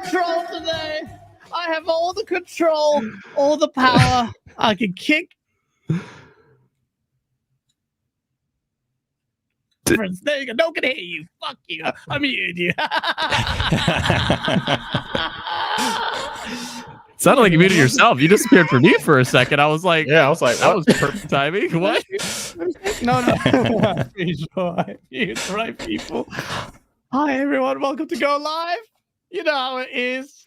control today. I have all the control, all the power. I can kick. There you go. No one can hear you. Fuck you. I muted you. Sounded like you muted yourself. You disappeared from me for a second. I was like, yeah, I was like, that was perfect timing. What? No. It's the right people. Hi, everyone. Welcome to Go Live. You know how it is.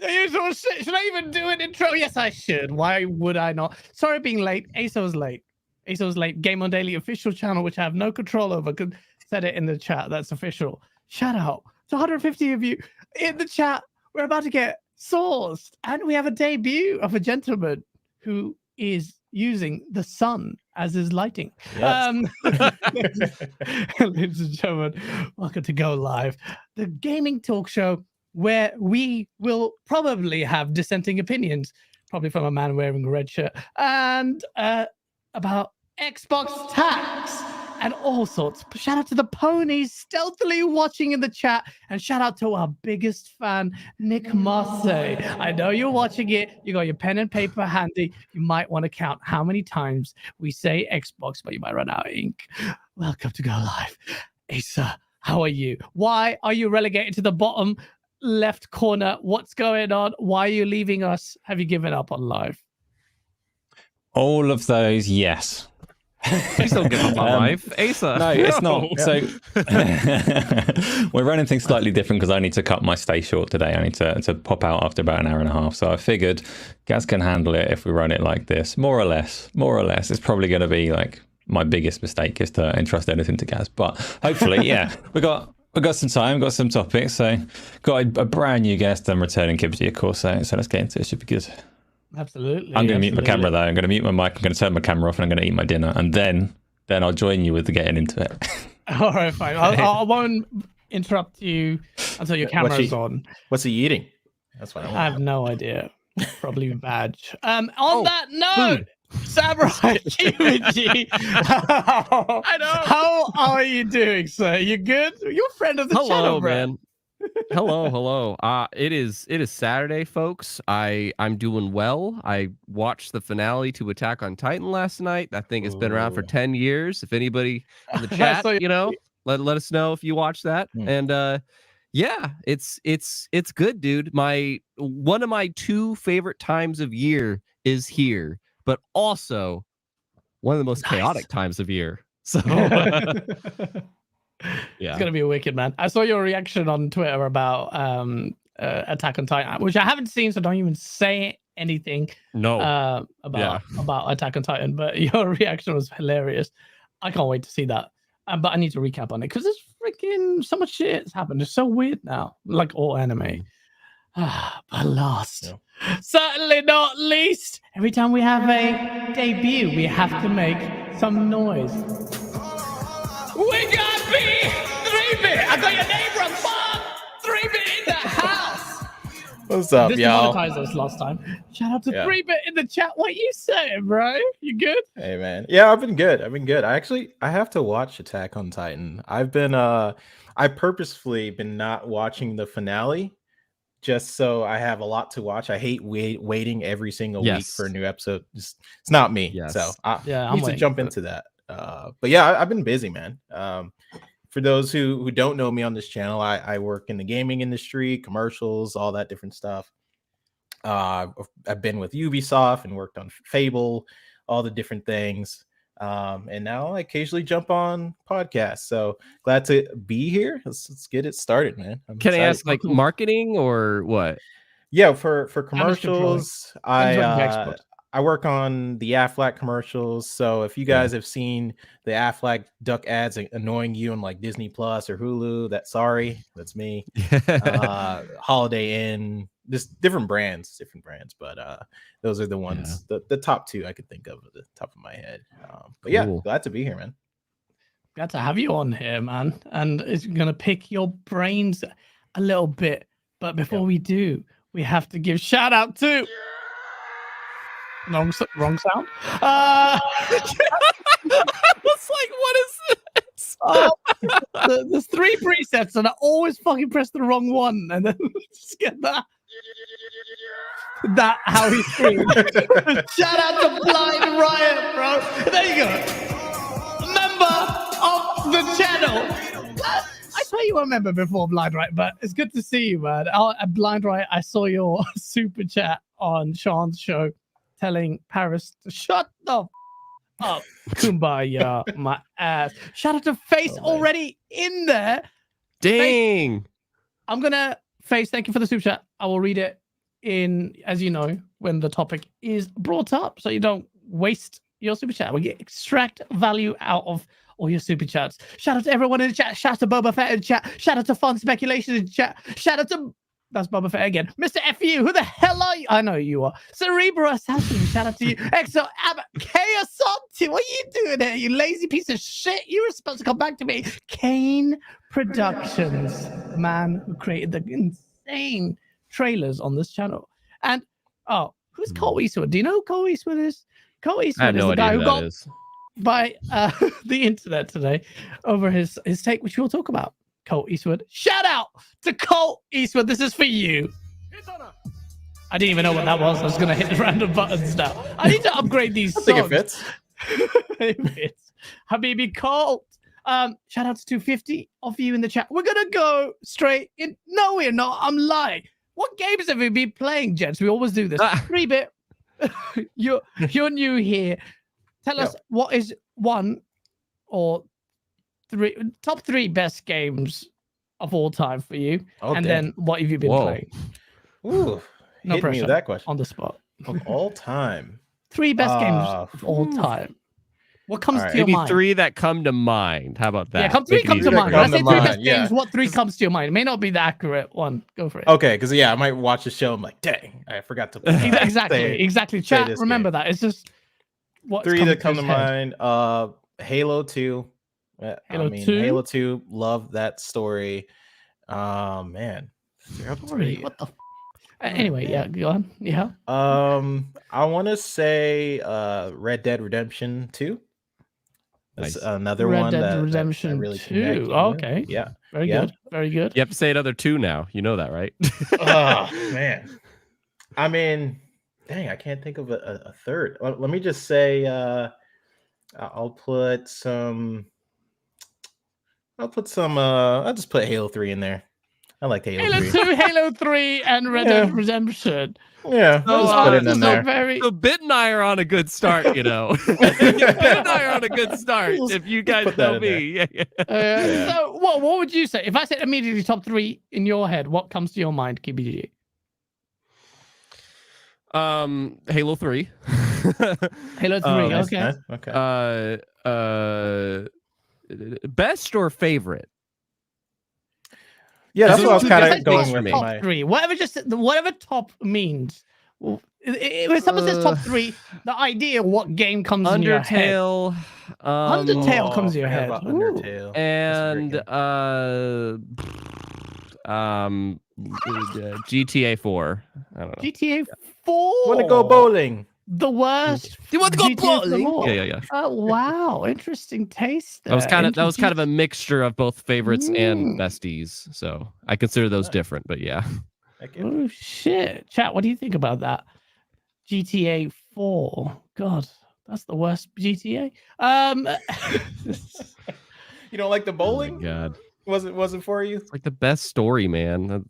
Should I even do an intro? Yes, I should. Why would I not? Sorry being late. Asa was late. GameOnDaily official channel, which I have no control over. Could said it in the chat. That's official. Shout out to 150 of you in the chat. We're about to get sourced, and we have a debut of a gentleman who is using the sun as his lighting. Yes. Ladies and gentlemen, welcome to Go Live, the gaming talk show where we will probably have dissenting opinions, probably from a man wearing a red shirt, and about Xbox tax and all sorts. Shout out to the ponies stealthily watching in the chat, and shout out to our biggest fan, Nick Marseille. I know you're watching it. You got your pen and paper handy. You might want to count how many times we say Xbox, but you might run out of ink. Welcome to Go Live. Asa, how are you? Why are you relegated to the bottom left corner? What's going on? Why are you leaving us? Have you given up on live? All of those, yes. Please don't give up on life, Asa. No, it's not. So we're running things slightly different because I need to cut my stay short today. I need to pop out after about an hour and a half. So I figured Gaz can handle it if we run it like this, more or less. It's probably going to be like my biggest mistake is to entrust anything to Gaz, but hopefully, yeah, we got some time, got some topics. So got a brand new guest and returning Kibsy, of course. So let's get into it. It should be good. Absolutely. I'm going to mute my camera though. I'm going to mute my mic. I'm going to turn my camera off, and I'm going to eat my dinner, and then I'll join you with the getting into it. All right, fine. I won't interrupt you until your camera's on. What's he eating? That's what I have no idea. Probably veg. On that note, Samurai Kibsy, I know. How are you doing, sir? You good? You're a friend of the channel, bro. Man. Hello. It is Saturday, folks. I'm doing well. I watched the finale to Attack on Titan last night. I think it's been around for 10 years. If anybody in the chat, let us know if you watch that. And yeah, it's good, dude. One of my two favorite times of year is here, but also one of the most chaotic times of year. So yeah, it's gonna be a wicked, man. I saw your reaction on Twitter about Attack on Titan, which I haven't seen, so don't even say anything. No, about Attack on Titan. But your reaction was hilarious. I can't wait to see that. But I need to recap on it because there's freaking so much shit has happened. It's so weird now, like all anime. But last, certainly not least, every time we have a debut, we have to make some noise. We got B! 3-bit! I got your name wrong, Bob! 3-bit in the house! What's up, y'all? This demonetized us last time. Shout out to 3-bit in the chat. What you saying, bro? You good? Hey, man. Yeah, I've been good. I have to watch Attack on Titan. I've been, I purposefully been not watching the finale just so I have a lot to watch. I hate waiting every single week for a new episode. It's not me. So I need to jump into that. But yeah, I've been busy, man. For those who don't know me on this channel, I work in the gaming industry, commercials, all that different stuff. I've been with Ubisoft and worked on Fable, all the different things. And now I occasionally jump on podcasts. So glad to be here. Let's get it started, man. Can I ask, like, marketing or what? Yeah, for commercials, I work on the Aflac commercials. So if you guys have seen the Aflac duck ads annoying you on like Disney Plus or Hulu, that's me. Holiday Inn, just different brands, but those are the ones, the top two I could think of at the top of my head. But yeah, glad to be here, man. Glad to have you on here, man. And it's gonna pick your brains a little bit. But before we do, we have to give shout out to wrong sound. I was like, what is this? There's 3 presets, and I always fucking press the wrong one, and then just get that. That how he screams. Shout out to Blind Riot, bro. There you go. Member of the channel. I swear you were a member before Blind Riot, but it's good to see you, man. At Blind Riot, I saw your super chat on Sean's show telling Paris to shut the up. Kumbaya, my ass. Shout out to Face already in there. Dang. I'm gonna Face, thank you for the super chat. I will read it in, as you know, when the topic is brought up, so you don't waste your super chat. We get extract value out of all your super chats. Shout out to everyone in the chat. Shout out to Boba Fett in the chat. Shout out to Fun Speculation in the chat. Shout out to that's Boba Fett again. Mr. FU, who the hell are you? I know you are. Cerebro Assassin, shout out to you. Exo Ab Chaosonti, what are you doing here? You lazy piece of shit. You were supposed to come back to me. Kane Productions, the man who created the insane trailers on this channel. And who's Cole Eastwood? Do you know who Cole Eastwood is? Cole Eastwood is the guy who got by the internet today over his take, which we'll talk about. Cole Eastwood. Shout out to Cole Eastwood. This is for you. I didn't even know what that was. I was going to hit the random buttons now. I need to upgrade these songs. I think it fits. It fits. Habibi Cole. Shout out to 250 of you in the chat. We're going to go straight in. No, we're not. I'm lying. What games have we been playing, gents? We always do this. 3-bit. You're new here. Tell us what is one or top 3 best games of all time for you, then what have you been playing? Ooh, no pressure. Me with that question on the spot. Of all time, 3 best games of all time. What comes to your maybe mind? 3 that come to mind. How about that? Yeah, 3 come to mind. When I say 3 best games, what 3 comes to your mind? It may not be the accurate one. Go for it. Okay, because I might watch the show. I'm like, dang, I forgot to. Exactly. Chat, remember that. It's just what 3 that come to mind. Halo 2. Halo 2, love that story. Man, what the? Anyway, yeah, go on. Yeah. I want to say Red Dead Redemption 2. That's another one that really 2. Okay. Yeah. Very good. Very good. You have to say another 2 now. You know that, right? Oh man. I mean, dang, I can't think of a third. Let me just say I'll just put Halo 3 in there. I like Halo 3. 2, Halo 3, and Red Dead Redemption. Yeah, just put it in there. So Bit and I are on a good start, you know. Bit and I are on a good start. If you guys know me. So what would you say? If I said immediately top 3 in your head, what comes to your mind, KBG? Halo 3. Halo 3, okay. Best or favorite? Yeah, that's what I was kind of going with. Top 3, whatever top means. When someone says top 3, the idea what game comes in your head. Undertale comes in your head. Undertale. And GTA 4. I don't know. GTA 4. Want to go bowling? The worst. You want to go bowling? Yeah. Oh wow, interesting taste. That was kind of a mixture of both favorites and besties. So I consider those different, but yeah. Oh shit, chat. What do you think about that? GTA 4. God, that's the worst GTA. You don't like the bowling? Oh God. Wasn't for you? It's like the best story, man.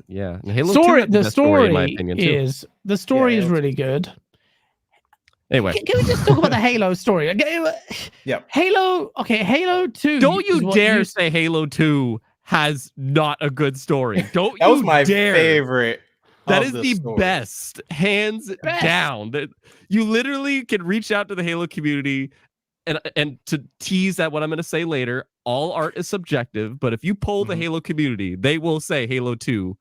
Yeah. And Halo story, 2 the story in my opinion, is the story is really good. Anyway, can we just talk about the Halo story? Yeah. Halo 2. Don't you dare say Halo 2 has not a good story. Don't that you was my dare. favorite. That is the best, hands down. That you literally can reach out to the Halo community and to tease that what I'm going to say later, all art is subjective, but if you poll the Halo community, they will say Halo 2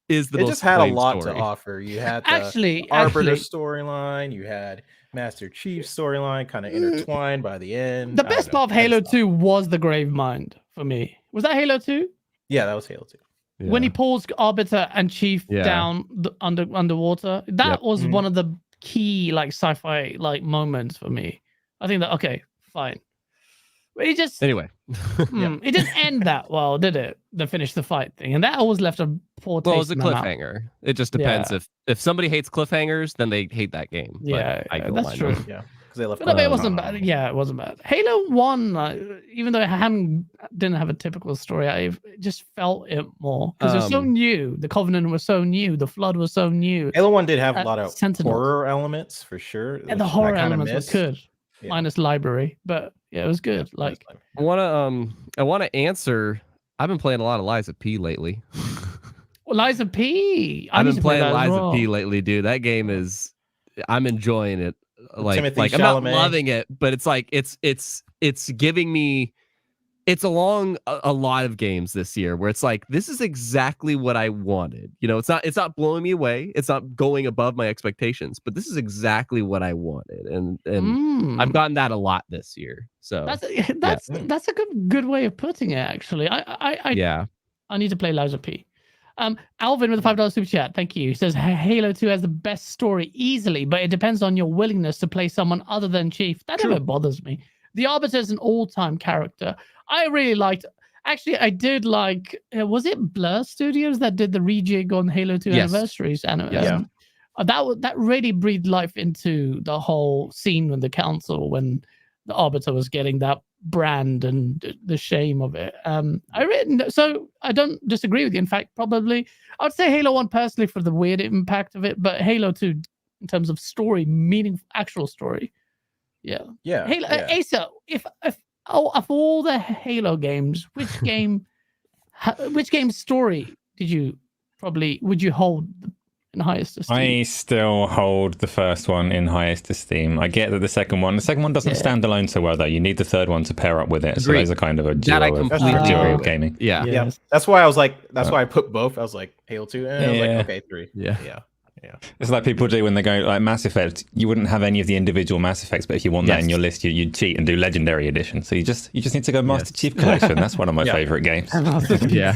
is the most. It just had a lot story. to offer. You had the Arbiter storyline, you had Master Chief storyline kind of intertwined by the end. The best part of Halo 2 was the Gravemind for me. Was that Halo 2? Yeah, that was Halo 2. Yeah. When he pulls Arbiter and Chief down underwater, that was one of the key like sci-fi like moments for me. I think that fine. But it just Anyway, it didn't end that well, did it? The finish the fight thing, and that always left a poor taste. well, it's a in my mouth. cliffhanger. It just depends if somebody hates cliffhangers, then they hate that game. But Yeah, I don't that's mind true. them. Yeah, because they left. But it wasn't bad. Yeah, it wasn't bad. Halo 1, even though it didn't have a typical story, I just felt it more because it was so new. The Covenant was so new. The Flood was so new. Halo 1 did have a lot of Sentinels. horror elements for sure. And the horror elements were good, minus library. But yeah, it was good. Like I wanna answer. I've been playing a lot of Lies of P lately. Liza P. I've been playing Lies of P lately, dude. That game I'm enjoying it. Like I'm not loving it, but it's like it's giving me. It's along a lot of games this year where it's like, this is exactly what I wanted. You know, it's not blowing me away. It's not going above my expectations, but this is exactly what I wanted. And I've gotten that a lot this year. So that's a good way of putting it, actually. I need to play Liza P. Alvin with a $5 super chat. Thank you. He says Halo 2 has the best story easily, but it depends on your willingness to play someone other than Chief. That never bothers me. The Arbiter is an all-time character. I really liked. Actually, I did like. Was it Blur Studios that did the rejig on Halo 2 anniversaries? And that really breathed life into the whole scene with the council when the Arbiter was getting that brand and the shame of it. So I don't disagree with you. In fact, probably I would say Halo 1 personally for the weird impact of it, but Halo 2 in terms of story, meaningful, actual story. Yeah. Halo, Asa, if of all the Halo games, which game's story would you hold in highest esteem? I still hold the first one in highest esteem. I get that the second one doesn't stand alone so well though. You need the third one to pair up with it. So those are kind of a duo of gaming. Yeah. That's why I was like, why I put both. I was like Halo 2 and I was like, okay, 3. Yeah. It's like people do when they go like Mass Effect. You wouldn't have any of the individual Mass Effects, but if you want that in your list, you'd cheat and do Legendary Edition. So you just need to go Master Chief Collection. That's one of my favorite games. Yeah.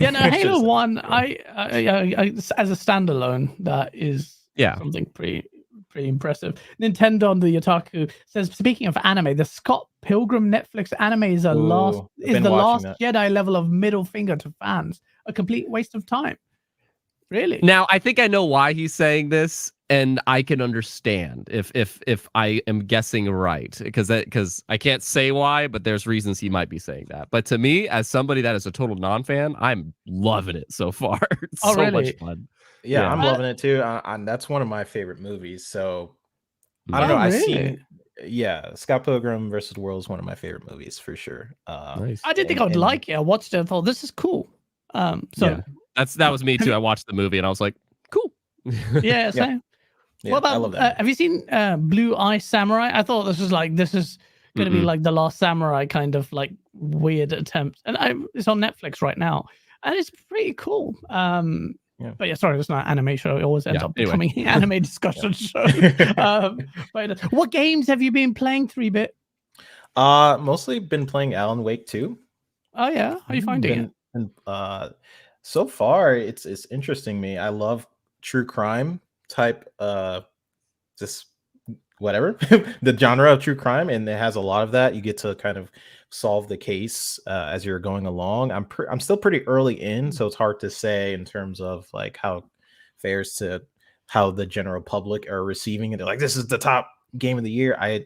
No, Halo 1. I as a standalone, that is something pretty impressive. Nintendo on the Otaku says, speaking of anime, the Scott Pilgrim Netflix anime is the last Jedi level of middle finger to fans. A complete waste of time. Really? Now, I think I know why he's saying this, and I can understand if I am guessing right, because I can't say why, but there's reasons he might be saying that. But to me, as somebody that is a total non-fan, I'm loving it so far. It's so much fun. Yeah, I'm loving it too. That's one of my favorite movies. So I don't know. Really? Scott Pilgrim versus the World is one of my favorite movies for sure. Nice. I didn't think I would like it. I watched it and thought this is cool. That was me too. I watched the movie and I was like, cool. Yeah, same. What about, I love that. have you seen Blue Eye Samurai? I thought this is going to be like the Last Samurai kind of like weird attempt. And it's on Netflix right now. And it's pretty cool. But yeah, sorry, it's not an anime show. It always ends up becoming an anime discussion show. But what games have you been playing, 3-bit? Mostly been playing Alan Wake 2. Oh yeah, how are you finding it? So far, it's interesting me. I love true crime type, just whatever the genre of true crime, and it has a lot of that. You get to kind of solve the case as you're going along. I'm still pretty early in, so it's hard to say in terms of like how it fares to how the general public are receiving it. They're like, this is the top game of the year.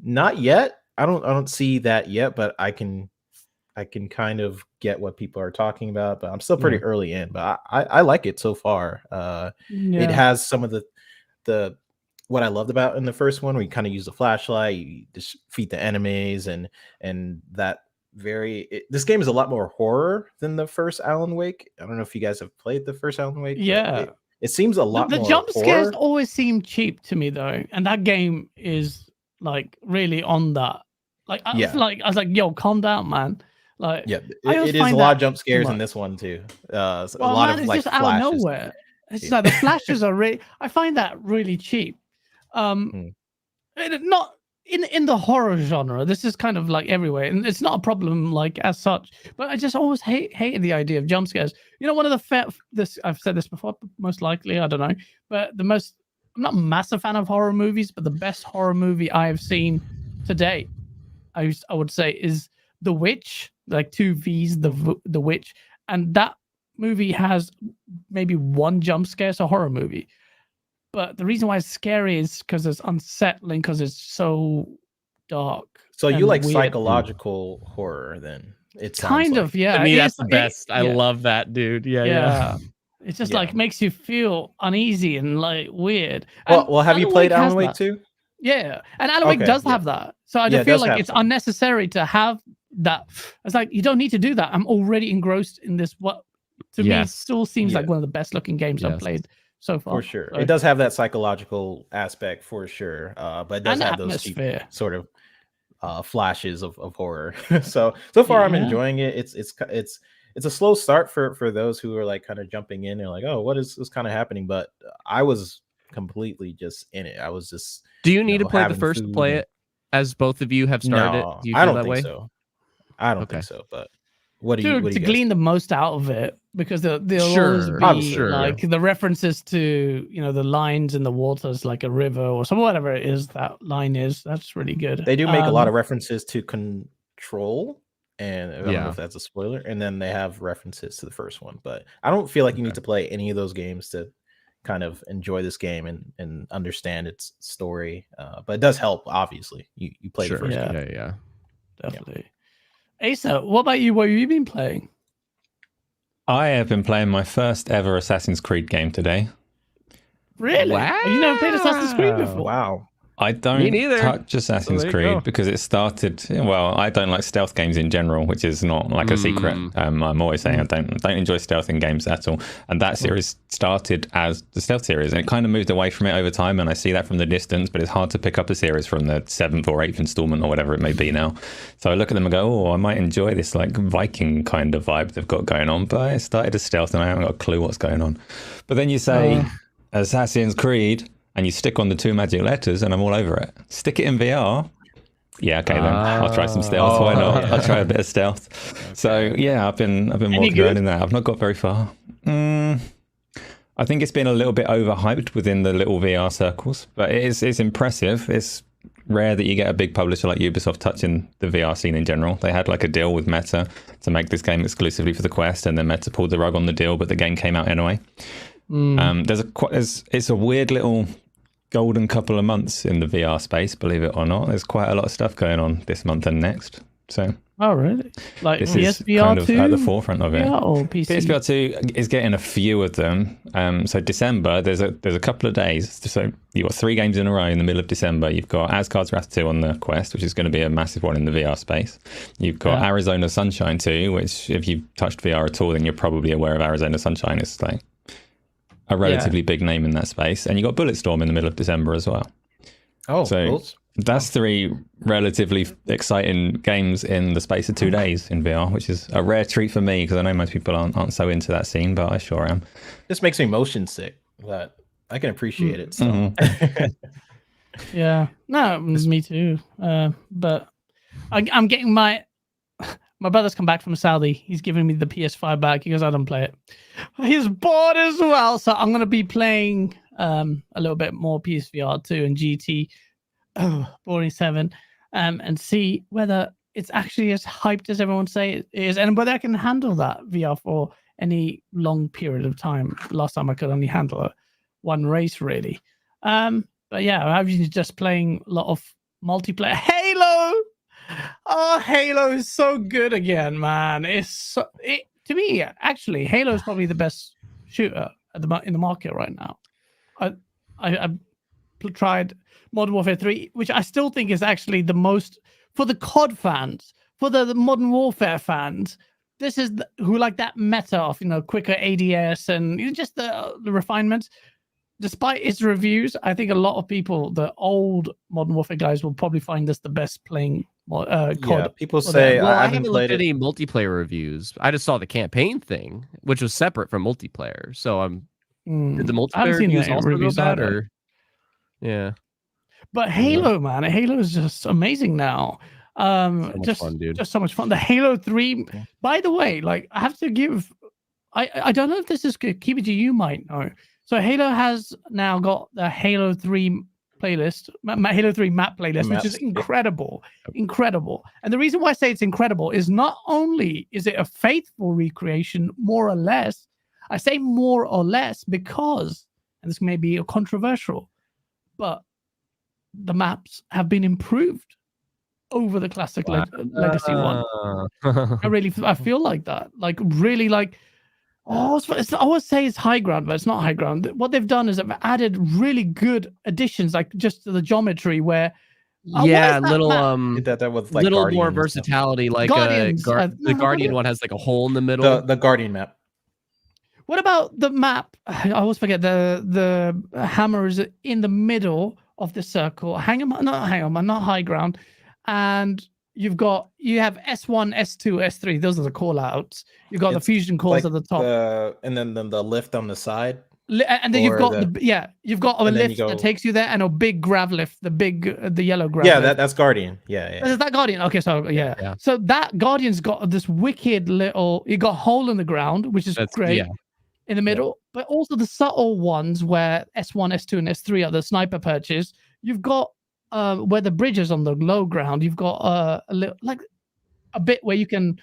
Not yet. I don't see that yet, but I can kind of get what people are talking about, but I'm still pretty early in, but I like it so far. It has some of the what I loved about in the first one, where you kind of use the flashlight, you defeat the enemies, and that this game is a lot more horror than the first Alan Wake. I don't know if you guys have played the first Alan Wake. It seems a lot more. The jump horror. Scares always seem cheap to me though, and that game is like really on that. Like I was like, yo, calm down, man. Like, it is a lot of jump scares in this one too. A lot of like just flashes. out of nowhere. It's like the flashes are really. I find that really cheap. Not in the horror genre. This is kind of like everywhere, and it's not a problem like as such. But I just always hated the idea of jump scares. You know, one of the I've said this before, most likely I don't know, but I'm not a massive fan of horror movies, but the best horror movie I have seen to date I would say is The Witch, like 2 V's, The Witch, and that movie has maybe one jump scare. It's a horror movie, but the reason why it's scary is because it's unsettling, because it's so dark. So you and like weird. psychological horror then? It sounds Kind like. of, yeah. To me, that's the It- best. I yeah. love that, dude. Yeah. Yeah. It's just Yeah. like makes you feel uneasy and like weird. Well, have you played has Alan Wake that. 2? Yeah, and Alan Wake Okay, does yeah. have that. So I Yeah, just it feel does like have it's some. unnecessary to have that. It's like you don't need to do that. I'm already engrossed in this. What to me Yes. still seems like Yeah. one of the best looking games I've Yes. played so far. For sure. So- It does have that psychological aspect for sure. But it does and have those cheap atmosphere. sort of flashes of horror. so far I'm Yeah. enjoying it. It's a slow start for those who are like kind of jumping in and like, oh, what is kind of happening? But I was completely just in it. I was just Do you need to play the having first to food play and- it, as both of you have started? No, Do you I feel don't that think way? so. I don't Okay. think so. But what do you to guys glean think? the most out of it, because there'll Sure, always be obviously, like the references to the lines in the waters, like a river or some whatever it is that line is. That's really good. They do make a lot of references to Control, and I don't know Yeah. if that's a spoiler. And then they have references to the first one, but I don't feel like you need to play any of those games to kind of enjoy this game and understand its story. But it does help, obviously. You play Sure. the first Yeah. game. Yeah. Definitely. Asa, what about you? What have you been playing? I have been playing my first ever Assassin's Creed game today. Really? Oh, you never played Assassin's Creed before? Wow. I don't neither. touch Assassin's there you go. Creed because it started. Well, I don't like stealth games in general, which is not like a secret. I'm always saying I don't enjoy stealth in games at all. And that series started as the stealth series, and it kind of moved away from it over time. And I see that from the distance, but it's hard to pick up a series from the 7th or 8th installment or whatever it may be now. So I look at them and go, oh, I might enjoy this like Viking kind of vibe they've got going on. But it started as stealth, and I haven't got a clue what's going on. But then you say Assassin's Creed, and you stick on the 2 magic letters, and I'm all over it. Stick it in VR. Yeah, okay then. I'll try some stealth. Why not? I'll try a bit of stealth. Okay. So yeah, I've been walking around in that. I've not got very far. I think it's been a little bit overhyped within the little VR circles, but it's impressive. It's rare that you get a big publisher like Ubisoft touching the VR scene in general. They had like a deal with Meta to make this game exclusively for the Quest, and then Meta pulled the rug on the deal, but the game came out anyway. It's a weird little golden couple of months in the VR space, believe it or not. There's quite a lot of stuff going on this month and next. So oh really? Like this is PSVR kind of 2 at the forefront of it. or PC? PSVR 2 is getting a few of them. So December, there's a couple of days. So you've got 3 games in a row in the middle of December. You've got Asgard's Wrath 2 on the Quest, which is going to be a massive one in the VR space. You've got Arizona Sunshine 2, which if you've touched VR at all, then you're probably aware of Arizona Sunshine. It's like a relatively big name in that space. And you got Bulletstorm in the middle of December as well. Oh, so cool. That's 3 relatively exciting games in the space of 2 days in VR, which is a rare treat for me because I know most people aren't so into that scene, but I sure am. This makes me motion sick, but I can appreciate it. So. Yeah, no, me too. But I'm getting my brother's come back from Saudi. He's giving me the PS5 back. He goes, I don't play it. He's bored as well. So I'm going to be playing a little bit more PSVR 2 and GT 47 and see whether it's actually as hyped as everyone say it is, and whether I can handle that VR for any long period of time. Last time I could only handle one race, really. But yeah, I've been just playing a lot of multiplayer. Halo! Oh, Halo is so good again, man. To me, actually, Halo is probably the best shooter in the market right now. I tried Modern Warfare 3, which I still think is actually the most, for the COD fans, for the Modern Warfare fans, this is who like that meta of, quicker ADS and just the refinements. Despite its reviews, I think a lot of people, the old Modern Warfare guys, will probably find this the best playing COD. Yeah, people say well, I haven't haven't played looked at it. any multiplayer reviews. I just saw the campaign thing, which was separate from multiplayer. So did the I haven't multiplayer seen reviews any also go reviews bad, either. or yeah? But Halo, man, Halo is just amazing now. much fun, dude. Just so much fun. The Halo 3, by the way, like I have to give, I don't know if this is good. Keep it to you might know. So Halo has now got the Halo 3 playlist, my Halo 3 map playlist, which is incredible. And the reason why I say it's incredible is not only is it a faithful recreation, more or less. I say more or less because, and this may be controversial, but the maps have been improved over the classic legacy one. I feel like that. Like really, like I always say it's high ground, but it's not high ground. What they've done is they've added really good additions, like just the geometry where. Little that was like little Guardians more versatility. Like Guardians, the Guardian one has like a hole in the middle. The Guardian map. What about the map? I always forget the hammer is in the middle of the circle. Not high ground, and you have S1, S2, S3. Those are the call outs. You've got the fusion cores at the top, and then the lift on the side. And then you've got you've got a lift that takes you there, and a big grav lift, the yellow grav. Yeah, lift. that's Guardian. Yeah. Is that Guardian? Okay, so yeah. So that Guardian's got this wicked little. You got a hole in the ground, which is great in the middle, but also the subtle ones where S1, S2, and S3 are the sniper perches. You've got where the bridge is on the low ground. You've got a little like a bit where you can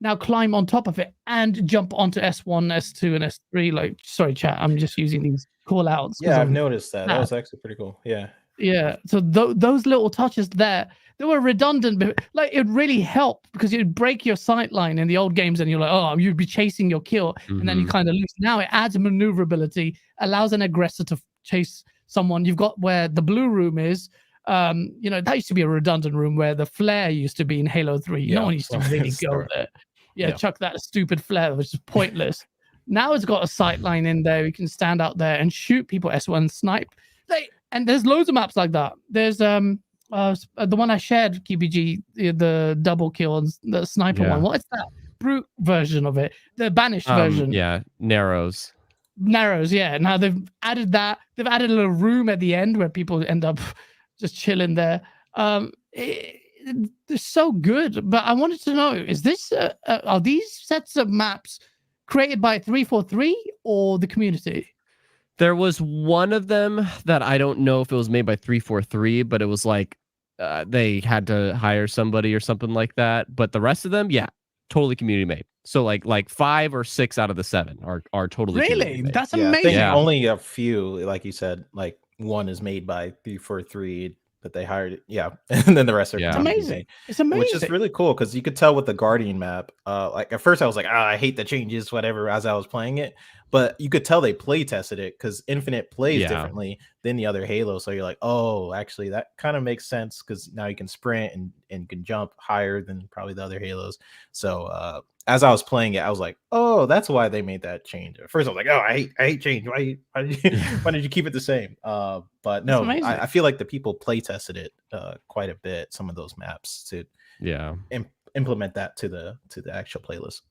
now climb on top of it and jump onto S1, S2, and S3. Like, sorry, chat, I'm just using these call outs. Yeah, I've noticed that. That was actually pretty cool. Yeah. Yeah. So those little touches there, they were redundant, but like it really helped because you'd break your sight line in the old games and you're like, oh, you'd be chasing your kill. And then you kind of lose. Now it adds maneuverability, allows an aggressor to chase someone. You've got where the blue room is. That used to be a redundant room where the flare used to be in Halo 3. No one used to really go there. Yeah, chuck that stupid flare, which is pointless. Now it's got a sight line in there. You can stand out there and shoot people S1 snipe. And there's loads of maps like that. There's the one I shared, KBG, the double kill and the sniper one. What is that? Brute version of it. The banished version. Yeah, Narrows. Yeah. Now they've added that. They've added a little room at the end where people end up just chilling there. They're so good, but I wanted to know: are these sets of maps created by 343 or the community? There was one of them that I don't know if it was made by 343, but it was like they had to hire somebody or something like that. But the rest of them, totally community made. So like 5 or 6 out of the 7 are totally really. That's amazing. amazing. I think only a few, like you said, like one is made by 343. That they hired, and then the rest are It's amazing. It's amazing, which is really cool because you could tell with the Guardian map. Like at first I was like, I hate the changes, whatever, as I was playing it, but you could tell they play tested it because Infinite plays differently than the other Halo. So you're like, oh, actually that kind of makes sense because now you can sprint and can jump higher than probably the other Halos. So as I was playing it, I was like, oh, that's why they made that change. At first I was like, oh, I hate change. Why did you keep it the same? But no, I feel like the people play tested it quite a bit, some of those maps to implement that to the actual playlist.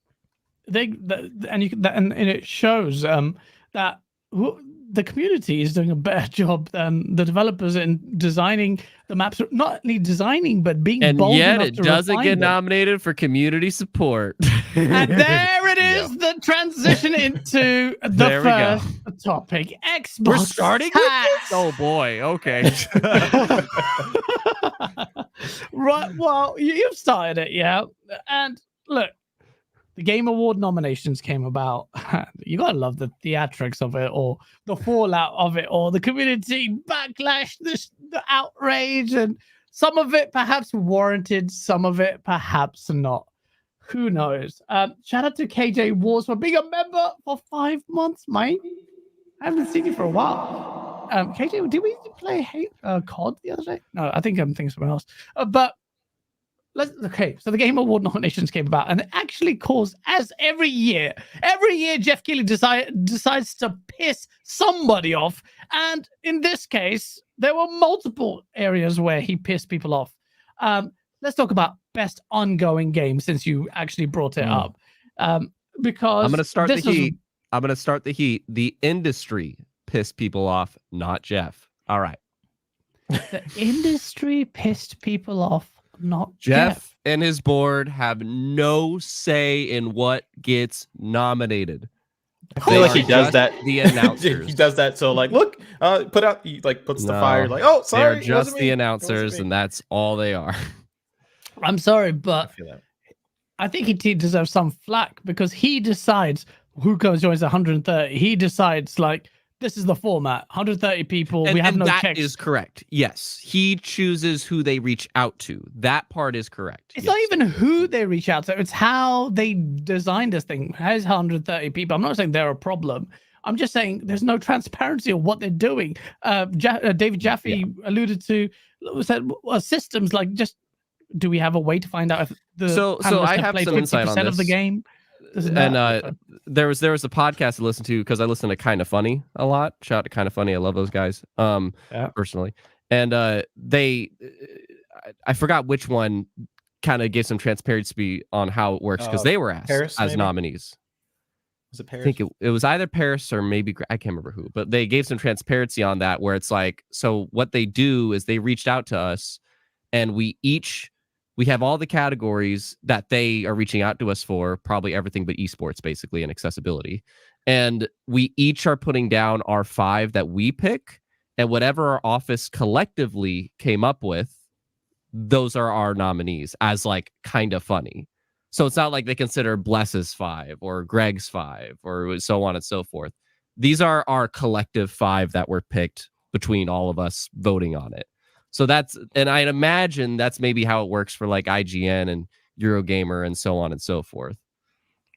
And it shows that the community is doing a better job than the developers in designing the maps. Not only designing, but being bold enough to refine them. And yet it doesn't get nominated for community support. And there it is, the transition into the first topic. Xbox. We're starting with this? Oh boy, okay. Right, well, you've started it, yeah. And look, the Game Award nominations came about. You gotta love the theatrics of it, or the fallout of it, or the community backlash, the outrage, and some of it perhaps warranted, some of it perhaps not. Who knows? Shout out to KJ Wars for being a member for 5 months, mate. I haven't seen you for a while. KJ, did we play COD the other day? No, I think I'm thinking something else. But so the Game Award nominations came about, and it actually caused, as every year Geoff Keighley decides to piss somebody off, and in this case, there were multiple areas where he pissed people off. Let's talk about best ongoing game, since you actually brought it up. Because I'm going to start the heat. I'm going to start the heat. The industry pissed people off, not Geoff. All right. The industry pissed people off. Not Geoff and his board have no say in what gets nominated. I feel like he are does just that. The announcers. He does that. So like, look, put out. He like puts the fire. Like, oh, sorry, they're it just wasn't the me. announcers, and that's all they are. I'm sorry, I but feel that. I think he deserves some flack because he decides who comes joins 130. He decides like this is the format. 130 people. We have no that checks. is correct. Yes, he chooses who they reach out to. That part is correct. It's yes. not even who they reach out to. It's how they designed this thing. How's 130 people? I'm not saying they're a problem. I'm just saying there's no transparency of what they're doing. David Jaffe alluded to said systems like just. Do we have a way to find out if the so I have some insight on this of the game? And there was a podcast to listen to because I listen to Kind of Funny a lot. Shout out to Kind of Funny. I love those guys personally. And I forgot which one kind of gave some transparency on how it works because they were asked Paris, as maybe? nominees. Was it Paris? I think it was either Paris or maybe I can't remember who, but they gave some transparency on that where it's like, so what they do is they reached out to us and we have all the categories that they are reaching out to us for, probably everything but esports, basically, and accessibility. And we each are putting down our 5 that we pick, and whatever our office collectively came up with, those are our nominees as like Kind of Funny. So it's not like they consider Bless's 5 or Greg's 5 or so on and so forth. These are our collective 5 that were picked between all of us voting on it. So and I imagine that's maybe how it works for like IGN and Eurogamer and so on and so forth.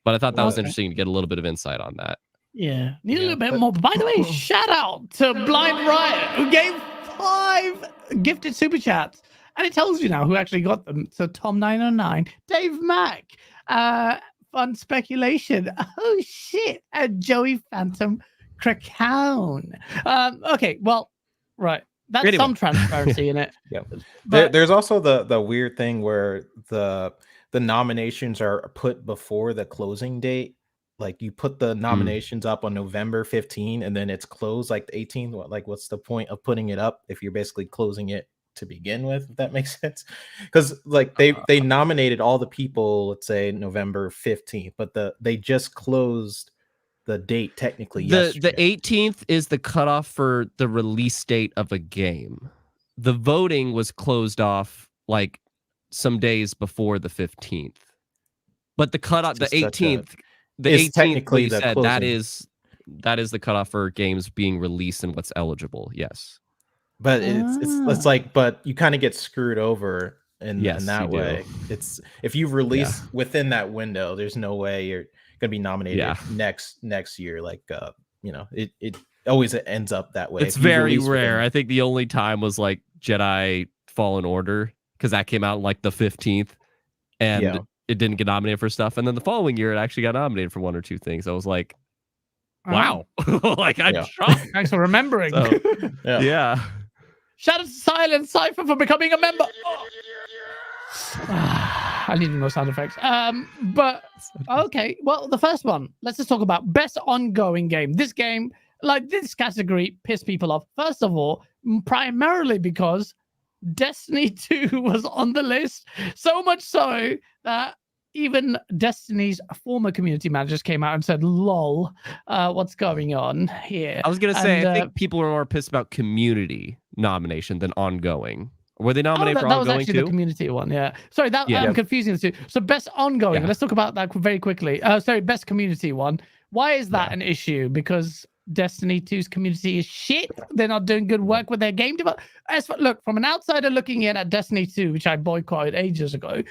But I thought that was interesting to get a little bit of insight on that. Yeah, need a little bit more. But by the way, shout out to Blind Riot who gave 5 gifted super chats, and it tells you now who actually got them. So Tom909, Dave Mack, Fun Speculation, oh shit, and Joey Phantom Krakown. Okay, well, right. That's some transparency in it. Yeah. But There's also the weird thing where the nominations are put before the closing date. Like you put the nominations up on November 15 and then it's closed like the 18th. Like what's the point of putting it up if you're basically closing it to begin with, if that makes sense? Because like they nominated all the people, let's say November 15th, but they just closed the date technically yesterday. The 18th is the cutoff for the release date of a game. The voting was closed off like some days before the 15th. But the cutoff, the 18th, technically said that is the cutoff for games being released and what's eligible. Yes. But it's like, but you kind of get screwed over in that way. It's if you release within that window, there's no way you're gonna be nominated next year. Like it always ends up that way. It's very rare. I think the only time was like Jedi Fallen Order because that came out like the 15th and it didn't get nominated for stuff. And then the following year it actually got nominated for 1 or 2 things. I was like, wow. Like I'm shocked. Thanks for remembering. So, yeah. Shout out to Silent Cypher for becoming a member. I need no sound effects. But okay. Well, the first one. Let's just talk about best ongoing game. This game, like this category, pissed people off. First of all, primarily because Destiny 2 was on the list. So much so that even Destiny's former community managers came out and said, "Lol, what's going on here?" I was gonna say, I think people were more pissed about community nomination than ongoing. Were they nominated for ongoing too? That was actually the community one, yeah. Sorry, I'm confusing the two. So best ongoing, let's talk about that very quickly. Sorry, best community one. Why is that an issue? Because Destiny 2's community is shit. They're not doing good work with their game development. Look, from an outsider looking in at Destiny 2, which I boycotted ages ago,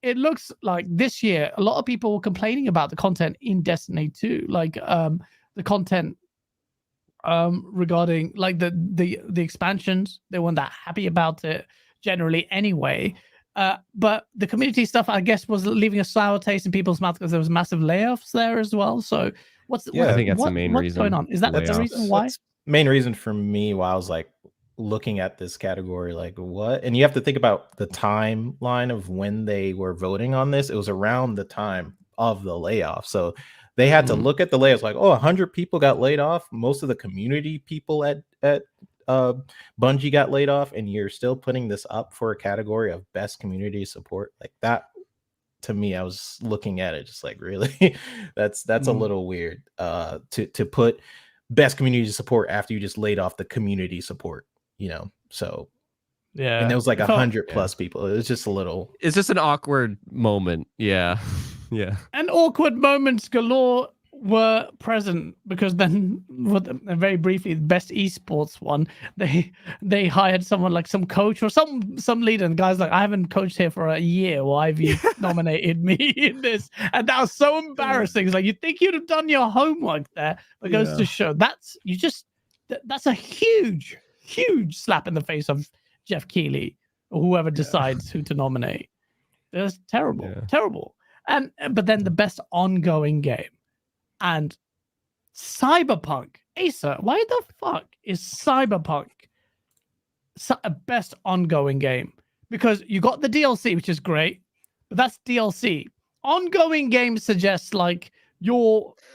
it looks like this year a lot of people were complaining about the content in Destiny 2, like the content regarding like the expansions. They weren't that happy about it generally anyway. But the community stuff, I guess, was leaving a sour taste in people's mouth because there was massive layoffs there as well. So I think that's the main reason. What's going on? Is that the reason why? That's main reason for me why I was like looking at this category, like what? And you have to think about the timeline of when they were voting on this. It was around the time of the layoff. So they had to look at the layoffs like, 100 people got laid off. Most of the community people at Bungie got laid off, and you're still putting this up for a category of best community support. Like that to me, I was looking at it just like, really, that's a little weird. To put best community support after you just laid off the community support, So Yeah, and there was like it felt- 100 plus people. It was just a little. It's just an awkward moment. Yeah. Yeah. And awkward moments galore were present because then, very briefly, the best esports one, they hired someone like some coach or some leader, and the guy's like, I haven't coached here for a year. Why have you nominated me in this? And that was so embarrassing. It's like, you think you'd have done your homework there, but it goes to show that's a huge slap in the face of Geoff Keighley or whoever decides who to nominate. That's terrible. But then the best ongoing game. And Cyberpunk, Asa, why the fuck is Cyberpunk a best ongoing game? Because you got the DLC, which is great, but that's DLC. Ongoing games suggests like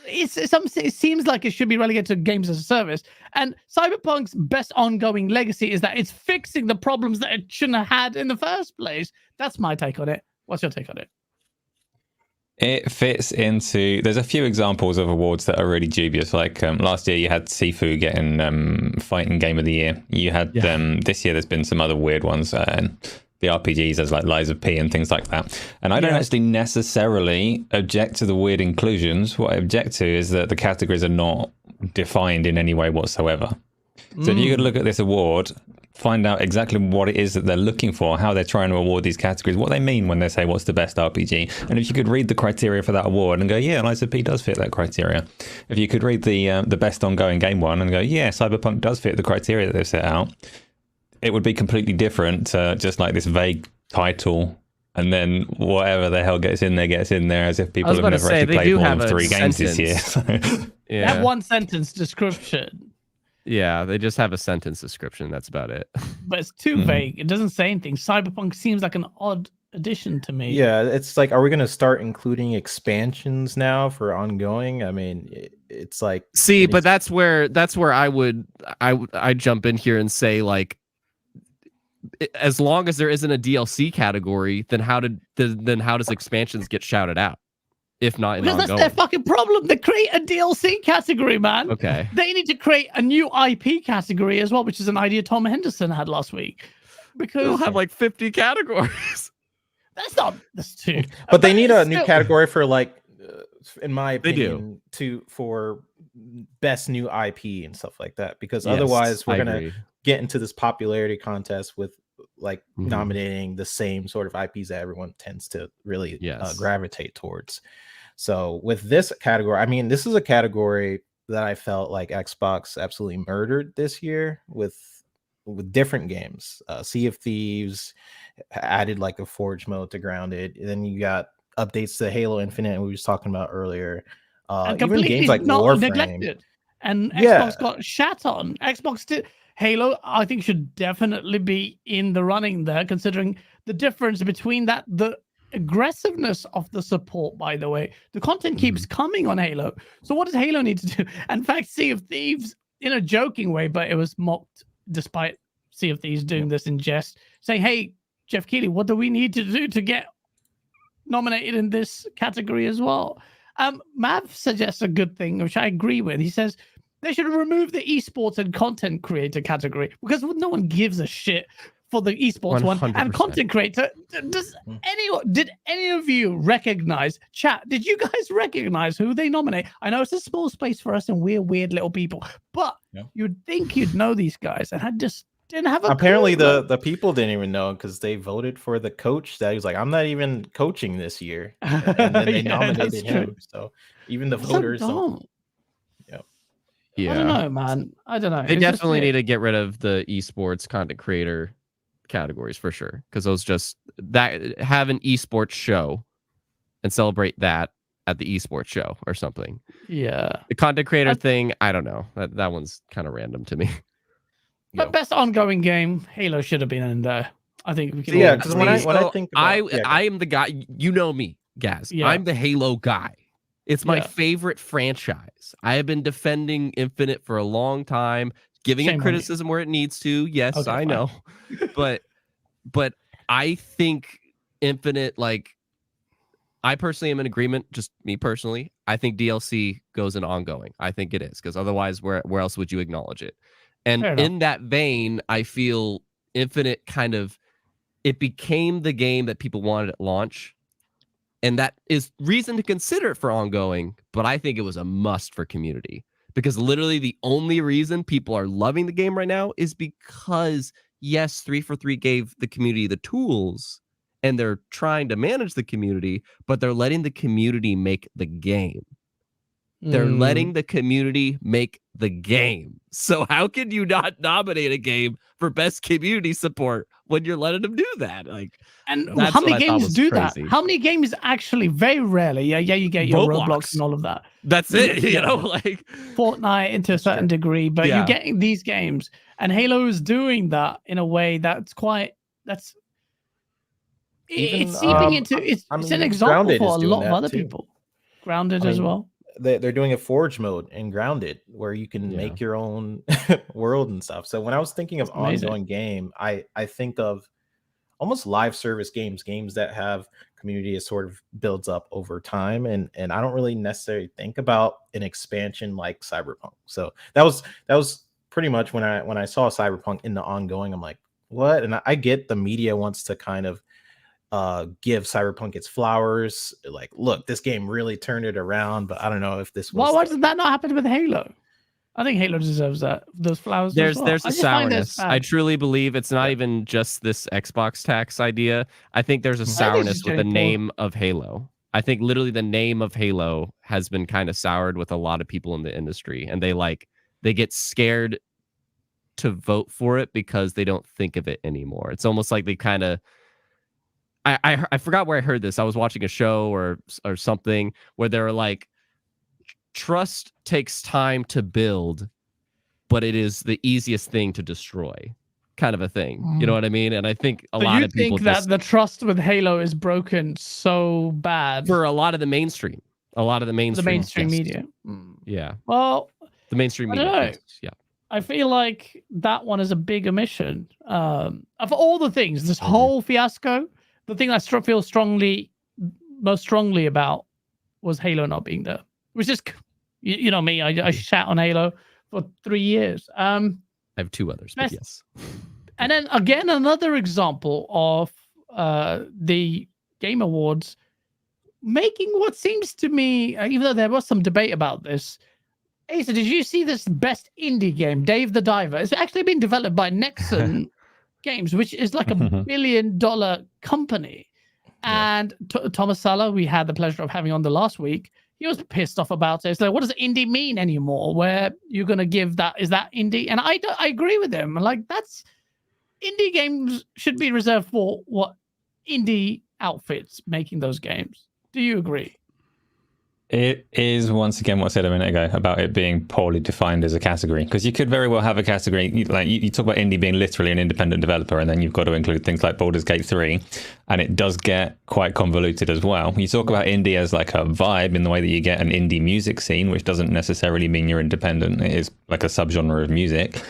it seems like it should be relegated to games as a service. And Cyberpunk's best ongoing legacy is that it's fixing the problems that it shouldn't have had in the first place. That's my take on it. What's your take on it? It fits into. There's a few examples of awards that are really dubious. Like last year, you had Sifu getting Fighting Game of the Year. You had this year. There's been some other weird ones. And the RPGs as like Lies of P and things like that. And I don't actually necessarily object to the weird inclusions. What I object to is that the categories are not defined in any way whatsoever. So if you could look at this award, find out exactly what it is that they're looking for, how they're trying to award these categories, what they mean when they say what's the best RPG. And if you could read the criteria for that award and go, yeah, Lies of P does fit that criteria. If you could read the best ongoing game one and go, yeah, Cyberpunk does fit the criteria that they've set out, it would be completely different to just like this vague title. And then whatever the hell gets in there as if people have never actually played more than 3 games this year. So. They have one sentence description. Yeah, they just have a sentence description. That's about it. But it's too vague. It doesn't say anything. Cyberpunk seems like an odd addition to me. Yeah, it's like, are we going to start including expansions now for ongoing? I mean, it's like. See, but that's where I jump in here and say, like, as long as there isn't a DLC category, then how does expansions get shouted out? If not in because ongoing. That's their fucking problem. They create a DLC category, man. Okay. They need to create a new IP category as well, which is an idea Tom Henderson had last week. Because they'll have like 50 categories. That's too. But they need a new category for like, in my opinion, for best new IP and stuff like that. Because otherwise, we're gonna get into this popularity contest with like nominating the same sort of IPs that everyone tends to really gravitate towards. So with this category, I mean, this is a category that I felt like Xbox absolutely murdered this year with different games. Sea of Thieves added like a Forge mode to Grounded. And then you got updates to Halo Infinite we were just talking about earlier. Even games like Warframe. Neglected. And Xbox got shat on. Xbox did. Halo, I think, should definitely be in the running there, considering the difference between the aggressiveness of the support, by the way. The content keeps coming on Halo. So what does Halo need to do? In fact, Sea of Thieves, in a joking way, but it was mocked despite Sea of Thieves doing this in jest, saying, hey, Geoff Keighley, what do we need to do to get nominated in this category as well? Mav suggests a good thing, which I agree with. He says, they should remove the esports and content creator category because no one gives a shit for the esports 100%. One and content creator. Did any of you recognize, chat? Did you guys recognize who they nominate? I know it's a small space for us and we're weird little people, but you'd think you'd know these guys, and I just didn't have a. Apparently, the people didn't even know because they voted for the coach that he was like, I'm not even coaching this year, and then they nominated him. So even the voters don't. Yeah. I don't know, man. I don't know. They definitely need to get rid of the esports content creator categories for sure, because those have an esports show and celebrate that at the esports show or something. Yeah. The content creator thing, I don't know. That one's kind of random to me. But best ongoing game, Halo should have been in there. I think we can. Yeah, because when I think about, I am the guy. You know me, Gaz. Yeah. I'm the Halo guy. It's my favorite franchise. I have been defending Infinite for a long time, giving it criticism where it needs to. Yes, okay, I know. but I think Infinite, like, I personally am in agreement, just me personally. I think DLC goes in ongoing. I think it is, because otherwise, where else would you acknowledge it? And Fair enough. in that vein, I feel Infinite kind of, it became the game that people wanted at launch. And that is reason to consider it for ongoing, but I think it was a must for community. Because literally the only reason people are loving the game right now is because, yes, 343 gave the community the tools, and they're trying to manage the community, but they're letting the community make the game. They're letting the community make the game. So how can you not nominate a game for best community support when you're letting them do that? Like, and that's how many what I thought games was do crazy. that? How many games actually? Very rarely. Yeah, you get your Roblox and all of that. That's it. You Yeah. know, like Fortnite into a certain degree, but Yeah. you're getting these games, and Halo is doing that in a way that's quite. It's seeping into. It's an example Grounded for a is doing lot of that other too. people. Grounded I as mean, well. They're doing a Forge mode in Grounded where you can Yeah. make your own world and stuff. So when I was thinking of That's amazing. ongoing game, I think of almost live service games that have community that sort of builds up over time, and I don't really necessarily think about an expansion like Cyberpunk. So that was pretty much when I saw Cyberpunk in the ongoing, I'm like, what? And I get the media wants to kind of give Cyberpunk its flowers, like, look, this game really turned it around, but I don't know if this was Why did that not happen with Halo? I think Halo deserves that. Those flowers. there's as well. a I just find sourness. this I bad. truly believe it's not even just this Xbox tax idea. I think there's a it's sourness just with the getting name of Halo. I think literally the name of Halo has been kind of soured with a lot of people in the industry, and they get scared to vote for it because they don't think of it anymore. It's almost like they kind of, I forgot where I heard this. I was watching a show or something where they were like, trust takes time to build, but it is the easiest thing to destroy, kind of a thing. You know what I mean? And I think a lot of people think that the trust with Halo is broken so bad for a lot of the mainstream, the mainstream yes. media. Yeah, Well, the mainstream I media. don't know. Yes. Yeah. I feel like that one is a big omission. Of all the things, this whole fiasco, the thing I feel most strongly about was Halo not being there. Which is, you know me, I shat on Halo for 3 years. I have two others, but yes. And then again, another example of the Game Awards making what seems to me, even though there was some debate about this, Asa, did you see this best indie game, Dave the Diver? It's actually been developed by Nexon Games, which is like $1 billion company. And Thomas Sala, we had the pleasure of having on the last week, he was pissed off about it. It's like, what does indie mean anymore? Where you're going to give that, is that indie? And I agree with him. Like, that's, indie games should be reserved for what indie outfits making those games. Do you agree? It is, once again, what I said a minute ago about it being poorly defined as a category, because you could very well have a category, like you talk about indie being literally an independent developer, and then you've got to include things like Baldur's Gate 3, and it does get quite convoluted as well. You talk about indie as like a vibe in the way that you get an indie music scene, which doesn't necessarily mean you're independent. It is like a subgenre of music.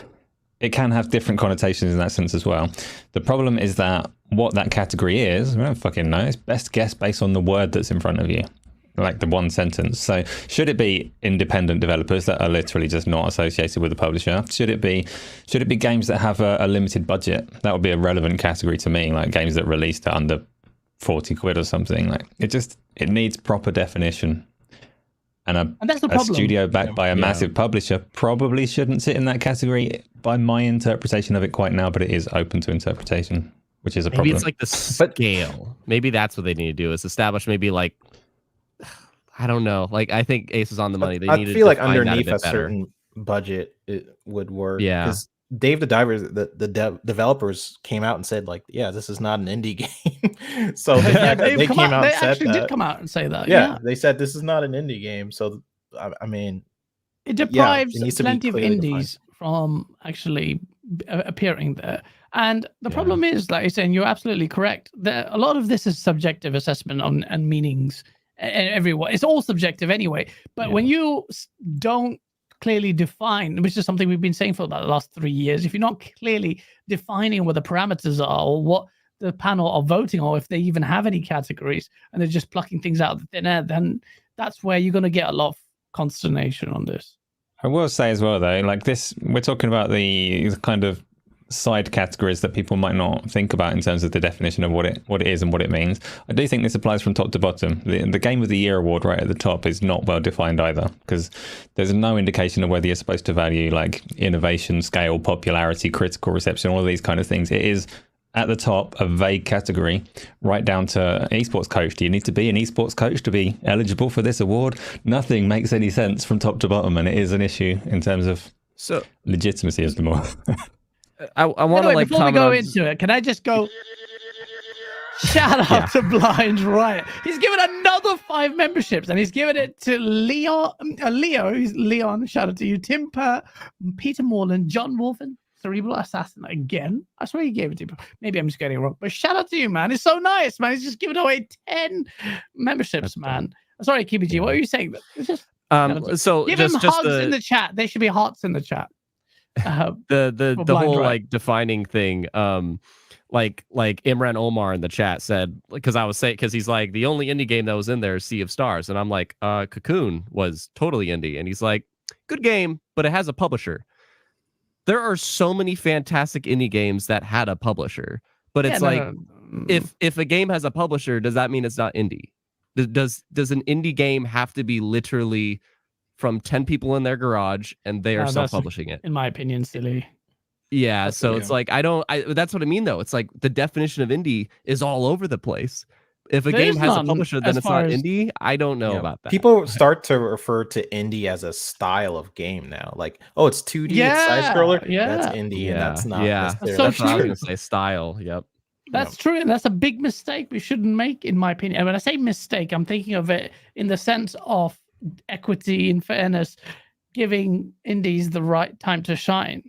It can have different connotations in that sense as well. The problem is that what that category is, I don't fucking know. It's best guess based on the word that's in front of you, like the one sentence. So should it be independent developers that are literally just not associated with the publisher? Should it be games that have a limited budget? That would be a relevant category to me, like games that released at under 40 quid or something. Like it needs proper definition. And that's the a problem. studio backed by a massive publisher probably shouldn't sit in that category by my interpretation of it quite now, but it is open to interpretation, which is a problem. Maybe it's like the scale. Maybe that's what they need to do, is establish maybe like, I don't know. Like, I think Ace is on the money. They need to feel like define that underneath bit a better. certain budget it would work. Yeah. Because Dave the Diver, the developers came out and said, like, yeah, this is not an indie game. So the fact that they came out and said that, did come out and say that. yeah, they said this is not an indie game. So I mean, it deprives it needs to be plenty of clearly indies from actually appearing there. And the problem is, like you're saying, you're absolutely correct. A lot of this is subjective assessment and meanings. And everyone, it's all subjective anyway. But when you don't clearly define, which is something we've been saying for about the last 3 years, if you're not clearly defining what the parameters are or what the panel are voting, or if they even have any categories, and they're just plucking things out of the thin air, then that's where you're going to get a lot of consternation on this. I will say as well, though, like this, we're talking about the kind of side categories that people might not think about in terms of the definition of what it is and what it means. I do think this applies from top to bottom. The Game of the Year award right at the top is not well defined either, because there's no indication of whether you're supposed to value like innovation, scale, popularity, critical reception, all of these kind of things. It is at the top a vague category, right down to esports coach. Do you need to be an esports coach to be eligible for this award? Nothing makes any sense from top to bottom, and it is an issue in terms of legitimacy of them all. I want to before we go into it, can I just go shout out to Blind Riot? He's given another 5 memberships, and he's given it to Leo, who's Leon. Shout out to you, Tim Per, Peter Morland, John Wolfen, Cerebral Assassin again. I swear he gave it to you. Maybe I'm just getting it wrong, but shout out to you, man. It's so nice, man. He's just given away 10 memberships, man. Sorry, KBG, what were you saying? It's just so give just him just hugs in the chat. There should be hearts in the chat. The whole like defining thing, like Imran Omar in the chat said, because I was saying, because he's like, the only indie game that was in there is Sea of Stars, and I'm like, Cocoon was totally indie, and he's like, good game, but it has a publisher. There are so many fantastic indie games that had a publisher, but it's if a game has a publisher, does that mean it's not indie? Does an indie game have to be literally from 10 people in their garage and they are self-publishing it? In my opinion, silly. Yeah, so it's like that's what I mean though. It's like the definition of indie is all over the place. If a game has a publisher, then it's not indie. I don't know about that. People start to refer to indie as a style of game now. Like, oh, it's 2D, it's side scroller. Yeah, that's indie, and that's not. Yeah, that's what I was gonna say. Style. Yep. That's true, and that's a big mistake we shouldn't make, in my opinion. And when I say mistake, I'm thinking of it in the sense of equity and fairness, giving indies the right time to shine.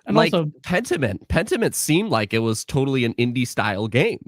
And like also Pentiment seemed like it was totally an indie style game,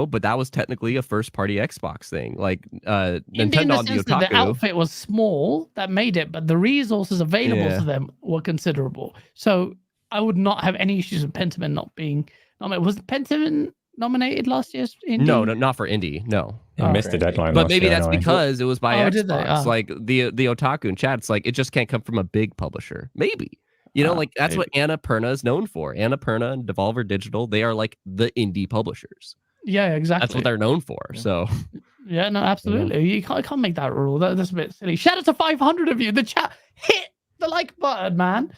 but that was technically a first party Xbox thing. Like Nintendo on the Otaku. The outfit was small that made it, but the resources available to them were considerable. So I would not have any issues with Pentiment not being nominated. Was Pentiment nominated last year's indie? No, not for indie. No. It missed the deadline. But maybe that's because it was by Xbox. Oh. Like the Otaku in chat, it's like it just can't come from a big publisher. Maybe. Like that's what Annapurna is known for. Annapurna and Devolver Digital, they are like the indie publishers. Yeah, exactly. That's what they're known for. So yeah, no, absolutely. You can't make that rule. That's a bit silly. Shout out to 500 of you. The chat hit the like button, man.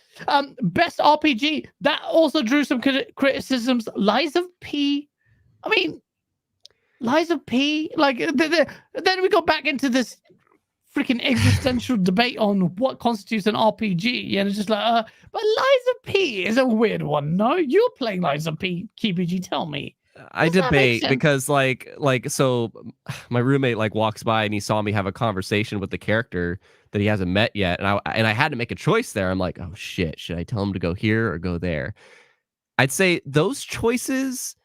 Best RPG, that also drew some criticisms. Lies of P. I mean, Lies of P. Like then we go back into this freaking existential debate on what constitutes an RPG, and it's just like, but Lies of P is a weird one. No, you're playing Lies of P, KBG. Tell me. I debate because so my roommate walks by and he saw me have a conversation with the character that he hasn't met yet, and I had to make a choice there. I'm like, oh shit, should I tell him to go here or go there? I'd say those choices,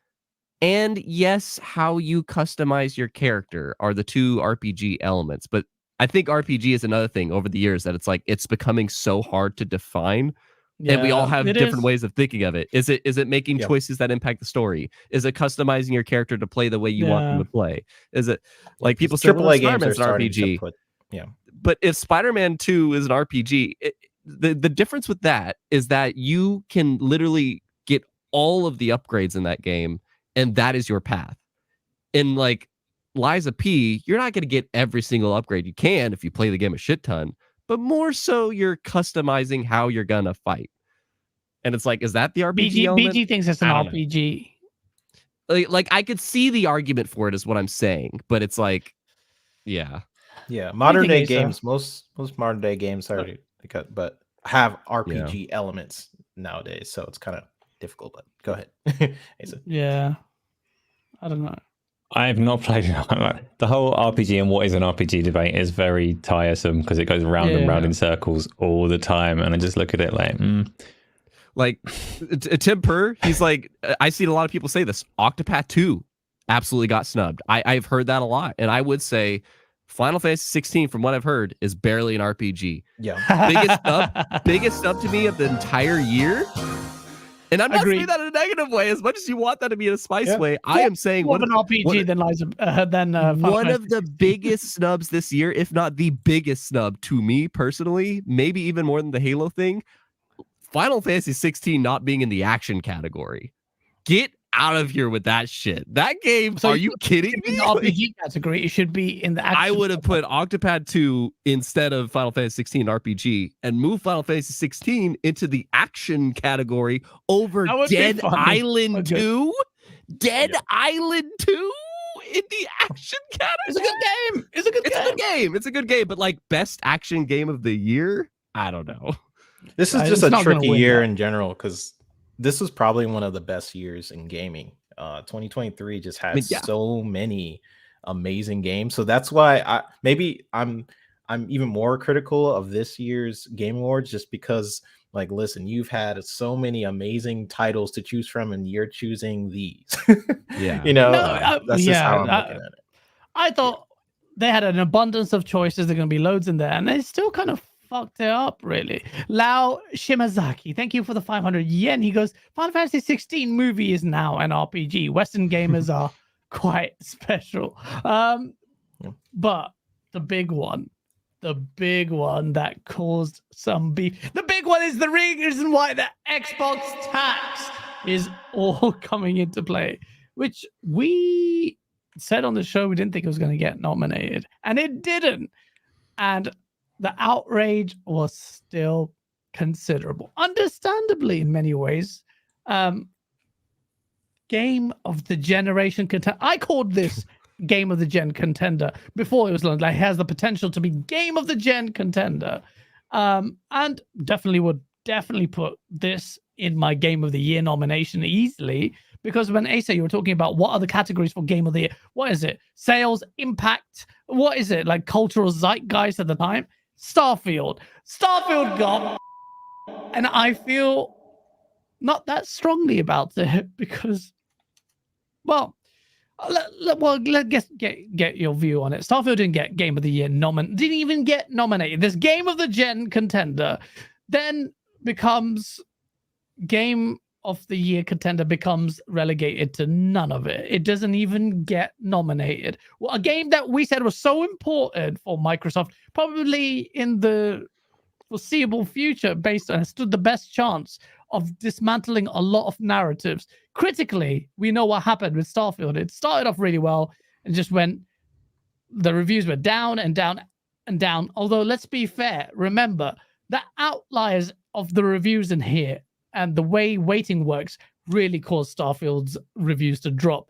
and yes, how you customize your character are the two RPG elements. But I think RPG is another thing over the years that it's becoming so hard to define. Yeah, and we all have different ways of thinking of it. Is it making choices that impact the story? Is it customizing your character to play the way you want them to play? Is it like people say AAA games are an RPG? But if Spider-Man 2 is an RPG, the difference with that is that you can literally get all of the upgrades in that game, and that is your path. In Lies of P, you're not going to get every single upgrade. You can if you play the game a shit ton, but more so you're customizing how you're going to fight. And it's like, is that the RPG element? BG thinks it's an RPG. Like I could see the argument for it is what I'm saying, but it's like, yeah. Modern day games, most modern day games are but have RPG elements nowadays, so it's kind of difficult. But go ahead. Yeah, I don't know. I've not played the whole RPG and what is an RPG debate is very tiresome because it goes round and round in circles all the time, and I just look at it like Tim Per, he's like, I've seen a lot of people say this. Octopath 2 absolutely got snubbed. I've heard that a lot, and I would say Final Fantasy 16, from what I've heard, is barely an RPG. Yeah, biggest snub to me of the entire year And I'm not saying Agreed. that in a negative way. As much as you want that to be in a spice Yeah. way, I am saying more one of an RPG than one of the biggest snubs this year, if not the biggest snub to me personally, maybe even more than the Halo thing, Final Fantasy 16 not being in the action category. Get out of here with that shit. That game, So are you kidding in me? the RPG category, it should be in the action. I would have put Octopad 2 instead of Final Fantasy 16 RPG and move Final Fantasy 16 into the action category over That would be Dead funny. Island But good. 2. Dead Island 2 in the action category. It's a good game. It's a good It's game. a good game. It's a good game, but like best action game of the year, I don't know. This is It's just a not gonna tricky win year that. in general because this was probably one of the best years in gaming. 2023 just had yeah. so many amazing games, so that's why I'm even more critical of this year's Game Awards, just because, like, listen, you've had so many amazing titles to choose from, and you're choosing these. Yeah. You know, No, that's just how I'm looking at it. I thought they had an abundance of choices. There are going to be loads in there, and they still kind of fucked it up, really. Lao Shimazaki, thank you for the 500 yen. He goes, Final Fantasy 16 movie is now an RPG. Western gamers are quite special. But the big one that caused some beef. The big one is the reason why the Xbox tax is all coming into play, which we said on the show we didn't think it was going to get nominated, and it didn't. And the outrage was still considerable, understandably in many ways. Game of the generation contender. I called this game of the gen contender before it was launched. Like, it has the potential to be game of the gen contender, and definitely would put this in my game of the year nomination easily. Because when Asa, you were talking about what are the categories for game of the year, what is it? Sales, impact, what is it? Like cultural zeitgeist at the time? Starfield got, and I feel not that strongly about it because, well, let's get your view on it. Starfield didn't get Game of the Year didn't even get nominated. This Game of the Gen contender then becomes Game of the Year contender, becomes relegated to none of it. It doesn't even get nominated. Well, a game that we said was so important for Microsoft, probably in the foreseeable future, based on stood the best chance of dismantling a lot of narratives. Critically, we know what happened with Starfield. It started off really well and just went, the reviews were down and down and down. Although, let's be fair, remember, the outliers of the reviews in here and the way weighting works really caused Starfield's reviews to drop.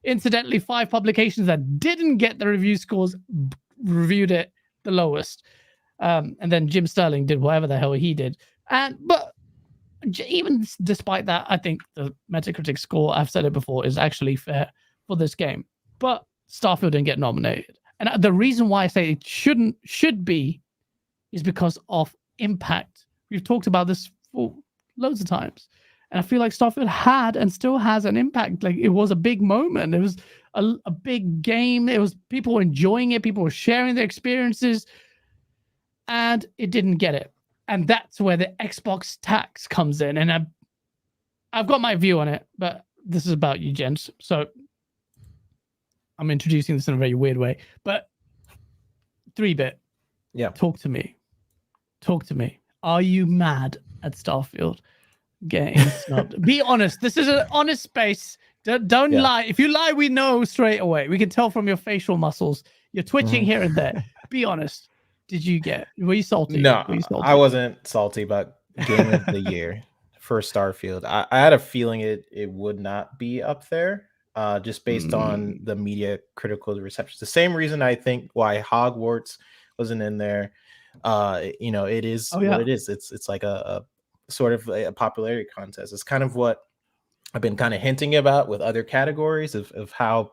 Incidentally, 5 publications that didn't get the review scores reviewed it the lowest. And then Jim Sterling did whatever the hell he did. But even despite that, I think the Metacritic score, I've said it before, is actually fair for this game. But Starfield didn't get nominated. And the reason why I say it should be is because of impact. We've talked about this for loads of times, and I feel like Starfield had and still has an impact. Like, it was a big moment. It was a big game. It was people were enjoying it. People were sharing their experiences, and it didn't get it. And that's where the Xbox tax comes in. And I've got my view on it, but this is about you, gents. So I'm introducing this in a very weird way, but 3-bit. Yeah. Talk to me. Are you mad at Starfield getting snubbed? Be honest. This is an honest space. Don't lie. If you lie, we know straight away. We can tell from your facial muscles. You're twitching here and there. Be honest. Were you salty? No, Were you salty? I wasn't salty about Game of the Year for Starfield. I had a feeling it would not be up there, just based on the media critical reception. The same reason I think why Hogwarts wasn't in there. It is what it is. It's like a sort of a popularity contest. It's kind of what I've been kind of hinting about with other categories of how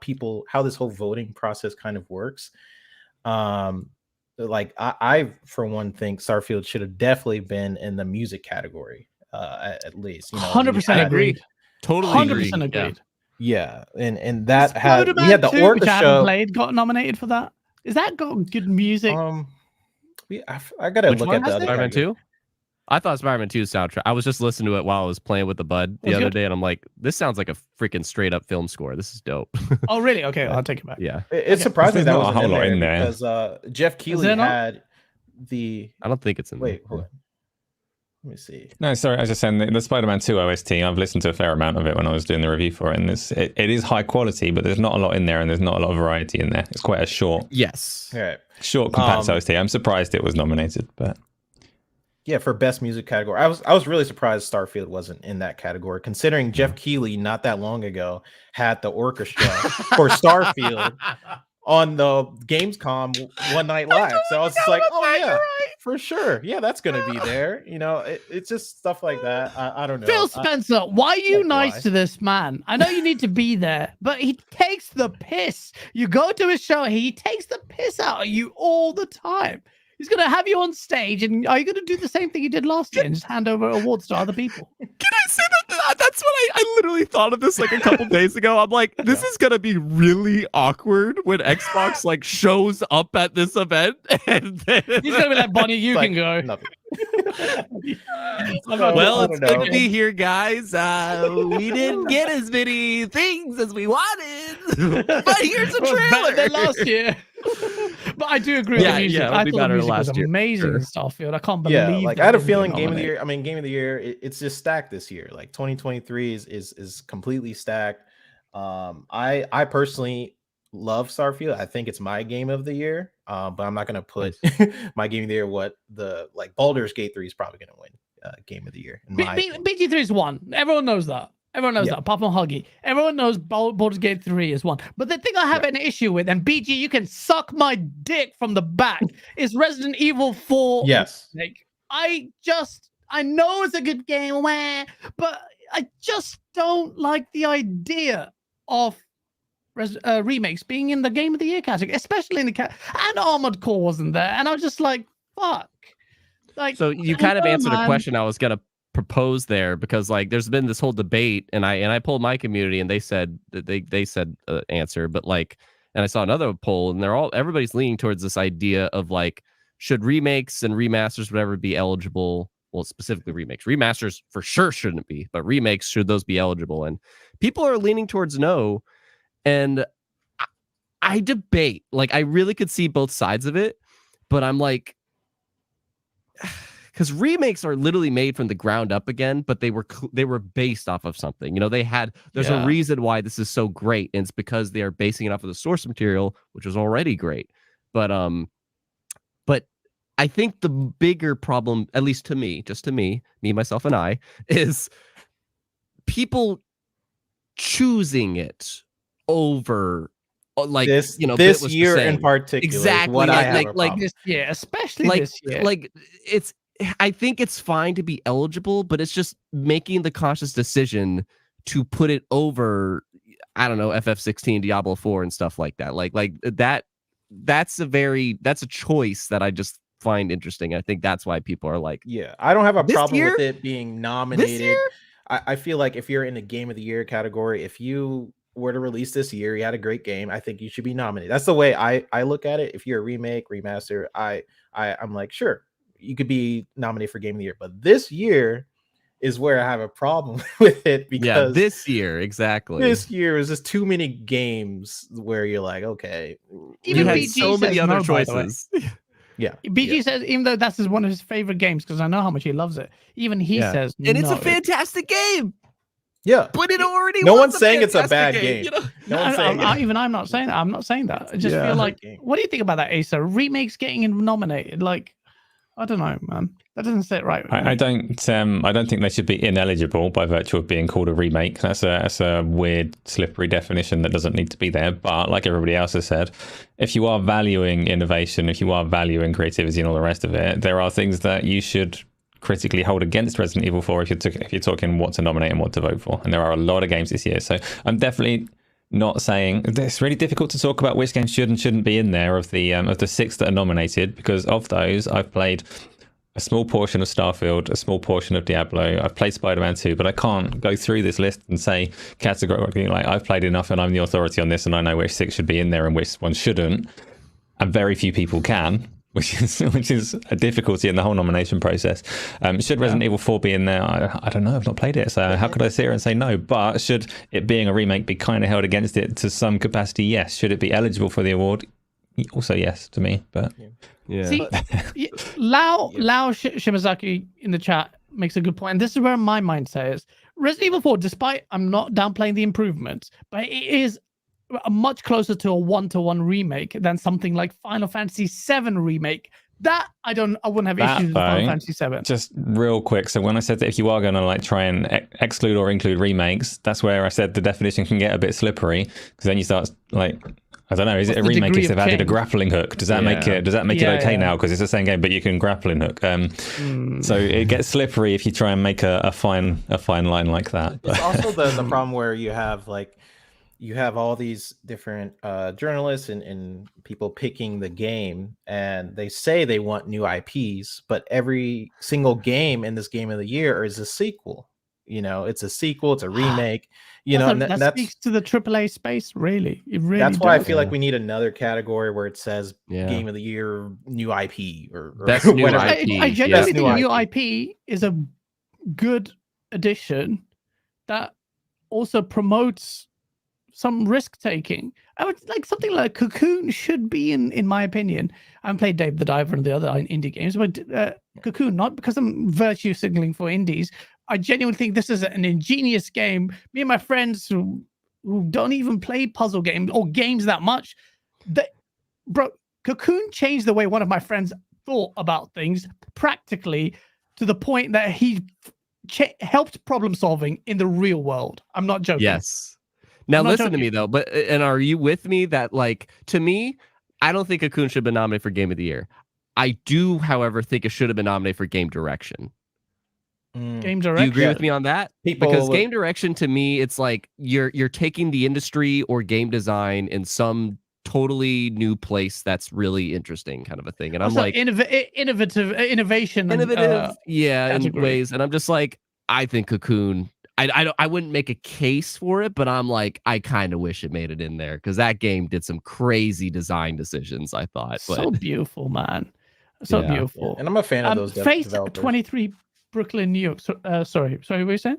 this whole voting process kind of works. Like I for one think Starfield should have definitely been in the music category, at least. 100% agreed. Totally 100% agreed. Yeah, and that Spider-Man we had the 2, Orca which I show. haven't played, got nominated for that. Is that got good music? I gotta Which look one at the has other Spider-Man category. 2? I thought Spider-Man 2 soundtrack. I was just listening to it while I was playing with the bud the other day, and I'm like, this sounds like a freaking straight up film score. This is dope. Oh, really? Okay, I'll take it back. Yeah. It's surprising that There's not a wasn't whole lot in in there there. because Geoff Keighley there not? had the. I don't think it's in Wait, there. hold on. Let me see. No, sorry, I was just saying the Spider-Man 2 OST, I've listened to a fair amount of it when I was doing the review for it, and it is high quality, but there's not a lot in there, and there's not a lot of variety in there. It's quite a short Yes. All right. compact OST. I'm surprised it was nominated, but Yeah, for best music category. I was really surprised Starfield wasn't in that category, considering Geoff Keighley not that long ago had the orchestra for Starfield on the Gamescom one night live. So I was just like, oh yeah, for sure. Yeah, that's gonna be there. You know, it's just stuff like that. I don't know. Phil Spencer, why are you Like, nice why? to this man? I know you need to be there, but he takes the piss. You go to his show, he takes the piss out of you all the time. He's going to have you on stage, and are you going to do the same thing you did last year and just hand over awards to other people? Can I say that? That's what I literally thought of this like a couple days ago. I'm like, this is gonna be really awkward when Xbox like shows up at this event, and then He's going to be like, Bonnie, you Like, can go. nothing. well, I it's don't good know. to be here, guys. We didn't get as many things as we wanted, but here's a It was better trailer. than last year. But I do agree with Yeah, the music. yeah, it'll I be thought the better music was last year, amazing sure. in Starfield. I can't believe. Yeah, like that I had a it didn't feeling get Game of the nominated. Year. I mean, Game of the Year. It's just stacked this year. Like 2023 is completely stacked. I personally love Starfield. I think it's my game of the year. But I'm not gonna put my game of the year. What the like Baldur's Gate 3 is probably gonna win game of the year. In my opinion. BG3 is one. Everyone knows that. Everyone knows Yeah. that, apart from Huggy. Everyone knows Baldur's Gate 3 is one. But the thing I have an issue with, and BG, you can suck my dick from the back, is Resident Evil 4. Yes. Like, I know it's a good game, but I just don't like the idea of remakes being in the Game of the Year category, especially in the and Armored Core wasn't there. And I was just like, fuck. Like, So you kind of answered a question I was gonna propose there, because like there's been this whole debate, and I pulled my community, and they said that they said answer, but like, and I saw another poll, and everybody's leaning towards this idea of like, should remakes and remasters whatever be eligible? Well, specifically remakes. Remasters for sure shouldn't be, but remakes, should those be eligible? And people are leaning towards no. And I debate. Like, I really could see both sides of it, but I'm like, because remakes are literally made from the ground up again, but they were based off of something. You know, there's a reason why this is so great, and it's because they are basing it off of the source material, which was already great. But I think the bigger problem, at least to me, just to me, myself, and I, is people choosing it over, like, This you know, this Bit was year saying. in particular. Exactly, Is what I like- have like- a like problem. this year, especially like, this year. like I think it's fine to be eligible, but it's just making the conscious decision to put it over, I don't know, FF16, Diablo 4, and stuff like that. Like that. That's a choice that I just find interesting. I think that's why people are like, Yeah, I don't have a This problem year? with it being this nominated. year. I feel like if you're in the Game of the Year category, if you were to release this year, you had a great game, I think you should be nominated. That's the way I look at it. If you're a remake, remaster, I'm like, sure, you could be nominated for Game of the Year. But this year is where I have a problem with it, Yeah, because this year, exactly. this year is just too many games where you're like, okay, Even you had BG so many says other no, by the way. choices. yeah. BG says, even though that's one of his favorite games, because I know how much he loves it, even he Yeah. says, And it's no. a fantastic game, Yeah. but it already No was one's a saying it's a fantastic bad game. You know? No one's saying it. Even I'm not saying that. I'm not saying that. I just Yeah. feel like, Game. what do you think about that, Asa? Remakes getting nominated? Like, I don't know, man. That doesn't sit right with me. I don't think they should be ineligible by virtue of being called a remake. That's a weird, slippery definition that doesn't need to be there. But like everybody else has said, if you are valuing innovation, if you are valuing creativity and all the rest of it, there are things that you should critically hold against Resident Evil 4 if you're talking what to nominate and what to vote for. And there are a lot of games this year. So I'm definitely not saying it's really difficult to talk about which games should and shouldn't be in there of the 6 that are nominated, because of those I've played a small portion of Starfield, a small portion of Diablo. I've played Spider-Man 2, but I can't go through this list and say categorically, like, I've played enough and I'm the authority on this and I know which 6 should be in there and which ones shouldn't. And very few people can. which is a difficulty in the whole nomination process. Should Resident Evil 4 be in there? I don't know. I've not played it, so how could I sit here and say no? But should it being a remake be kind of held against it to some capacity? Yes. Should it be eligible for the award? Also, yes to me. But see, Lau Shimazaki in the chat makes a good point, and this is where my mindset is. Resident Evil 4, despite I'm not downplaying the improvements, but it is much closer to a 1-to-1 remake than something like Final Fantasy VII remake. That I wouldn't have issues with Final Fantasy VII. Just real quick, so when I said that if you are going to like try and exclude or include remakes, that's where I said the definition can get a bit slippery, because then you start like, I don't know, is it a remake if they've added a grappling hook? Does that make it okay now because it's the same game but you can grappling hook? So it gets slippery if you try and make a fine line like that. It's also the problem where you have all these different journalists and people picking the game, and they say they want new IPs, but every single game in this Game of the Year is a sequel. It's a sequel, it's a remake. That speaks to the AAA space, really. It really that's why I feel like we need another category where it says Game of the Year, new IP, or best new IP. I genuinely think new IP is a good addition that also promotes some risk taking. I would like something like Cocoon should be in my opinion. I haven't played Dave the Diver and the other indie games, but Cocoon, not because I'm virtue signaling for indies. I genuinely think this is an ingenious game. Me and my friends who don't even play puzzle games or games that much, Cocoon changed the way one of my friends thought about things practically to the point that he helped problem solving in the real world. I'm not joking. Yes. Now listen to me though, and are you with me that, like, to me, I don't think Cocoon should have been nominated for Game of the Year. I do, however, think it should have been nominated for Game Direction. Game Direction. Do you agree with me on that? Because Game Direction, to me, it's like you're taking the industry or game design in some totally new place that's really interesting, kind of a thing. And I'm like innovation, in ways. And I'm just like, I think Cocoon. I wouldn't make a case for it, but I'm like, I kind of wish it made it in there because that game did some crazy design decisions, I thought. So beautiful, man. So beautiful. Yeah. And I'm a fan of those Face developers. 23 Brooklyn, New York. Sorry, what were you saying?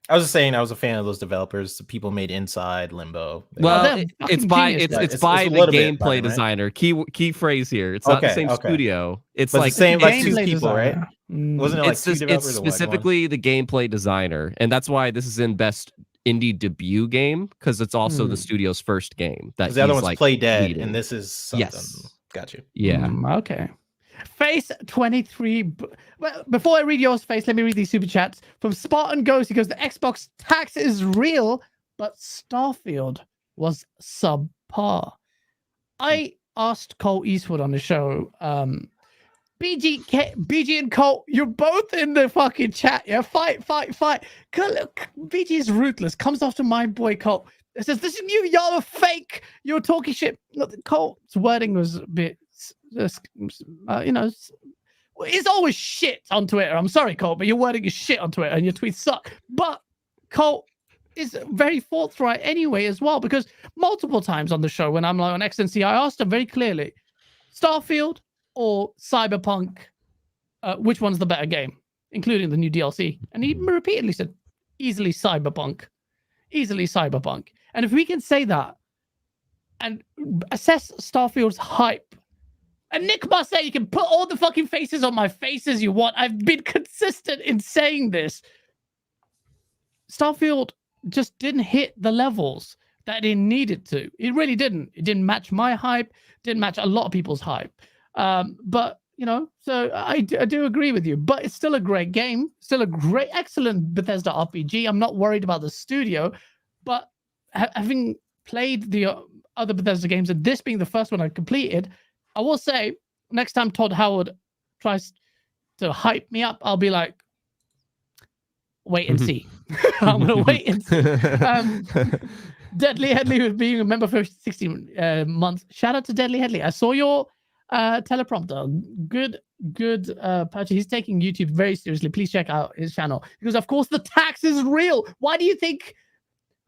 I was just saying I was a fan of those developers. The people made Inside, Limbo. Well, it's by the gameplay designer. Key phrase here. It's not the same studio. It's like the same, like two people, right? Wasn't it like two developers? It's specifically the gameplay designer, and that's why this is in best indie debut game, because it's also the studio's first game. That the other one's like Play Dead, and this is something. Yes. Got you. Yeah. Okay. Face 23. Well, before I read yours, Face, let me read these super chats from Spartan Ghost. He goes, the Xbox tax is real, but Starfield was subpar. I asked Cole Eastwood on the show, BG and Cole, you're both in the fucking chat. Yeah, fight. BG is ruthless. Comes after my boy Cole. It says, this is you, y'all are fake. You're talking shit. Look, Cole's wording was a bit, it's always shit on Twitter. I'm sorry, Cole, but your wording is shit on Twitter and your tweets suck. But Cole is very forthright anyway as well, because multiple times on the show when I'm like on XNC, I asked him very clearly, Starfield or Cyberpunk, which one's the better game, including the new DLC? And he repeatedly said, easily Cyberpunk. And if we can say that and assess Starfield's hype, and Nick must say, you can put all the fucking faces on my faces you want. I've been consistent in saying this. Starfield just didn't hit the levels that it needed to. It really didn't. It didn't match my hype. Didn't match a lot of people's hype. But, so I do agree with you. But it's still a great game. Still a great, excellent Bethesda RPG. I'm not worried about the studio. But having played the other Bethesda games, and this being the first one I completed, I will say, next time Todd Howard tries to hype me up, I'll be like, wait and see. I'm going to wait and see. Deadly Headley, who's being a member for 16 months. Shout out to Deadly Headley. I saw your teleprompter. Good purchase. He's taking YouTube very seriously. Please check out his channel. Because, of course, the tax is real. Why do you think...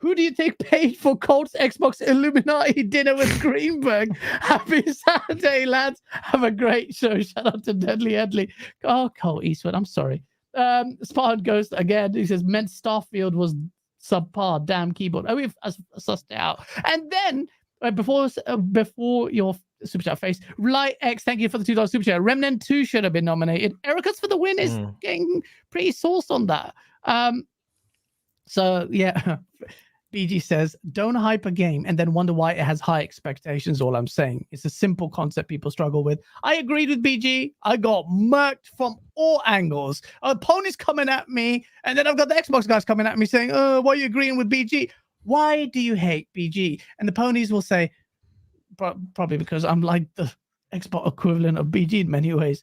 Who do you think paid for Colt's Xbox Illuminati dinner with Greenberg? Happy Saturday, lads. Have a great show. Shout out to Deadly Headley. Oh, Colt Eastwood, I'm sorry. Spartan Ghost again. He says, meant Starfield was subpar. Damn keyboard. Oh, we've sussed it out. And then, before your super chat face, Light X, thank you for the $2 super chat. Remnant 2 should have been nominated. Ericus for the win is getting pretty sauce on that. So yeah, BG says, don't hype a game and then wonder why it has high expectations. All I'm saying, it's a simple concept people struggle with. I agreed with BG. I got murked from all angles. Pony's coming at me, and then I've got the Xbox guys coming at me saying, why are you agreeing with BG? Why do you hate BG? And the ponies will say, probably because I'm like the Xbox equivalent of BG in many ways.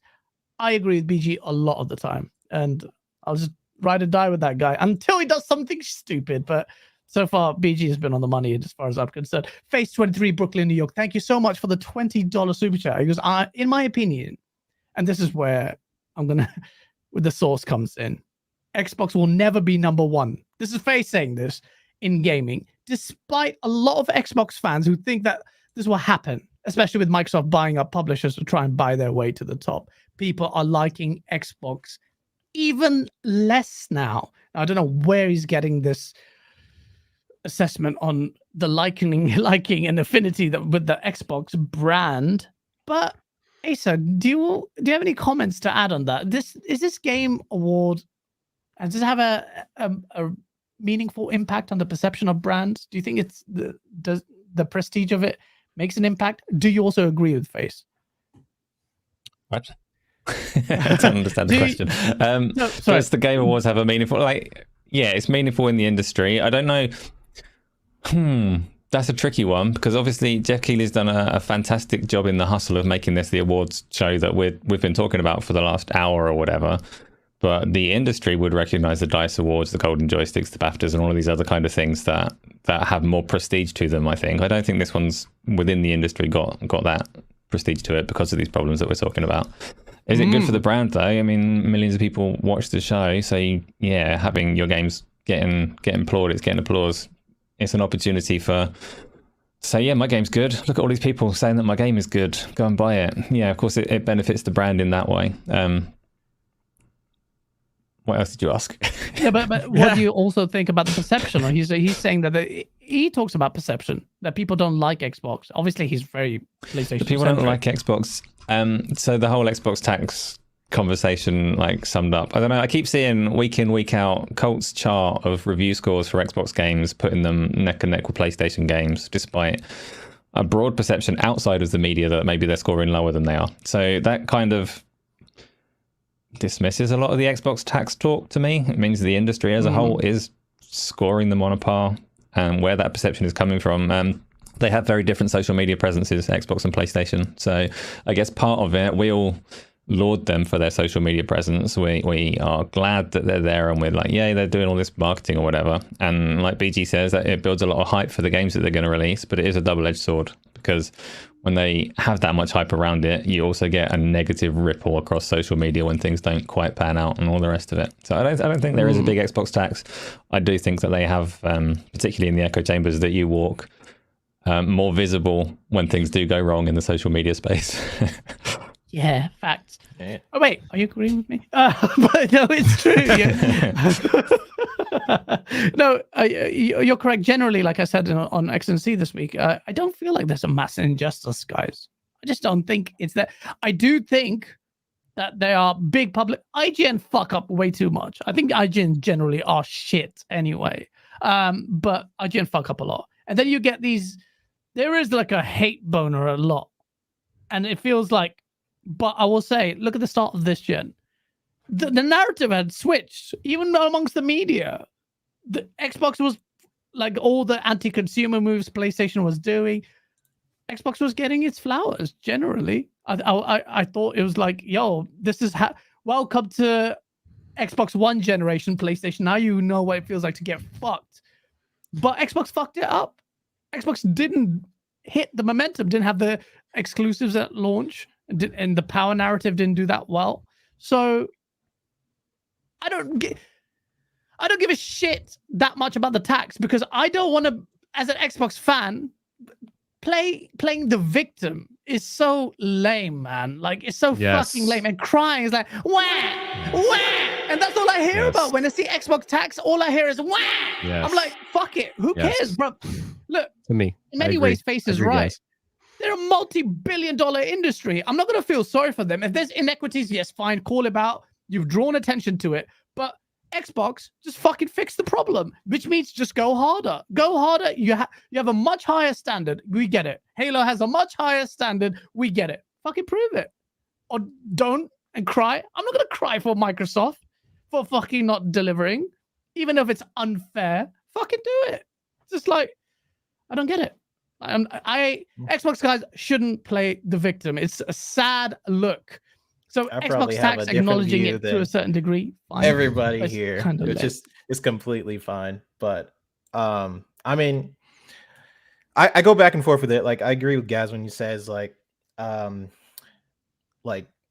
I agree with BG a lot of the time, and I'll just ride or die with that guy until he does something stupid. But so far, BG has been on the money as far as I'm concerned. Face 23, Brooklyn, New York. Thank you so much for the $20 super chat. He goes, in my opinion, and this is where I'm gonna, where the source comes in. Xbox will never be number one. This is Face saying this in gaming, despite a lot of Xbox fans who think that this will happen, especially with Microsoft buying up publishers to try and buy their way to the top. People are liking Xbox even less now. I don't know where he's getting this assessment on the liking and affinity with the Xbox brand. But Asa, do you have any comments to add on that? This game award, does it have a meaningful impact on the perception of brands? Do you think does the prestige of it makes an impact? Do you also agree with Face? What? I don't understand the question. No, sorry. Does the Game Awards have a meaningful, yeah, it's meaningful in the industry. I don't know. That's a tricky one, because obviously Geoff Keighley's done a fantastic job in the hustle of making this the awards show that we've been talking about for the last hour or whatever. But the industry would recognize the DICE Awards, the Golden Joysticks, the BAFTAs, and all of these other kind of things that have more prestige to them, I think. I don't think this one's within the industry got that prestige to it because of these problems that we're talking about. Is it good for the brand, though? I mean, millions of people watch the show, so yeah, having your games getting applauded, it's getting applause. It's an opportunity for, say, yeah, my game's good. Look at all these people saying that my game is good. Go and buy it. Yeah, of course, it benefits the brand in that way. What else did you ask? Yeah, but what do you also think about the perception? Or he's saying that he talks about perception, that people don't like Xbox. Obviously, he's very PlayStation. People don't like Xbox. So the whole Xbox tax conversation summed up. I don't know. I keep seeing week in, week out Colt's chart of review scores for Xbox games, putting them neck and neck with PlayStation games, despite a broad perception outside of the media that maybe they're scoring lower than they are. So that kind of dismisses a lot of the Xbox tax talk to me. It means the industry as a whole is scoring them on a par, and where that perception is coming from. They have very different social media presences, Xbox and PlayStation. So I guess part of it, we all laud them for their social media presence. We are glad that they're there, and we're like, yeah, they're doing all this marketing or whatever. And like BG says, that it builds a lot of hype for the games that they're going to release, but it is a double-edged sword, because when they have that much hype around it, you also get a negative ripple across social media when things don't quite pan out and all the rest of it. So I don't think there is a big Xbox tax. I do think that they have, particularly in the echo chambers that you walk, more visible when things do go wrong in the social media space. Yeah, facts. Yeah. Oh wait, are you agreeing with me? But no, it's true. No, you're correct. Generally, like I said on XNC this week, I don't feel like there's a mass injustice, guys. I just don't think it's that. I do think that they are big public. IGN fuck up way too much. I think IGN generally are shit anyway. But IGN fuck up a lot. And then you get these, there is like a hate boner a lot. And it feels like, but I will say, look at the start of this gen. The narrative had switched, even amongst the media. The Xbox was like all the anti-consumer moves PlayStation was doing. Xbox was getting its flowers generally. I thought it was like, yo, this is welcome to Xbox One generation PlayStation. Now you know what it feels like to get fucked. But Xbox fucked it up. Xbox didn't hit the momentum, didn't have the exclusives at launch, and the power narrative didn't do that well. So I I don't give a shit that much about the tax because I don't want to, as an Xbox fan, playing the victim is so lame, man. Like, it's so fucking lame. And crying is like, wah, wah. And that's all I hear about. When I see Xbox tax, all I hear is wah. I'm like, fuck it. Who cares, bro? Look, to me, in many ways, Face is right. Guys. They're a multi-billion-dollar industry. I'm not going to feel sorry for them. If there's inequities, yes, fine, call it out. You've drawn attention to it. But Xbox, just fucking fix the problem, which means just go harder. Go harder. You have a much higher standard. We get it. Halo has a much higher standard. We get it. Fucking prove it. Or don't and cry. I'm not going to cry for Microsoft for fucking not delivering, even if it's unfair. Fucking do it. Just like, I don't get it. Xbox guys shouldn't play the victim. It's a sad look. So Xbox tax acknowledging it to a certain degree. Fine. Everybody here, which is completely fine. But I mean, I go back and forth with it. Like, I agree with Gaz when he says like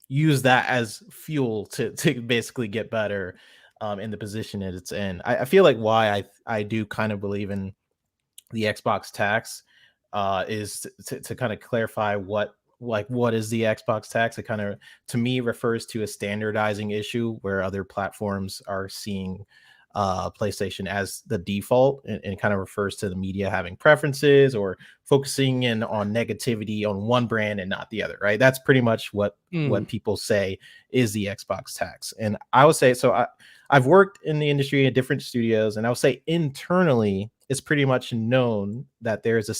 use that as fuel to basically get better in the position that it's in. I feel like why I do kind of believe in the Xbox tax is to kind of clarify what is the Xbox tax. It kind of, to me, refers to a standardizing issue where other platforms are seeing PlayStation as the default, and kind of refers to the media having preferences or focusing in on negativity on one brand and not the other, right? That's pretty much what people say is the Xbox tax. And I would say, so I've worked in the industry at different studios, and I would say internally it's pretty much known that there is a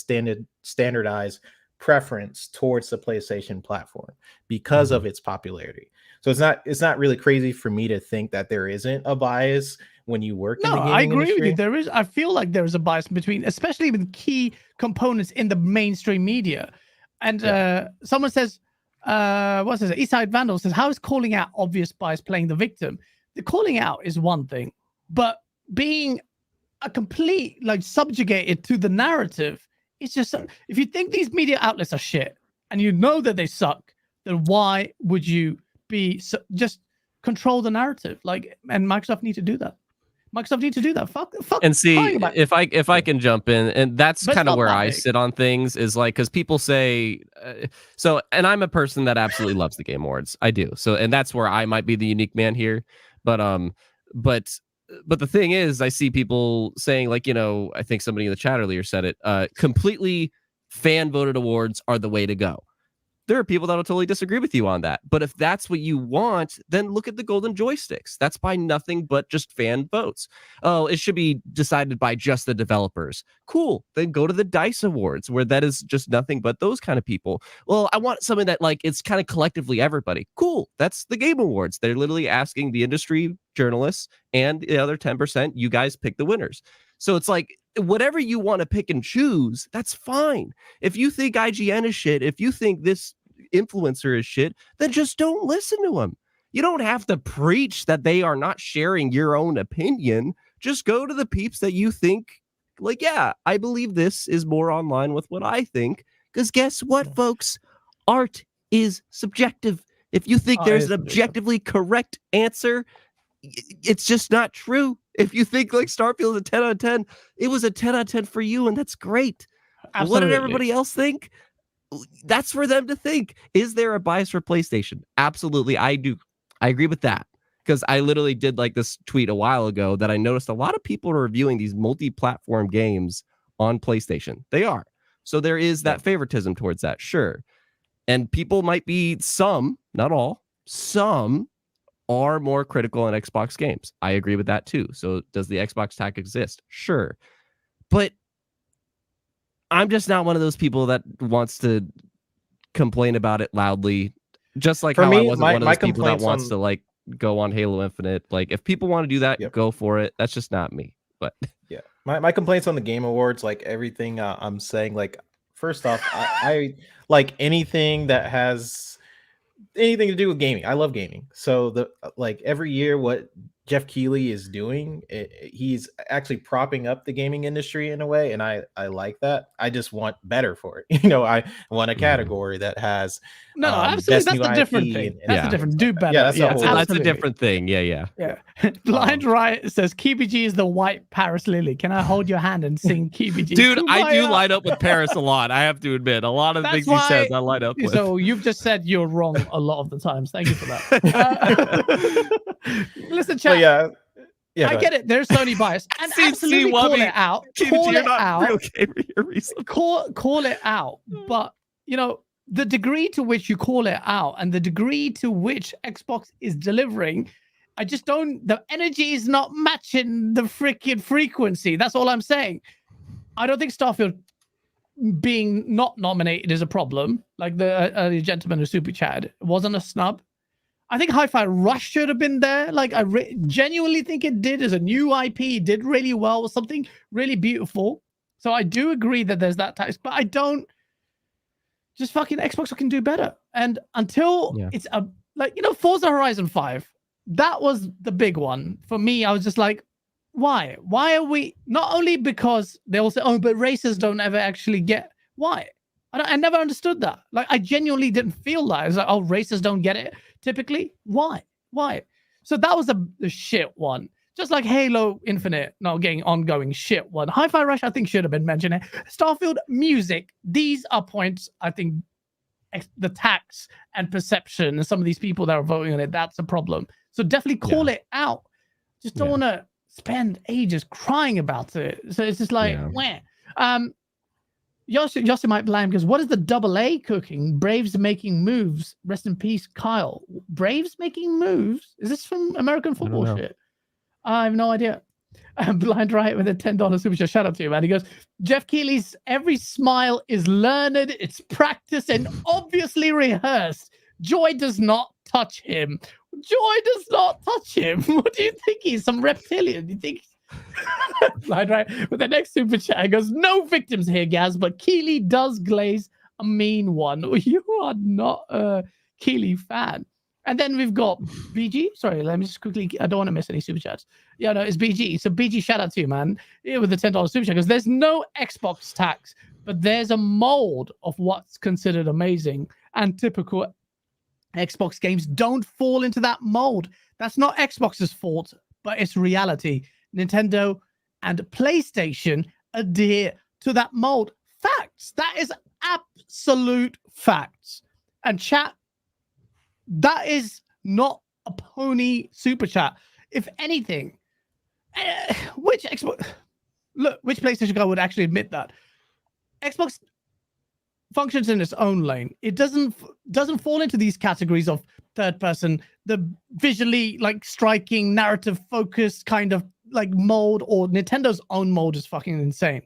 standardized preference towards the PlayStation platform because of its popularity. So it's not really crazy for me to think that there isn't a bias when you work in the gaming I agree industry. with you. There is. I feel like there is a bias between, especially with key components in the mainstream media. And someone says, what's this? Eastside Vandal says, how is calling out obvious bias playing the victim? The calling out is one thing, but being a complete subjugated to the narrative, it's just, if you think these media outlets are shit and you know that they suck, then why would you be just control the narrative? And Microsoft need to do that. Fuck. And see, if I can jump in, and that's kind of where I sit on things, is like, because people say, and I'm a person that absolutely loves the Game Awards. I do. So, and that's where I might be the unique man here. But the thing is, I see people saying, I think somebody in the chat earlier said it, completely fan voted awards are the way to go. There are people that will totally disagree with you on that. But if that's what you want, then look at the golden joysticks. That's by nothing but just fan votes. Oh, it should be decided by just the developers. Cool. Then go to the DICE Awards, where that is just nothing but those kind of people. Well, I want something that it's kind of collectively everybody. Cool. That's the Game Awards. They're literally asking the industry journalists and the other 10%, you guys pick the winners. So it's like, whatever you want to pick and choose, that's fine. If you think IGN is shit, if you think this influencer is shit, then just don't listen to them. You don't have to preach that they are not sharing your own opinion. Just go to the peeps that you think, I believe this is more online with what I think. Because guess what, folks? Art is subjective. If you think there's an objectively correct answer, it's just not true. If you think Starfield is a 10 out of 10, it was a 10 out of 10 for you, and that's great. Absolutely. What did everybody else think? That's for them to think. Is there a bias for PlayStation? Absolutely, I do. I agree with that, because I literally did this tweet a while ago that I noticed a lot of people are reviewing these multi-platform games on PlayStation. They are. So there is that favoritism towards that, sure. And people might be, some, not all, some are more critical on Xbox games. I agree with that too. So does the Xbox tax exist? Sure. But I'm just not one of those people that wants to complain about it loudly. Just like I wasn't one of those people that wants to go on Halo Infinite. If people want to do that, go for it. That's just not me. But yeah, my complaints on the Game Awards, everything I'm saying, first off, I like anything that has anything to do with gaming. I love gaming. So every year, what Geoff Keighley is doing. He's actually propping up the gaming industry in a way, and I like that. I just want better for it. I want a category that has No, absolutely. best That's new a different IP thing. and That's a things different. like Do that. better. Yeah, that's a whole. That's a absolutely. different thing. Yeah. Blind Riot says KBG is the white Paris Lily. Can I hold your hand and sing KBG? Dude, I do Kumbaya? line up with Paris a lot. I have to admit, a lot of the That's things he says, I line up with. So you've just said you're wrong a lot of the times. Thank you for that. Listen, chat. Yeah, I get it. There's Sony bias, and absolutely call it out. Call it out. Call it out. But the degree to which you call it out and the degree to which Xbox is delivering, I just don't. The energy is not matching the freaking frequency. That's all I'm saying. I don't think Starfield being not nominated is a problem. Like the gentleman who super chatted wasn't a snub. I think Hi-Fi Rush should have been there. Like, I genuinely think it did as a new IP, did really well, was something really beautiful. So I do agree that there's that tax, but I don't. Just fucking Xbox can do better. And until it's Forza Horizon 5, that was the big one for me. I was just like, why? Why are we? Not only because they all say, oh, but racers don't ever actually get. Why? I never understood that. Like, I genuinely didn't feel that. It's like, oh, racers don't get it. Typically, why? So that was the shit one. Just like Halo Infinite not getting ongoing shit one. Hi-Fi Rush, I think, should have been mentioned. Starfield music. These are points, I think, the tax and perception and some of these people that are voting on it, that's a problem. So definitely call it out. Just don't want to spend ages crying about it. So it's just like, Yossi might blame because what is the AA cooking? Braves making moves. Rest in peace, Kyle. Braves making moves? Is this from American football shit? I have no idea. Blind Riot with a $10 super chat. Shout out to you, man. He goes, Geoff Keighley's every smile is learned, it's practiced, and obviously rehearsed. Joy does not touch him. Joy does not touch him. What do you think? He's some reptilian? Do you think? Blind Riot with the next super chat. He goes, no victims here, Gaz, but Keighley does glaze a mean one. You are not a Keighley fan. And then we've got BG. Sorry, let me just quickly. I don't want to miss any super chats. Yeah, no, it's BG. So BG, shout out to you, man. With the $10 super chat, because there's no Xbox tax, but there's a mold of what's considered amazing, and typical Xbox games don't fall into that mold. That's not Xbox's fault, but it's reality. Nintendo and PlayStation adhere to that mold. Facts. That is absolute facts. And chat, that is not a pony super chat. If anything, which PlayStation guy would actually admit that? Xbox functions in its own lane. It doesn't fall into these categories of third person, the visually like striking, narrative focused kind of like mode, or Nintendo's own mode is fucking insane.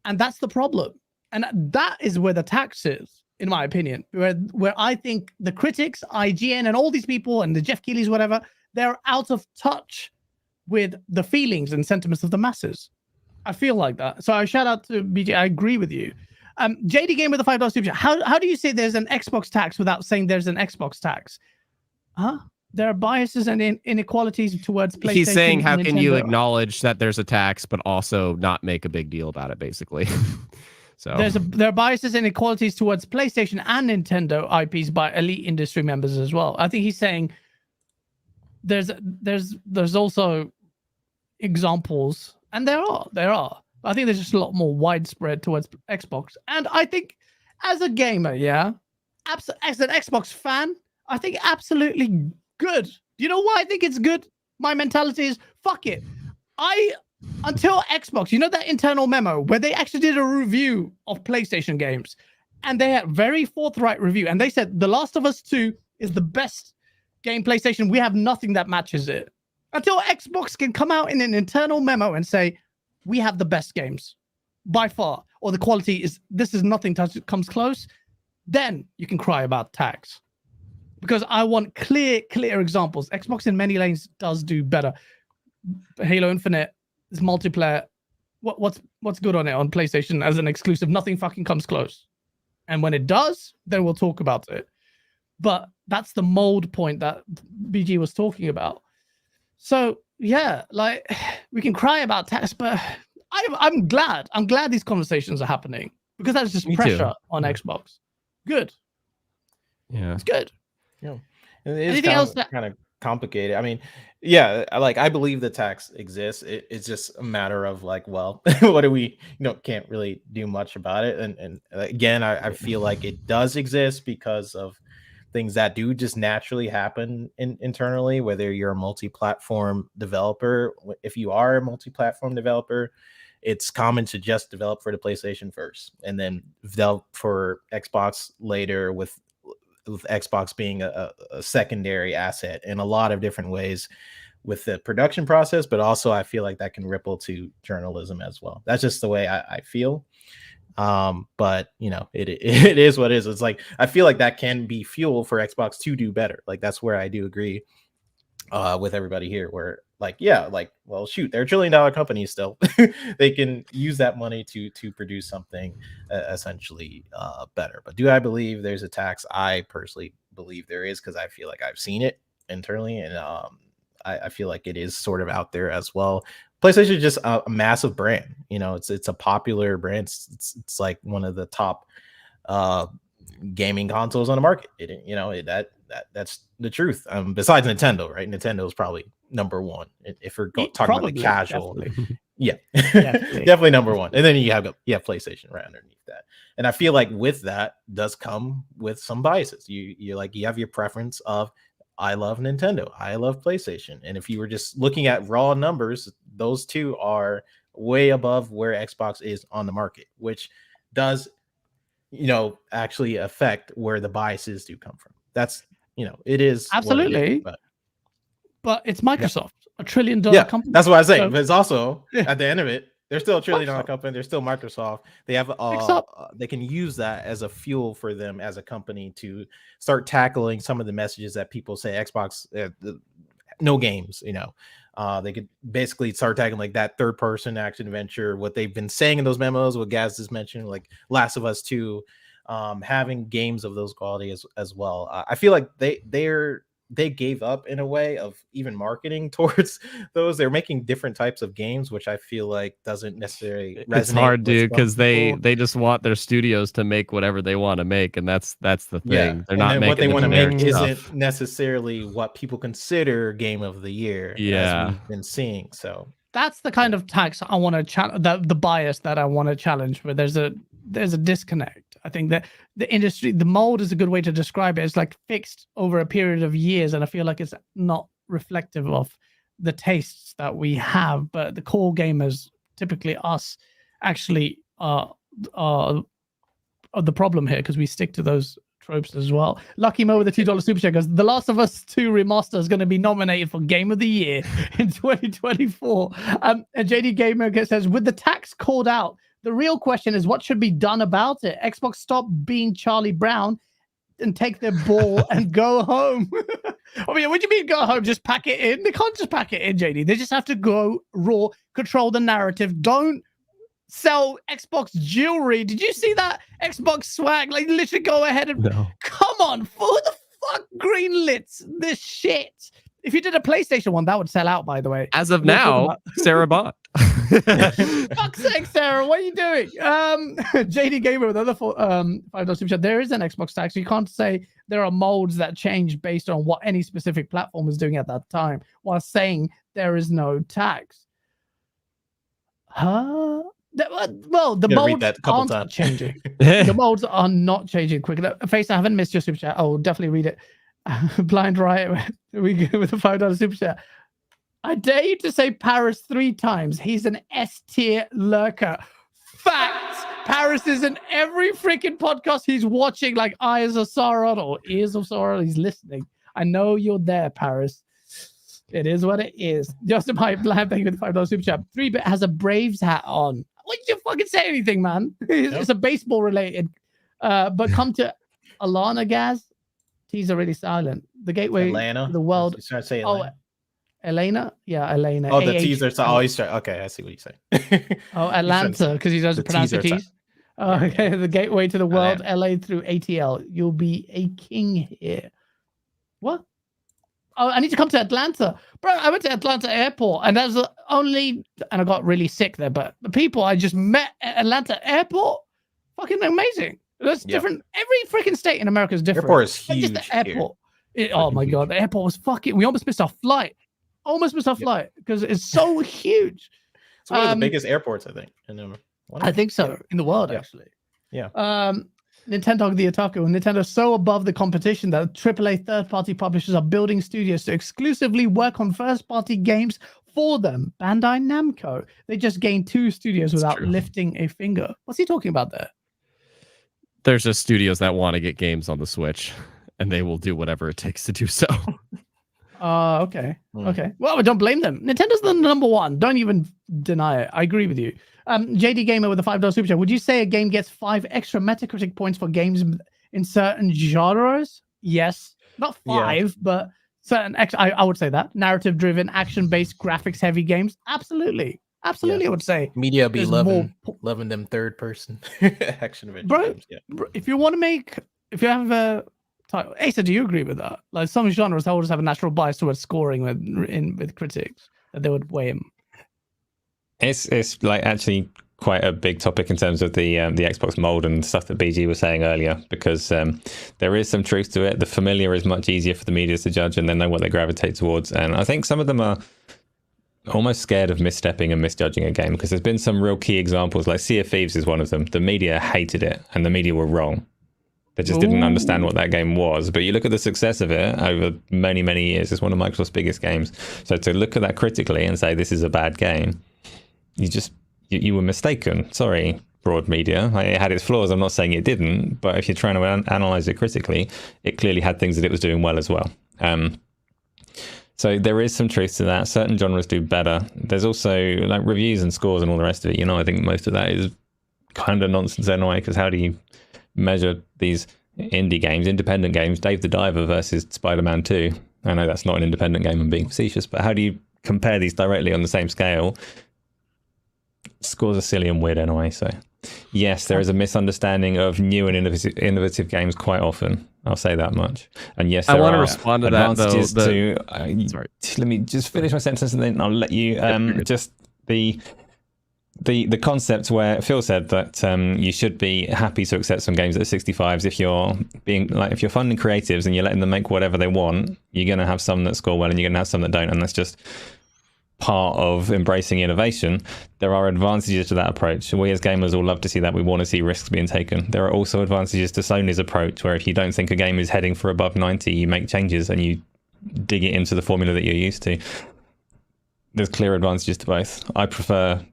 And that's the problem. And that is where the tax is, in my opinion, where I think the critics, IGN, and all these people, and the Geoff Keighley's, whatever, they're out of touch with the feelings and sentiments of the masses. I feel like that. So I shout out to BJ. I agree with you. JD Game with a $5 super chat. How do you say there's an Xbox tax without saying there's an Xbox tax? Huh? There are biases and inequalities towards PlayStation. He's saying, how and can you Nintendo. acknowledge that there's a tax, but also not make a big deal about it, basically? So there are biases and inequalities towards PlayStation and Nintendo IPs by elite industry members as well. I think he's saying there's also exampple, and there are. I think there's just a lot more widespread towards Xbox. And I think as a gamer, as an Xbox fan, I think absolutely good. Do you know why I think it's good? My mentality is, fuck it. Until Xbox, you know that internal memo where they actually did a review of PlayStation games, and they had very forthright review, and they said The Last of Us 2 is the best game PlayStation. We have nothing that matches it. Until Xbox can come out in an internal memo and say, we have the best games by far, or the quality is, this is nothing comes close, then you can cry about tax. Because I want clear examples. Xbox in many lanes does do better. Halo Infinite is multiplayer. What's good on it on PlayStation as an exclusive? Nothing fucking comes close. And when it does, then we'll talk about it. But that's the mold point that BG was talking about. So yeah, like we can cry about tax, but I'm glad. I'm glad these conversations are happening because that's just Me too. pressure on Yeah. Xbox. Good. Yeah. It's good. Yeah, it is Anything else that kind of complicated. I mean, yeah, I believe the tax exists. It's just a matter of like, well, what do we, can't really do much about it. And again, I feel like it does exist because of things that do just naturally happen internally, whether you're a multi-platform developer. If you are a multi-platform developer, it's common to just develop for the PlayStation first and then develop for Xbox later, with Xbox being a secondary asset in a lot of different ways with the production process. But also I feel like that can ripple to journalism as well. That's just the way I feel. But it is what it is. It's like I feel like that can be fuel for Xbox to do better. Like that's where I do agree with everybody here, where like, yeah, like, well, shoot, they're $1 trillion companies still. They can use that money to produce something essentially better. But do I believe there's a tax? I personally believe there is, because I feel like I've seen it internally, and I feel like it is sort of out there as well. PlayStation is just a massive brand. It's a popular brand. It's like one of the top gaming consoles on the market. That's the truth. Besides Nintendo, right? Nintendo is probably number one if we're talking about the casual. Definitely. Yeah, definitely number one. And then you have PlayStation right underneath that. And I feel like with that does come with some biases. You have your preference of, I love Nintendo, I love PlayStation. And if you were just looking at raw numbers, those two are way above where Xbox is on the market, which does, actually affect where the biases do come from. That's, it is absolutely. But it's Microsoft, $1 trillion company. That's what I say. So, but it's also at the end of it, they're still $1 trillion company. They're still Microsoft. They have they can use that as a fuel for them as a company to start tackling some of the messages that people say Xbox no games. They could basically start tackling like that third person action adventure, what they've been saying in those memos, what Gaz just mentioned, like Last of Us 2, having games of those quality as well. I feel like they gave up in a way of even marketing towards those. They're making different types of games, which I feel like doesn't necessarily resonate. It's hard, dude, because they just want their studios to make whatever they want to make, and that's the thing. Yeah. They're not making what they want to make stuff. isn't necessarily what people consider game of the year. Yeah, as we've been seeing. So that's the kind of tax I want to challenge. The bias that I want to challenge. Where there's a disconnect. I think that the industry, the mold is a good way to describe it. It's like fixed over a period of years, and I feel like it's not reflective of the tastes that we have. But the core gamers, typically us, actually are the problem here, because we stick to those tropes as well. Lucky Mo with the $2 super chat goes, The Last of Us 2 Remaster is going to be nominated for Game of the Year in 2024. And JD Gamer says, with the tax called out, the real question is what should be done about it? Xbox stop being Charlie Brown and take their ball and go home. I mean, what do you mean go home? Just pack it in? They can't just pack it in, JD. They just have to go raw, control the narrative. Don't sell Xbox jewelry. Did you see that Xbox swag? Like, literally go ahead and come on. Who the fuck greenlit this shit? If you did a PlayStation one, that would sell out, by the way. As of now, Sarah bought. Fuck's sake, Sarah, what are you doing? JD Gamer with another $5 super chat. There is an Xbox tax. You can't say there are molds that change based on what any specific platform is doing at that time, while saying there is no tax. Huh? Well, the molds aren't changing. The molds are not changing quickly. Face, I haven't missed your super chat. I'll definitely read it. Blind Riot, we go with a $5 super chat. I dare you to say Paris 3 times. He's an S-tier lurker. Facts. Paris is in every freaking podcast he's watching, like Eyes of Sauron or Ears of Sauron. He's listening. I know you're there, Paris. It is what it is. Justin Pipe, thank you for the $5 super chat. 3-bit has a Braves hat on. Why did you fucking say anything, man? It's a baseball related. But come to Alana, Gaz. T's already silent. The gateway to the world. You trying to say Elena? Elena? Yeah, Elena. Oh, the T's are always trying. Okay, I see what you say. Oh, Atlanta, because he doesn't pronounce the T's. Oh, okay, the gateway to the world, LA through ATL. You'll be a king here. What? oh, I need to come to Atlanta. Bro, I went to Atlanta airport and that's the only, and I got really sick there, but the people I just met at Atlanta airport, fucking amazing. That's different. Every freaking state in America is different. Airport is huge. Just the airport. Oh my God, the airport was fucking, we almost missed our flight. Flight because it's so huge. It's one of the biggest airports, I think. I think so, in the world, actually. Yeah. Nintendo the Otaku. Nintendo's so above the competition that AAA third-party publishers are building studios to exclusively work on first-party games for them. Bandai Namco. They just gained 2 studios without lifting a finger. What's he talking about there? There's just studios that want to get games on the Switch, and they will do whatever it takes to do so. Okay. Okay. Well, I don't blame them. Nintendo's the number one. Don't even deny it. I agree with you. JD Gamer with a $5 super chat. Would you say a game gets 5 extra Metacritic points for games in certain genres? Yes. Not 5, but certain. I would say that. Narrative-driven, action-based, graphics-heavy games. Absolutely. Absolutely, I would say. Media be loving them third-person action-adventure games. Yeah. Bro, if you have a title. Asa, do you agree with that? Like some genres always have a natural bias towards scoring with critics that they would weigh them. It's like actually quite a big topic in terms of the Xbox mold and stuff that BG was saying earlier, because there is some truth to it. The familiar is much easier for the media to judge, and they know what they gravitate towards. And I think some of them are almost scared of misstepping and misjudging a game, because there's been some real key examples. Like Sea of Thieves is one of them. The media hated it, and the media were wrong. They just didn't understand what that game was. But you look at the success of it over many, many years. It's one of Microsoft's biggest games. So to look at that critically and say this is a bad game, you were mistaken. Sorry, broad media. It had its flaws. I'm not saying it didn't. But if you're trying to analyze it critically, it clearly had things that it was doing well as well. So there is some truth to that. Certain genres do better. There's also like reviews and scores and all the rest of it. I think most of that is kind of nonsense anyway, because how do you measure these indie games, independent games, Dave the Diver versus Spider-Man 2? I know that's not an independent game, I'm being facetious, but how do you compare these directly on the same scale? Scores are silly and weird anyway. So yes, there is a misunderstanding of new and innovative games quite often. I'll say that much. And yes, I want to respond to that though. Sorry, let me just finish my sentence and then I'll let you just the concept where Phil said that you should be happy to accept some games at 65s if you're funding creatives and you're letting them make whatever they want. You're going to have some that score well and you're going to have some that don't, and that's just part of embracing innovation. There are advantages to that approach. We as gamers all love to see that. We want to see risks being taken. There are also advantages to Sony's approach, where if you don't think a game is heading for above 90, you make changes and you dig it into the formula that you're used to. There's clear advantages to both. I prefer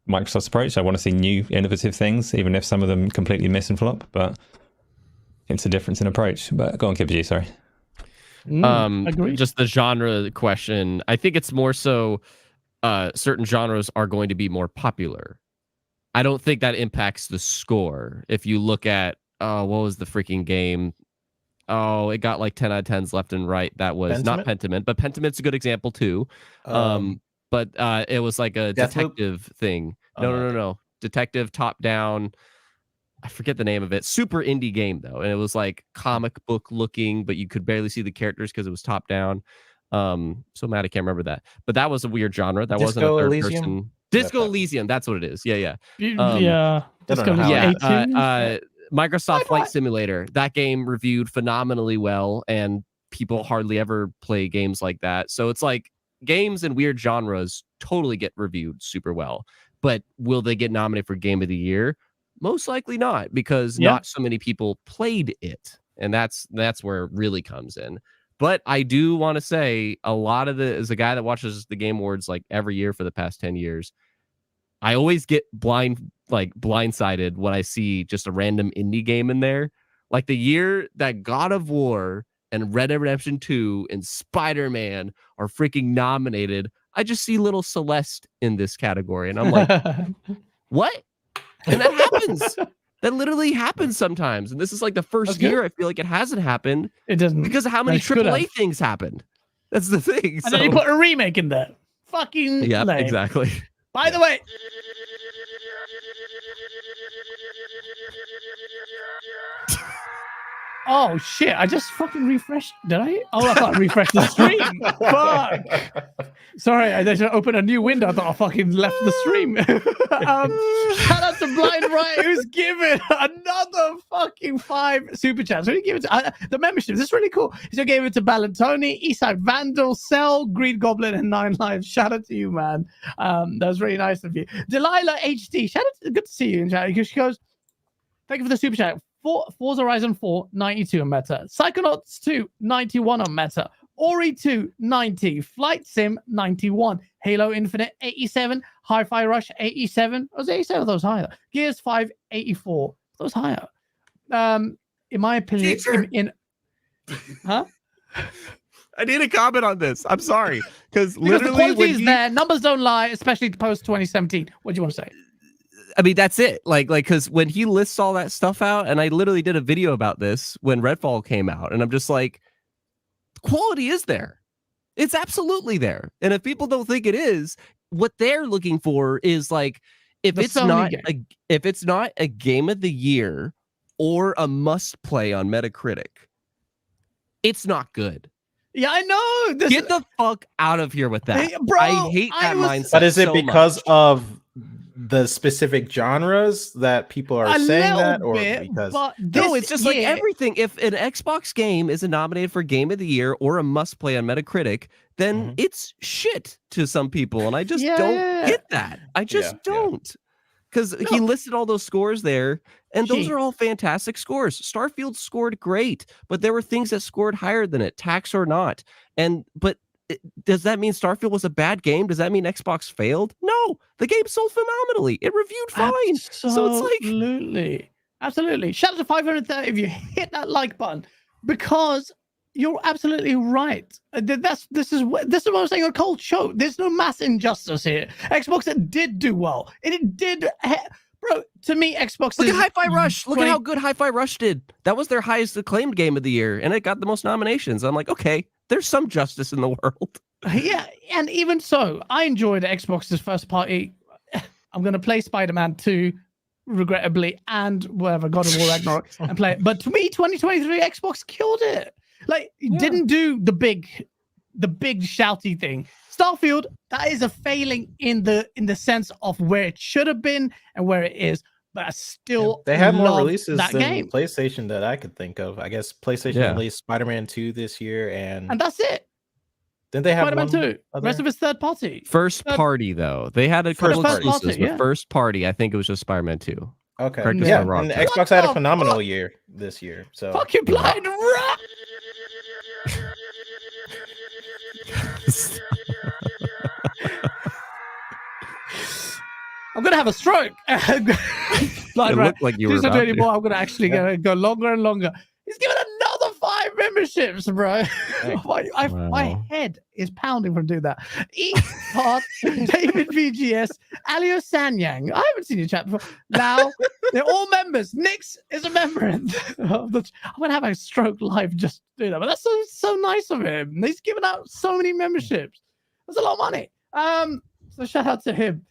Microsoft's approach. I want to see new innovative things, even if some of them completely miss and flop, but it's a difference in approach. But go on, KibG, sorry. Agree. Just the genre question. I think it's more so certain genres are going to be more popular. I don't think that impacts the score. If you look at, what was the freaking game? Oh, it got like 10 out of 10s left and right. That was not Pentiment, but Pentiment's a good example too. But it was like a detective thing. No. Detective top down. I forget the name of it. Super indie game though, and it was like comic book looking, but you could barely see the characters because it was top down. So mad I can't remember that. But that was a weird genre. That wasn't a third person. Disco Elysium. That's what it is. Yeah. Microsoft Flight Simulator. That game reviewed phenomenally well, and people hardly ever play games like that. So it's like games in weird genres totally get reviewed super well. But will they get nominated for Game of the Year? Most likely not, because not so many people played it. And that's where it really comes in. But I do want to say, a lot of as a guy that watches the Game Awards like every year for the past 10 years, I always get blindsided when I see just a random indie game in there. Like the year that God of War and Red Dead Redemption 2 and Spider-Man are freaking nominated, I just see little Celeste in this category. And I'm like, what? And that happens. That literally happens sometimes. And this is like the first year I feel like it hasn't happened. It doesn't. Because of how many AAA things happened. That's the thing. And then you put a remake in there. Fucking yeah, lame. Exactly. By the way, Oh shit! I just fucking refreshed. Did I? Oh, I can't refresh the stream. Fuck. Sorry, I just opened a new window. I thought I fucking left the stream. Shout out to Blind Riot, who's given another fucking 5 super chats. Really give it to the memberships. This is really cool. So gave it to Ballantoni, Eastside Vandal, Cell, Green Goblin, and 9 Lives. Shout out to you, man. That was really nice of you. Delilah HD. Shout out. Good to see you in chat. She goes, thank you for the super chat. Forza Horizon 4, 92 on Meta. Psychonauts 2, 91 on Meta. Ori 2, 90. Flight Sim, 91. Halo Infinite, 87. Hi-Fi Rush, 87. Was 87 of those higher? Gears 5, 84. Those higher. In my opinion, huh? I need a comment on this. I'm sorry. Because The literally quality is there. Numbers don't lie, especially post 2017. What do you want to say? I mean, that's it. Like, because when he lists all that stuff out, and I literally did a video about this when Redfall came out, and I'm just like, quality is there. It's absolutely there. And if people don't think it is, what they're looking for is like, if it's not a game of the year or a must play on Metacritic, it's not good. Yeah, I know. Get the fuck out of here with that. Hey, bro, I hate that mindset. But is it so because much. of the specific genres that people are saying that, or because no, it's just like everything. If an Xbox game is nominated for Game of the Year or a must play on Metacritic, then it's shit to some people, and I just don't get that. I just don't. Because he listed all those scores there, and those are all fantastic scores. Starfield scored great, but there were things that scored higher than it, tax or not. But does that mean Starfield was a bad game? Does that mean Xbox failed? No, the game sold phenomenally. It reviewed fine. So it's like absolutely. Shout out to 530 if you hit that like button, because you're absolutely right. This is what I'm saying on a cold show. There's no mass injustice here. Xbox did do well. It did, bro. To me, Xbox. Look at Hi-Fi Rush. Look at how good Hi-Fi Rush did. That was their highest acclaimed game of the year, and it got the most nominations. I'm like, okay, there's some justice in the world. Yeah, and even so, I enjoyed Xbox's first party. I'm gonna play Spider-Man 2, regrettably, and whatever, God of War Ragnarok, and play it. But to me, 2023 Xbox killed it. Like, it didn't do the big shouty thing. Starfield, that is a failing in the sense of where it should have been and where it is. But I still they had more releases that than game. PlayStation that I could think of. I guess PlayStation released Spider-Man 2 this year, and that's it. Then they have Spider-Man 2. The rest of it's third party. First party though, they had a couple exclusives, but first party, I think it was just Spider-Man 2. Okay, and Xbox had a phenomenal year this year. So fucking Blind Riot. I'm gonna have a stroke. It looked like you were about to. I'm gonna actually go longer and longer. He's given another 5 memberships, bro. My head is pounding from doing that. E-Part, David VGS, Alio Sanyang. I haven't seen your chat before. Now they're all members. Nix is a member. I'm gonna have a stroke live just to do that. But that's so nice of him. He's given out so many memberships. That's a lot of money. So shout out to him.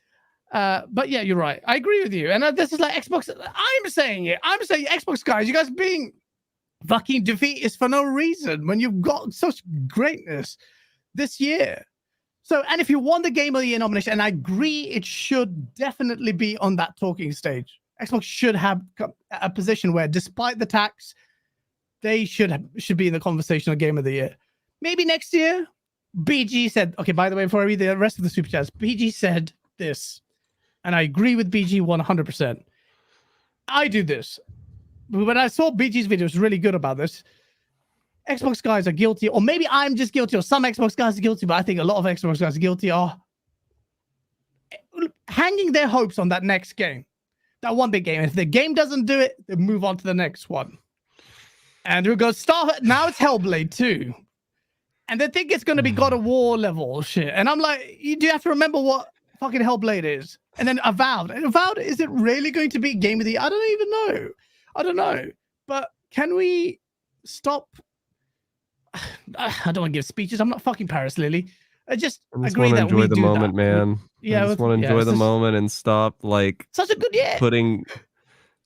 But yeah, you're right. I agree with you. And this is like Xbox. I'm saying Xbox guys, you guys being fucking defeatist for no reason when you've got such greatness this year. So, and if you won the Game of the Year nomination, and I agree, it should definitely be on that talking stage. Xbox should have a position where, despite the tax, they should be in the conversation of Game of the Year. Maybe next year. BG said, okay, by the way, before I read the rest of the super chats, BG said this, and I agree with BG 100%. I do this. When I saw BG's video, it was really good about this. Xbox guys are guilty, or maybe I'm just guilty, or some Xbox guys are guilty, but I think a lot of Xbox guys are guilty are hanging their hopes on that next game, that one big game. If the game doesn't do it, they move on to the next one. And we go now it's Hellblade 2. And they think it's going to be God of War level shit. And I'm like, you do have to remember what fucking Hellblade is. And then Avowed. And Avowed, is it really going to be Game of the Year? I don't even know. I don't know. But can we stop? I don't want to give speeches. I'm not fucking Paris Lily. I just agree that we enjoy the do moment, that. man. Yeah, I just want to enjoy the moment and stop like such a good year. putting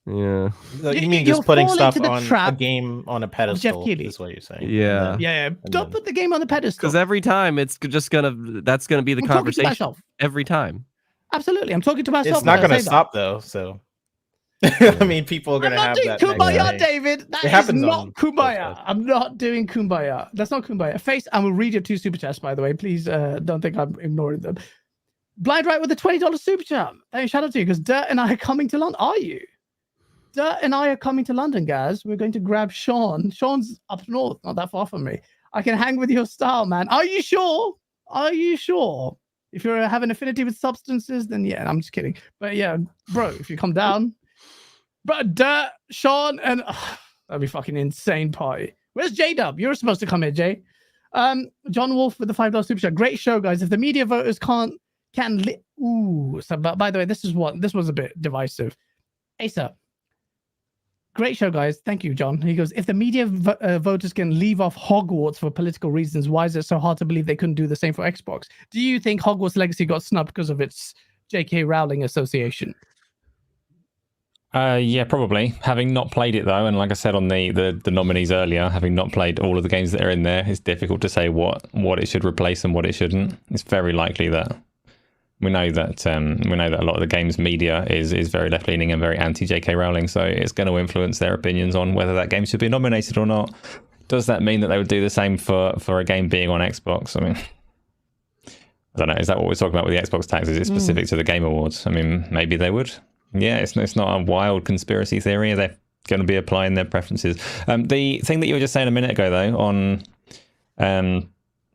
Yeah. You mean You're just putting falling stuff to the on a trap game on a pedestal? Keighley. Is what you're saying? Yeah. And Yeah, and don't then- put the game on the pedestal. Because every time that's gonna be the I'm talking to conversation. myself. Every time. Absolutely, I'm talking to myself. It's not when I going to say that. stop though. So I mean, people are I'm going to not have doing that. kumbaya, next day. David. That It is happens not on both kumbaya. sides. I'm not doing kumbaya. That's not kumbaya. Face, I will read your 2 super chats, by the way. Please don't think I'm ignoring them. Blind Right with a $20 super chat. Hey, shout out to you because Dirt and I are coming to London. Are you? Dirt and I are coming to London, guys. We're going to grab Sean. Sean's up north, not that far from me. I can hang with your style, man. Are you sure? Are you sure? If you're having affinity with substances, then yeah, I'm just kidding. But yeah, bro, if you come down, bro, Dirt, Sean, and that'd be fucking insane party. Where's J-Dub? You're supposed to come here, Jay. John Wolf with the $5 super chat. Great show, guys. If the media voters ooh. So, but by the way, this was a bit divisive. Asa. Great show, guys. Thank you, John. He goes, if the media voters can leave off Hogwarts for political reasons, why is it so hard to believe they couldn't do the same for Xbox? Do you think Hogwarts Legacy got snubbed because of its J.K. Rowling association? Yeah, probably. Having not played it though, and like I said on the nominees earlier, having not played all of the games that are in there, it's difficult to say what it should replace and what it shouldn't. It's very likely that we know that a lot of the games media is very left leaning and very anti J.K. Rowling, so it's going to influence their opinions on whether that game should be nominated or not. Does that mean that they would do the same for a game being on Xbox? I mean, I don't know. Is that what we're talking about with the Xbox tax? Is it specific to the Game Awards? I mean, maybe they would. Yeah, it's not a wild conspiracy theory. They're going to be applying their preferences. The thing that you were just saying a minute ago, though, on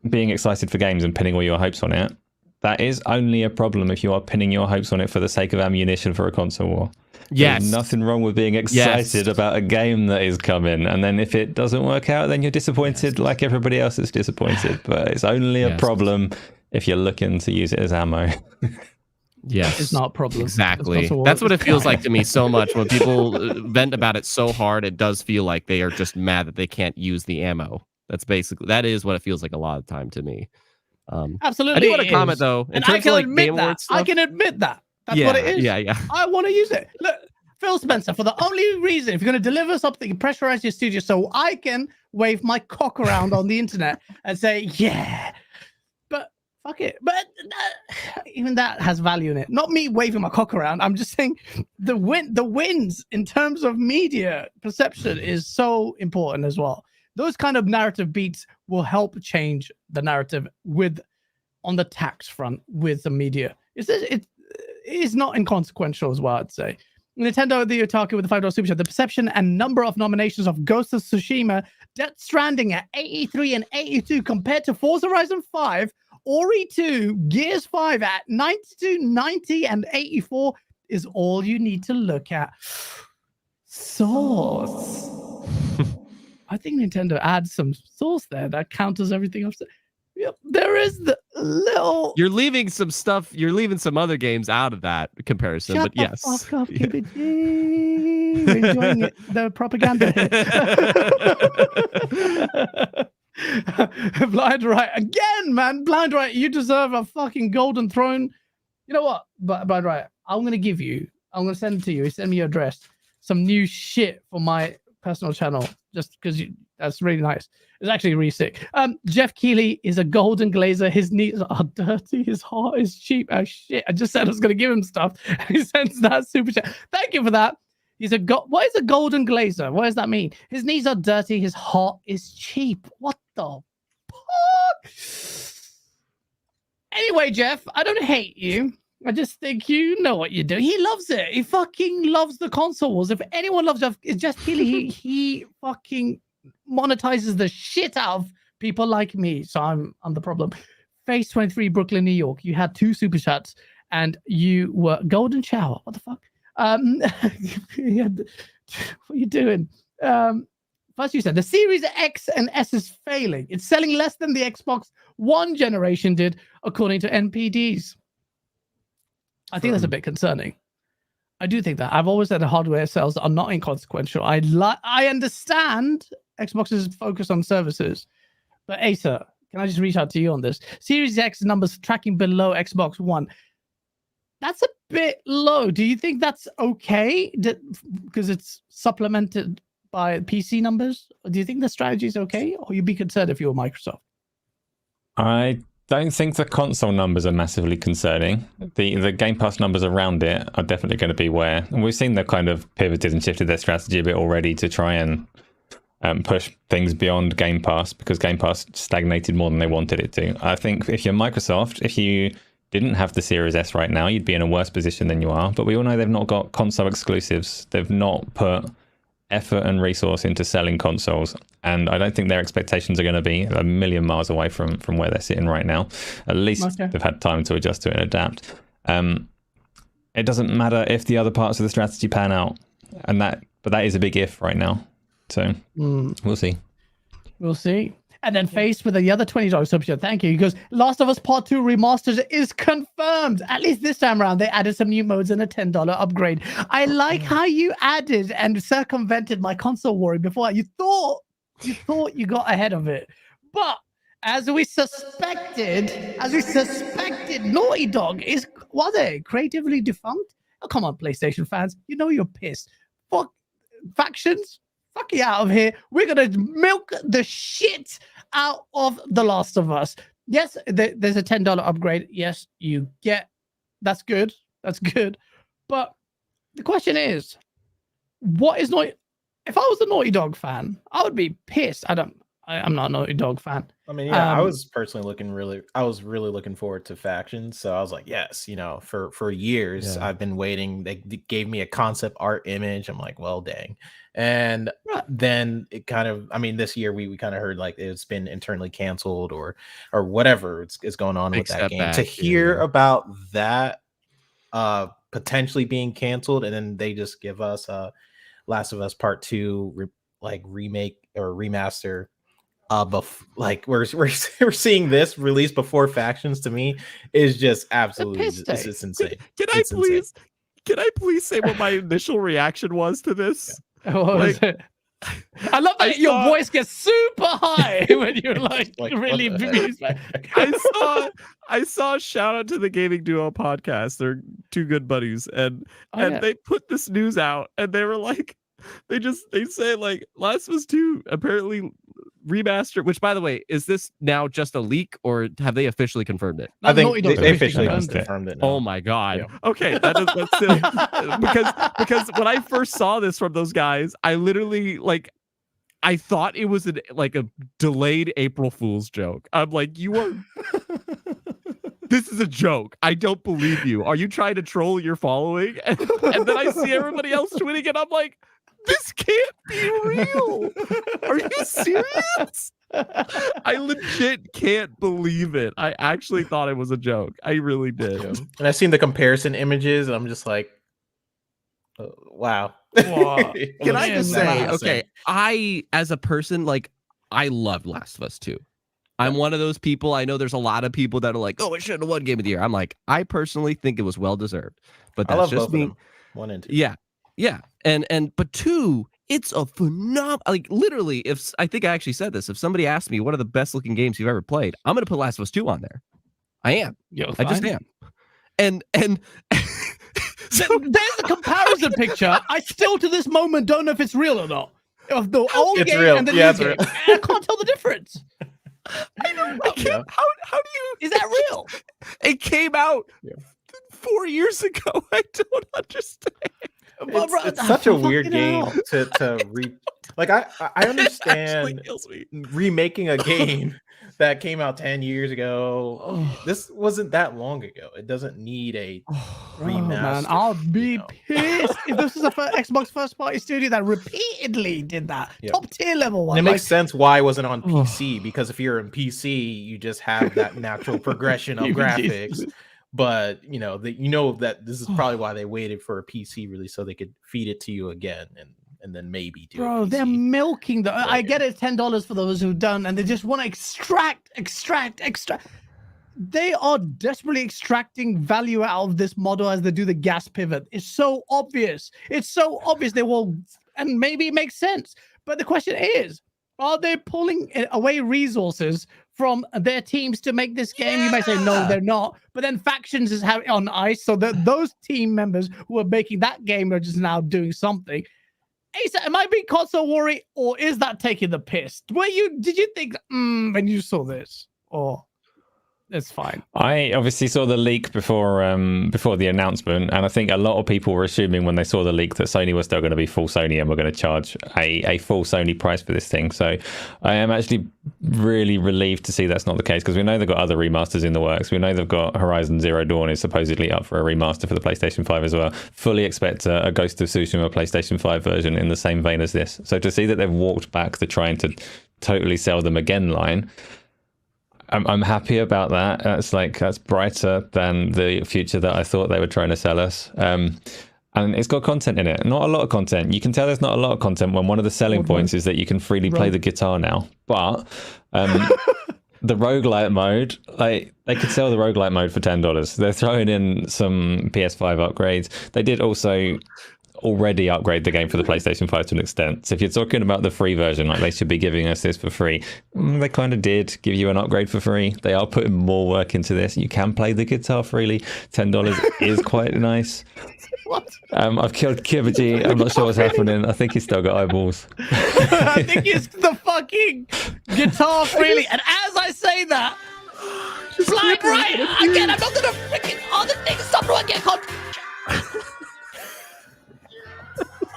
being excited for games and pinning all your hopes on it, that is only a problem if you are pinning your hopes on it for the sake of ammunition for a console war. Yes. There's nothing wrong with being excited about a game that is coming. And then if it doesn't work out, then you're disappointed like everybody else is disappointed. But it's only a problem if you're looking to use it as ammo. Yes. It's not a problem. Exactly. That's what it feels like to me so much. When people vent about it so hard, it does feel like they are just mad that they can't use the ammo. That is what it feels like a lot of the time to me. Absolutely. I do want to comment though. And I can admit that. I can admit that. That's what it is. Yeah. I want to use it. Look, Phil Spencer, for the only reason, if you're going to deliver something, pressurize your studio so I can wave my cock around on the internet and say, yeah. But fuck it. But even that has value in it. Not me waving my cock around. I'm just saying the wins in terms of media perception is so important as well. Those kind of narrative beats will help change the narrative on the tax front with the media. It is not inconsequential as well, I'd say. Nintendo, the Otaku with the $5 super chat. The perception and number of nominations of Ghost of Tsushima, Death Stranding at 83 and 82 compared to Forza Horizon 5, Ori 2, Gears 5 at 92, 90, and 84 is all you need to look at. Sauce. I think Nintendo adds some sauce there that counters everything I've said. Yep, there is the little. You're leaving some stuff. You're leaving some other games out of that comparison. Shut but yes, the fuck up, KBG. We're enjoying it, the propaganda. Blind Right again, man. Blind Right, you deserve a fucking golden throne. You know what? Blind Right, I'm gonna send it to you. Send me your address. Some new shit for my personal channel, just because that's really nice. It's actually really sick. Geoff Keighley is a golden glazer. His knees are dirty. His heart is cheap as shit. I just said I was going to give him stuff. He sends that super chat. Thank you for that. What is a golden glazer? What does that mean? His knees are dirty. His heart is cheap. What the fuck? Anyway, Geoff, I don't hate you. I just think you know what you do. He loves it. He fucking loves the console wars. If anyone loves Geoff, it's just Keighley. He fucking monetizes the shit out of people like me. So I'm the problem. Face 23, Brooklyn, New York. You had 2 super chats and you were golden shower. What the fuck? What are you doing? First you said the Series X and S is failing. It's selling less than the Xbox One generation did, according to NPDs. I think that's a bit concerning. I do think that. I've always said that hardware sales are not inconsequential. I understand Xbox's focus on services. But Asa, can I just reach out to you on this? Series X numbers tracking below Xbox One. That's a bit low. Do you think that's okay? Because it's supplemented by PC numbers? Do you think the strategy is okay? Or you'd be concerned if you were Microsoft? I don't think the console numbers are massively concerning. The Game Pass numbers around it are definitely going to be where, and we've seen them kind of pivoted and shifted their strategy a bit already to try and push things beyond Game Pass, because Game Pass stagnated more than they wanted it to. I think if you're Microsoft, if you didn't have the Series S right now, you'd be in a worse position than you are. But we all know they've not got console exclusives. They've not put effort and resource into selling consoles, and I don't think their expectations are going to be a million miles away from where they're sitting right now. At least they've had time to adjust to it and adapt. It doesn't matter if the other parts of the strategy pan out, but that is a big if right now. So we'll see. We'll see. And then faced with the other $20 subsidy, thank you. He goes, Last of Us Part 2 Remastered is confirmed. At least this time around, they added some new modes and a $10 upgrade. I like how you added and circumvented my console worry before. You thought you got ahead of it. But as we suspected, Naughty Dog was they creatively defunct? Oh, come on, PlayStation fans. You know you're pissed. Fuck factions. Fuck you out of here. We're going to milk the shit out of The Last of Us. Yes, there's a $10 upgrade. Yes, you get. That's good. That's good. But the question is, what is Naughty? If I was a Naughty Dog fan, I would be pissed. I'm not a Naughty Dog fan. I mean, yeah, I was personally really looking forward to Factions. So I was like, yes, for years I've been waiting. They gave me a concept art image. I'm like, well, dang. And then it kind of, I mean, this year we kind of heard like it's been internally canceled or whatever is going on with that game. To hear about that potentially being canceled, and then they just give us Last of Us Part 2 remake or remaster. Like we're seeing this released before Factions, to me is just absolutely this is insane. Can I please say what my initial reaction was to this? What was it? I love that your voice gets super high when you're like really bemused. I saw a shout out to the Gaming Duo podcast. They're two good buddies, and they put this news out, and they were like, they say like Last of Us 2 apparently remaster, which by the way, is this now just a leak or have they officially confirmed it? I think they officially confirmed it now. Oh my god. Yeah. Okay, that's silly. because when I first saw this from those guys, I literally I thought it was a delayed April Fool's joke. I'm like, this is a joke. I don't believe you. Are you trying to troll your following? And then I see everybody else tweeting and I'm like, this can't be real. Are you serious? I legit can't believe it. I actually thought it was a joke. I really did. Yeah. And I've seen the comparison images and I'm just like, wow. Can I just say, okay, I, as a person, I loved Last of Us 2. I'm one of those people. I know there's a lot of people that are like, oh, it should have won Game of the Year. I'm like, I personally think it was well deserved. But that's I love just both me. Of them. 1 and 2. Yeah. But 2, it's a phenomenal. Literally, I think I actually said this. If somebody asked me what are the best looking games you've ever played, I'm gonna put Last of Us 2 on there. I am. I just am. And so there's a comparison picture. I still to this moment don't know if it's real or not. Of the old it's game real. and the new game. real. I can't tell the difference. I know. I can't. How do you? Is that real? It came out 4 years ago. I don't understand. It's such a weird game to I understand remaking a game that came out 10 years ago. This wasn't that long ago. It doesn't need a remaster. Man, I'll be pissed if this is a Xbox first party studio that repeatedly did that. Top tier level one. And it makes sense why it wasn't on PC, because if you're in PC, you just have that natural progression of graphics. But that this is probably why they waited for a PC release so they could feed it to you again and then maybe do. Bro, they're milking the. I get it, $10 for those who've done, and they just want to extract. They are desperately extracting value out of this model as they do the gas pivot. It's so obvious. They will, and maybe it makes sense. But the question is, are they pulling away resources from their teams to make this game? You may say no, they're not. But then Factions is on ice, so that those team members who are making that game are just now doing something. Asa, am I being console worry, or is that taking the piss? Did you think when you saw this, or it's fine? I obviously saw the leak before the announcement, and I think a lot of people were assuming when they saw the leak that Sony was still going to be full Sony and we're going to charge a full Sony price for this thing. So I am actually really relieved to see that's not the case, because we know they've got other remasters in the works. We know they've got Horizon Zero Dawn is supposedly up for a remaster for the PlayStation 5 as well. Fully expect a Ghost of Tsushima PlayStation 5 version in the same vein as this. So to see that they've walked back the trying to totally sell them again line, I'm happy about that. That's brighter than the future that I thought they were trying to sell us. And it's got content in it. Not a lot of content. You can tell there's not a lot of content when one of the selling points is that you can freely play the guitar now. But the roguelite mode, like, they could sell the roguelite mode for $10. They're throwing in some PS5 upgrades. They did also already upgrade the game for the PlayStation 5 to an extent. So if you're talking about the free version, like they should be giving us this for free, they kind of did give you an upgrade for free. They are putting more work into this. You can play the guitar freely. $10 is quite nice. What? I've killed Kibaji. I'm not sure what's happening. I think he's still got eyeballs. I think it's the fucking guitar freely. And as I say that, Blind right again, I'm not gonna freaking other things stop working. I can't.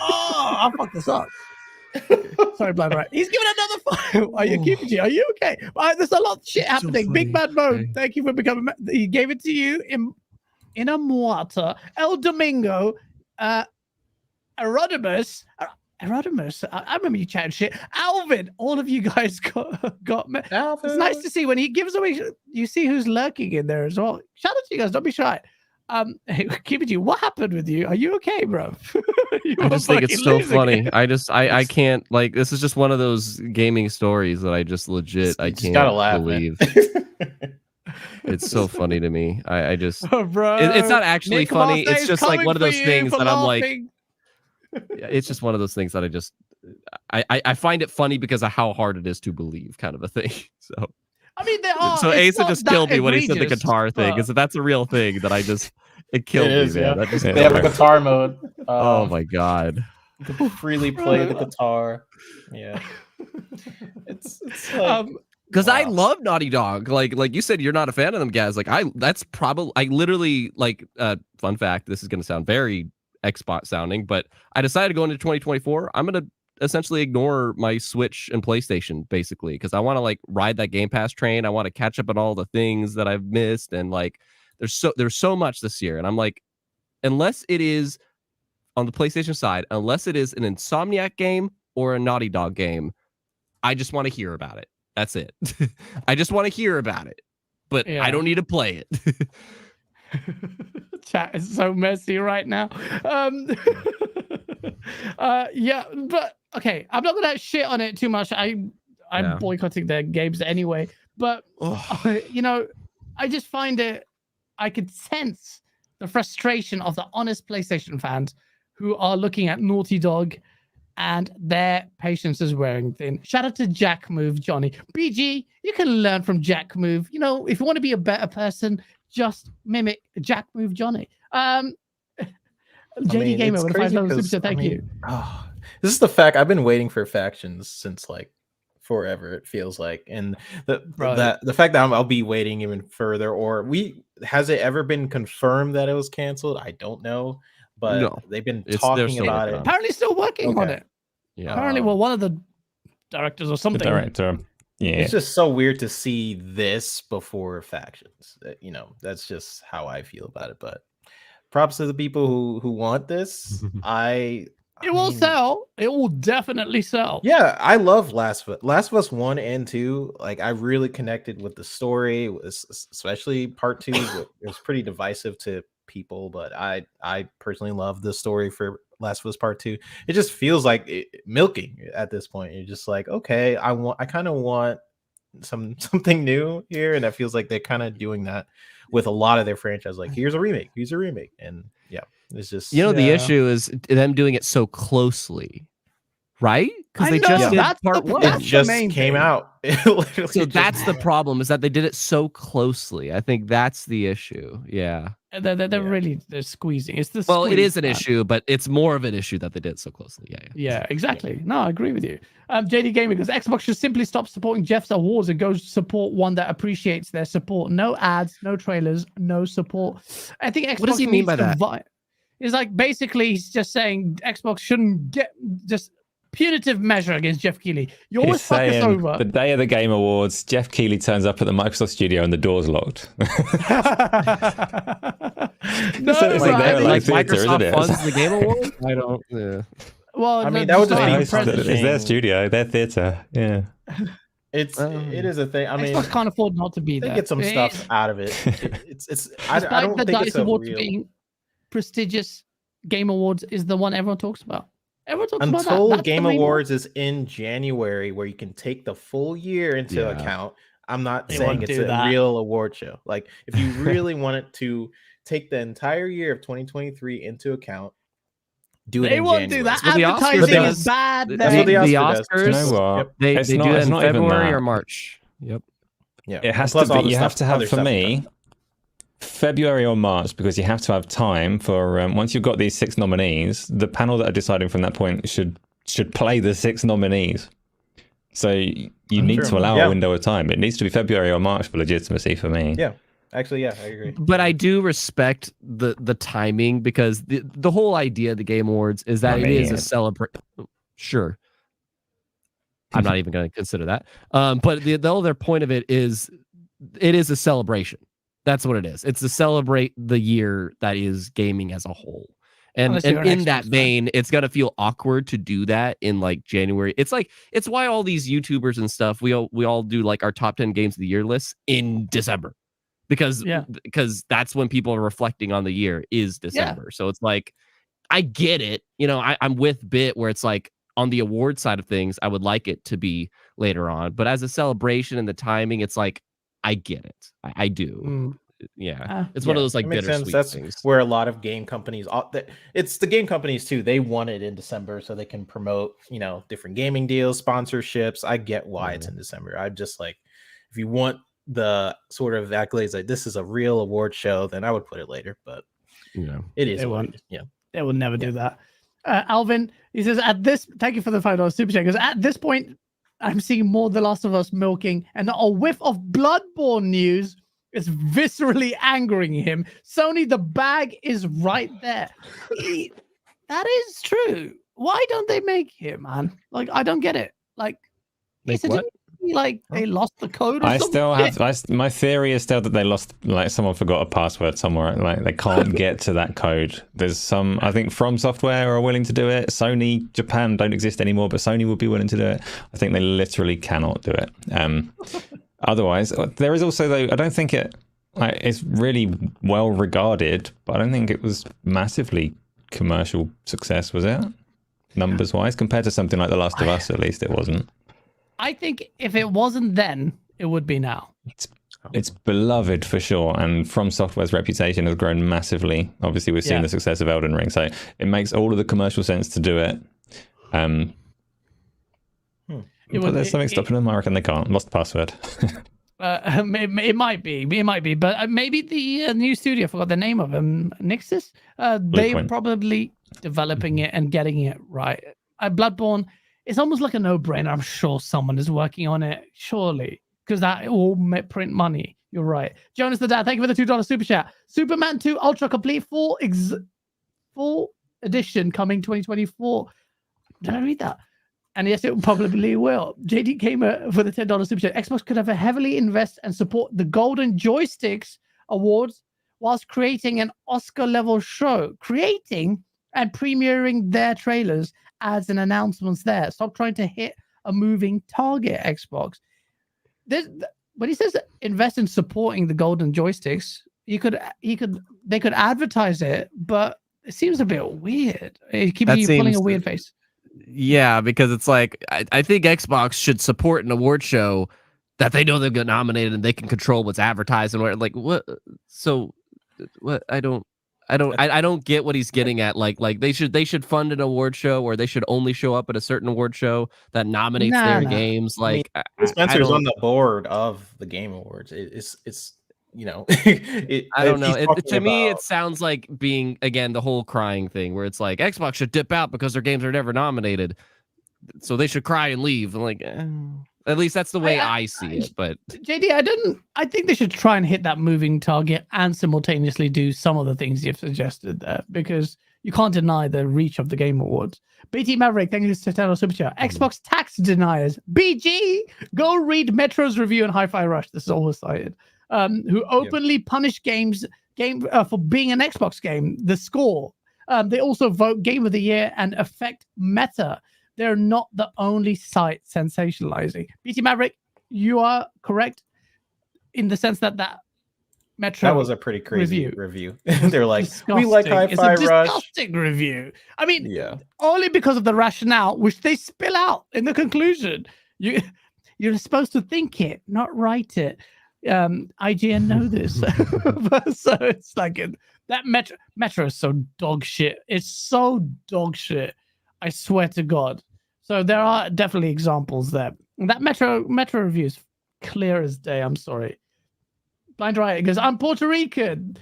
Oh, I fucked this up. Sorry, Blind right. He's giving another file. Are you Kibaji? Are you okay? There's a lot of shit happening. So Big Bad Mode. Thank you for becoming. He gave it to you in a Muata, El Domingo, Erodimus. I remember you chatting shit. Alvin, all of you guys got me. It's nice to see when he gives away. You see who's lurking in there as well. Shout out to you guys. Don't be shy. Kibaji, what happened with you? Are you okay, bro? I just think it's so funny. I can't, like, this is just one of those gaming stories that I just legit I can't believe. It's so funny to me. I just bro, it's not actually Nick funny. Moss It's just like one of those things that I'm like, laughing. it's just one of those things that I find it funny because of how hard it is to believe, kind of a thing. So I mean, there are. So Asa just killed me when he said the egregious, guitar thing. Because that's a real thing that it killed me, man. Yeah. That just They have a guitar mode. oh my god. You can freely play the guitar. Yeah. It's like because I love Naughty Dog. Like you said, you're not a fan of them guys. Like I literally like fun fact, this is gonna sound very Xbox sounding, but I decided to go into 2024. I'm gonna essentially ignore my Switch and PlayStation basically, because I want to like ride that Game Pass train. I want to catch up on all the things that I've missed, and like there's so much this year, and I'm like, unless it is on the PlayStation side, unless it is an Insomniac game or a Naughty Dog game, I just want to hear about it. That's it. I just want to hear about it, but I don't need to play it. Chat is so messy right now. Yeah, but okay, I'm not gonna shit on it too much. I'm boycotting their games anyway. But you know, I just find it. I could sense the frustration of the honest PlayStation fans who are looking at Naughty Dog, and their patience is wearing thin. Shout out to Jack Move, Johnny. BG, you can learn from Jack Move. You know, if you want to be a better person, just mimic Jack Move, Johnny. JD Gamer with $5 super chat. Thank you. Oh, this is the fact. I've been waiting for Factions since like forever. It feels like, and the fact that I'll be waiting even further. Or has it ever been confirmed that it was canceled? I don't know, but they've been talking about it. Apparently, still working on it. Yeah. Apparently, well, one of the directors or something. The director. Yeah. It's just so weird to see this before Factions. You know, that's just how I feel about it. But props to the people who want this. It will sell. It will definitely sell. Yeah, I love Last of Us 1 and 2. Like, I really connected with the story, especially part 2. It was pretty divisive to people, but I personally love the story for Last of Us Part 2. It just feels like milking at this point. You're just like, okay, I kind of want something new here, and it feels like they're kind of doing that with a lot of their franchise. Like, here's a remake, and yeah, it's just the issue is them doing it so closely, right? because I they know, just did that's part the- one. that's It the just main came thing. out. It literally So just that's the came out. problem, is that they did it so closely. I think that's the issue. Yeah. They're really squeezing. It's the Well, it squeeze, is an man. issue, but it's more of an issue that they did it so closely. Yeah. Yeah, exactly. No, I agree with you. JD Gaming goes, Xbox should simply stop supporting Geoff's awards and go support one that appreciates their support. No ads, no trailers, no support. I think Xbox What does he mean needs by to that? It's like basically he's just saying Xbox shouldn't get just punitive measure against Geoff Keighley. You always He's fuck us saying over. the day of the Game Awards, Geoff Keighley turns up at the Microsoft studio and the door's locked. No, It's like they're like theater, isn't Microsoft it? funds the Game Awards? I don't. Yeah. well, I mean, no, that would just just not be impressive. It's their studio, their theater. Yeah. It is a thing. I mean, Xbox can't afford not to be they there. get some It stuff is- out of it. I despite don't the think DICE it's a Awards real. being prestigious, Game Awards is the one everyone talks about. Everyone talks about that. Until That's the Game main one. Awards is in January, where you can take the full year into Yeah. account. I'm not They saying won't it's do a that. real award show. Like, if you really wanted to take the entire year of 2023 into account, do it They in won't January. do that. That's what the Oscars Advertising does. is bad. That's That's there. what the the Oscar does. Oscars. You know what? Yep. They It's do not- it it's in not even February that. or March. Yep. Yeah, It has Plus to all be. the You have stuff- to have other for stuff me you've done. February or March, because you have to have time for once you've got these 6 nominees, the panel that are deciding from that point should play the 6 nominees. So you need True. to allow Yeah. a window of time. It needs to be February or March for legitimacy for me. Yeah. Actually, yeah, I agree. But I do respect the timing, because the whole idea of the Game Awards is that I it is mean- a celebration. Sure. I'm not even going to consider that. But the other point of it is a celebration. That's what it is. It's to celebrate the year that is gaming as a whole. And, Unless you're and an in that Xbox fan. vein, it's going to feel awkward to do that in like January. It's why all these YouTubers and stuff, we all do like our top 10 games of the year lists in December. Because that's when people are reflecting on the year is December. So it's like, I get it. You know, I'm with Bit, where it's like on the award side of things, I would like it to be later on. But as a celebration and the timing, it's like, I get it. I do. Mm. Yeah. It's one of those like it makes sense. bittersweet That's things. where a lot of game companies, it's the game companies too. They want it in December so they can promote, different gaming deals, sponsorships. I get why it's in December. I'm just like, if you want the sort of accolades, like this is a real award show, then I would put it later. But it is. They what won't. it is. Yeah. They will never do that. Alvin, he says, thank you for the $5 super chat. Because at this point, I'm seeing more The Last of Us milking, and a whiff of Bloodborne news is viscerally angering him. Sony, the bag is right there. That is true. Why don't they make it, man? Like, I don't get it. Like, Make didn't what? he, like they lost the code. Or I some still shit? have. My theory is still that they lost. Like someone forgot a password somewhere. Like they can't get to that code. There's some. I think From Software are willing to do it. Sony, Japan don't exist anymore, but Sony would be willing to do it. I think they literally cannot do it. Otherwise, there is also though. I don't think it's really well regarded, but I don't think it was massively commercial success. Was it? Numbers wise, compared to something like The Last of Us, at least it wasn't. I think if it wasn't then, it would be now. It's beloved for sure, and From Software's reputation has grown massively. Obviously, we've seen the success of Elden Ring, so it makes all of the commercial sense to do it. But there's something stopping them. I reckon they can't. Lost password. It might be, but maybe the new studio, I forgot the name of them, Nixus. They're Bluepoint. probably developing it and getting it right. Bloodborne, it's almost like a no-brainer. I'm sure someone is working on it, surely, because that will print money. You're right. Jonas the Dad, thank you for the $2 super chat. Superman 2 Ultra Complete full edition coming 2024. Did I read that? And yes, it probably will. JD Gamer for the $10 super chat. Xbox could have a heavily invest and support the Golden Joysticks Awards whilst creating an Oscar-level show. Creating and premiering their trailers, ads and announcements there. Stop trying to hit a moving target, Xbox. When he says invest in supporting the Golden Joysticks, they could advertise it, but it seems a bit weird. Keep you pulling a weird face. Yeah, because it's like I think Xbox should support an award show that they know they'll get nominated and they can control what's advertised and where. Like what? So what? I don't I don't get what he's getting at. Like they should fund an award show, or they should only show up at a certain award show that nominates their games. Like Spencer's on the board of the Game Awards. It's you know, I don't know. To me, it sounds like being, again, the whole crying thing where it's like Xbox should dip out because their games are never nominated, so they should cry and leave. I'm like, at least that's the way I see it. But JD, I think they should try and hit that moving target and simultaneously do some of the things you've suggested there, because you can't deny the reach of the Game Awards. BT Maverick, thank you for $10 super chat. Xbox tax deniers. BG, go read Metro's review on Hi-Fi Rush. This is always cited. Who openly punish game for being an Xbox game. The score. They also vote Game of the Year and affect meta. They're not the only site sensationalizing. BT Maverick, you are correct in the sense that Metro. That was a pretty crazy review. They're like, we like Hi-Fi Rush. It's a disgusting review. I mean, only because of the rationale, which they spill out in the conclusion. You're supposed to think it, not write it. IGN know this. So it's like that Metro is so dog shit. It's so dog shit. I swear to God. So there are definitely examples there. That Metro review is clear as day. I'm sorry. Blind Riot goes, I'm Puerto Rican,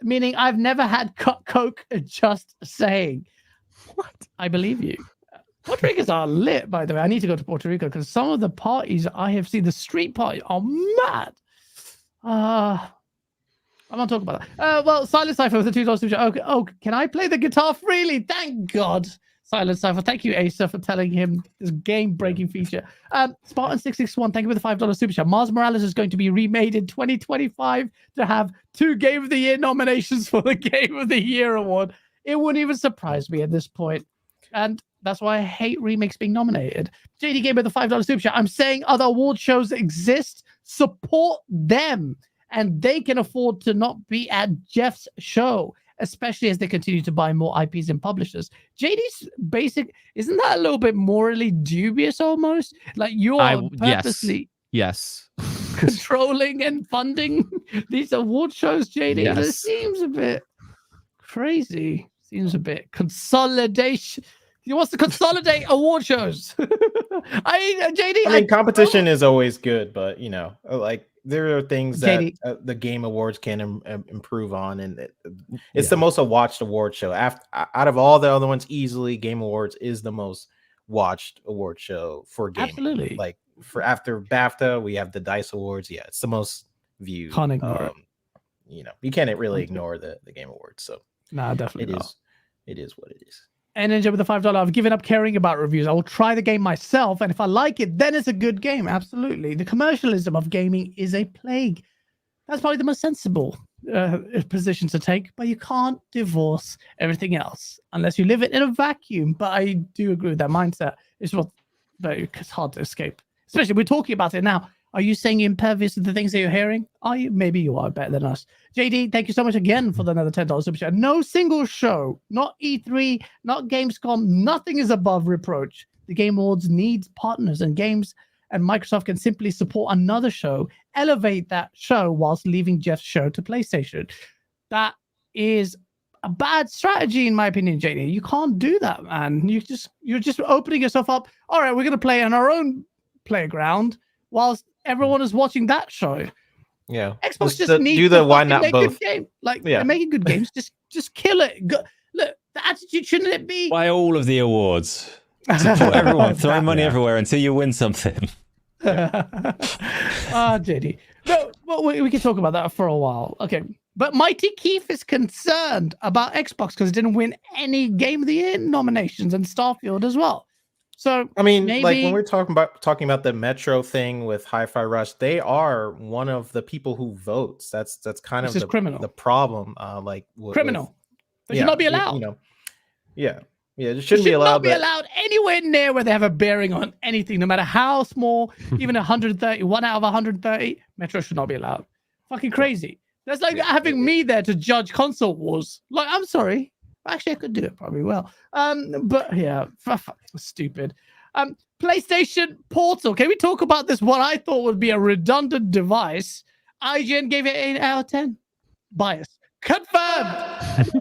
meaning I've never had Coke, just saying. What? I believe you. Puerto Ricans are lit, by the way. I need to go to Puerto Rico because some of the parties I have seen, the street parties, are mad. I'm not talking about that. Well, Silent Cypher with the $2 super chat. Okay, can I play the guitar freely? Thank God. Silent Cypher. Thank you, Asa, for telling him this game-breaking feature. Spartan661, thank you for the $5 super chat. Mars Morales is going to be remade in 2025 to have 2 Game of the Year nominations for the Game of the Year award. It wouldn't even surprise me at this point. And that's why I hate remakes being nominated. JD gave me the $5 super chat. I'm saying other award shows exist. Support them. And they can afford to not be at Geoff's show, especially as they continue to buy more IPs and publishers. JD's basic, isn't that a little bit morally dubious almost? Like you are purposely yes controlling and funding these award shows, JD. Yes. This seems a bit crazy. Seems a bit consolidation. He wants to consolidate award shows. JD. I mean, competition is always good, but you know, like there are things that the Game Awards can improve on, and it's the most watched award show. Out of all the other ones, easily Game Awards is the most watched award show for gaming. Absolutely. Like after BAFTA, we have the DICE Awards. Yeah, it's the most viewed. Can't ignore it. You know, you can't really ignore the Game Awards. So nah, definitely not. It is what it is. And Ninja with the $5. I've given up caring about reviews. I will try the game myself, and if I like it, then it's a good game. Absolutely. The commercialism of gaming is a plague. That's probably the most sensible position to take, but you can't divorce everything else unless you live it in a vacuum. But I do agree with that mindset. It's hard to escape. Especially we're talking about it now. Are you saying you're impervious to the things that you're hearing? Are you? Maybe you are better than us. JD, thank you so much again for another $10 super chat. No single show, not E3, not Gamescom, nothing is above reproach. The Game Awards needs partners and games, and Microsoft can simply support another show, elevate that show whilst leaving Geoff's show to PlayStation. That is a bad strategy, in my opinion, JD. You can't do that, man. You're just opening yourself up. All right, we're going to play on our own playground whilst everyone is watching that show. Yeah, Xbox just needs do the to why not both game. Like they're making good games. Just kill it. Look, the attitude shouldn't it be? Buy all of the awards. Support everyone. Throw money everywhere until you win something. JD. No, well, we can talk about that for a while. Okay, but Mighty Keith is concerned about Xbox because it didn't win any Game of the Year nominations, and Starfield as well. So I mean, like when we're talking about the Metro thing with Hi-Fi Rush, they are one of the people who votes. That's kind of the problem. Criminal. They should not be allowed. You know, it shouldn't be allowed. Not be allowed anywhere near where they have a bearing on anything, no matter how small. Even 130, 1 out of 130, Metro should not be allowed. Fucking crazy. That's like having me there to judge console wars. Like, I'm sorry. Actually, I could do it probably well. But yeah, stupid. PlayStation Portal. Can we talk about this? What I thought would be a redundant device. IGN gave it 8 out of 10. Bias. Confirmed.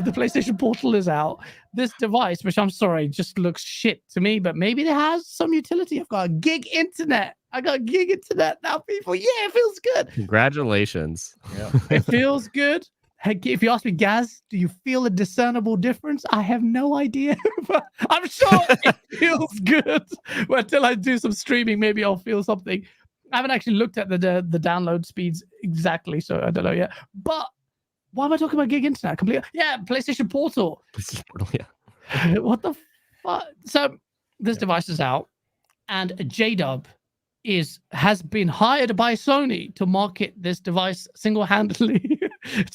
The PlayStation Portal is out. This device, which I'm sorry, just looks shit to me, but maybe it has some utility. I've got a gig internet. I got gig internet now, people. Yeah, it feels good. Congratulations. Yeah. It feels good. Hey, if you ask me, Gaz, do you feel a discernible difference? I have no idea, but I'm sure it feels good. But until I do some streaming, maybe I'll feel something. I haven't actually looked at the download speeds exactly, so I don't know yet. But why am I talking about gig internet? Completely. Yeah, PlayStation Portal. Yeah. What the fuck? So this device is out, and J-Dub has been hired by Sony to market this device single-handedly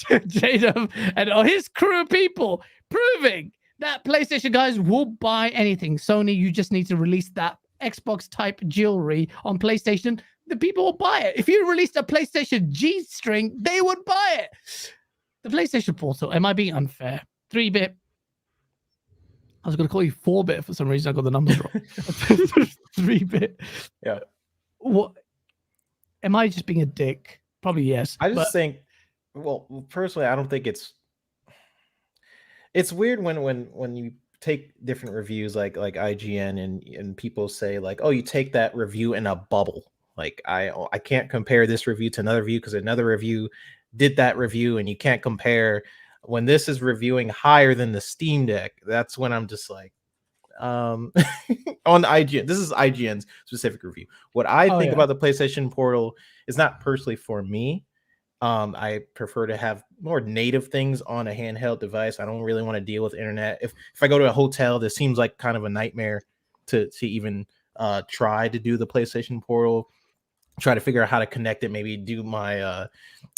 to J-Dub and his crew of people, proving that PlayStation guys will buy anything. Sony, you just need to release that Xbox type jewelry on PlayStation. The people will buy it. If you released a PlayStation G-string, they would buy it. The PlayStation Portal, am I being unfair? 3-bit. I was going to call you 4-bit for some reason. I got the numbers wrong. 3-bit. Yeah. What? Am I just being a dick? Probably yes. I just think, well, personally, I don't think it's weird when you take different reviews like IGN and people say like, oh, you take that review in a bubble. Like I can't compare this review to another review because another review did that review, and you can't compare. When this is reviewing higher than the Steam Deck, that's when I'm just like, on IGN, this is IGN's specific review. What I think about the PlayStation Portal is not personally for me. I prefer to have more native things on a handheld device. I don't really want to deal with internet. If I go to a hotel, this seems like kind of a nightmare to even try to do the PlayStation Portal. Try to figure out how to connect it, maybe do my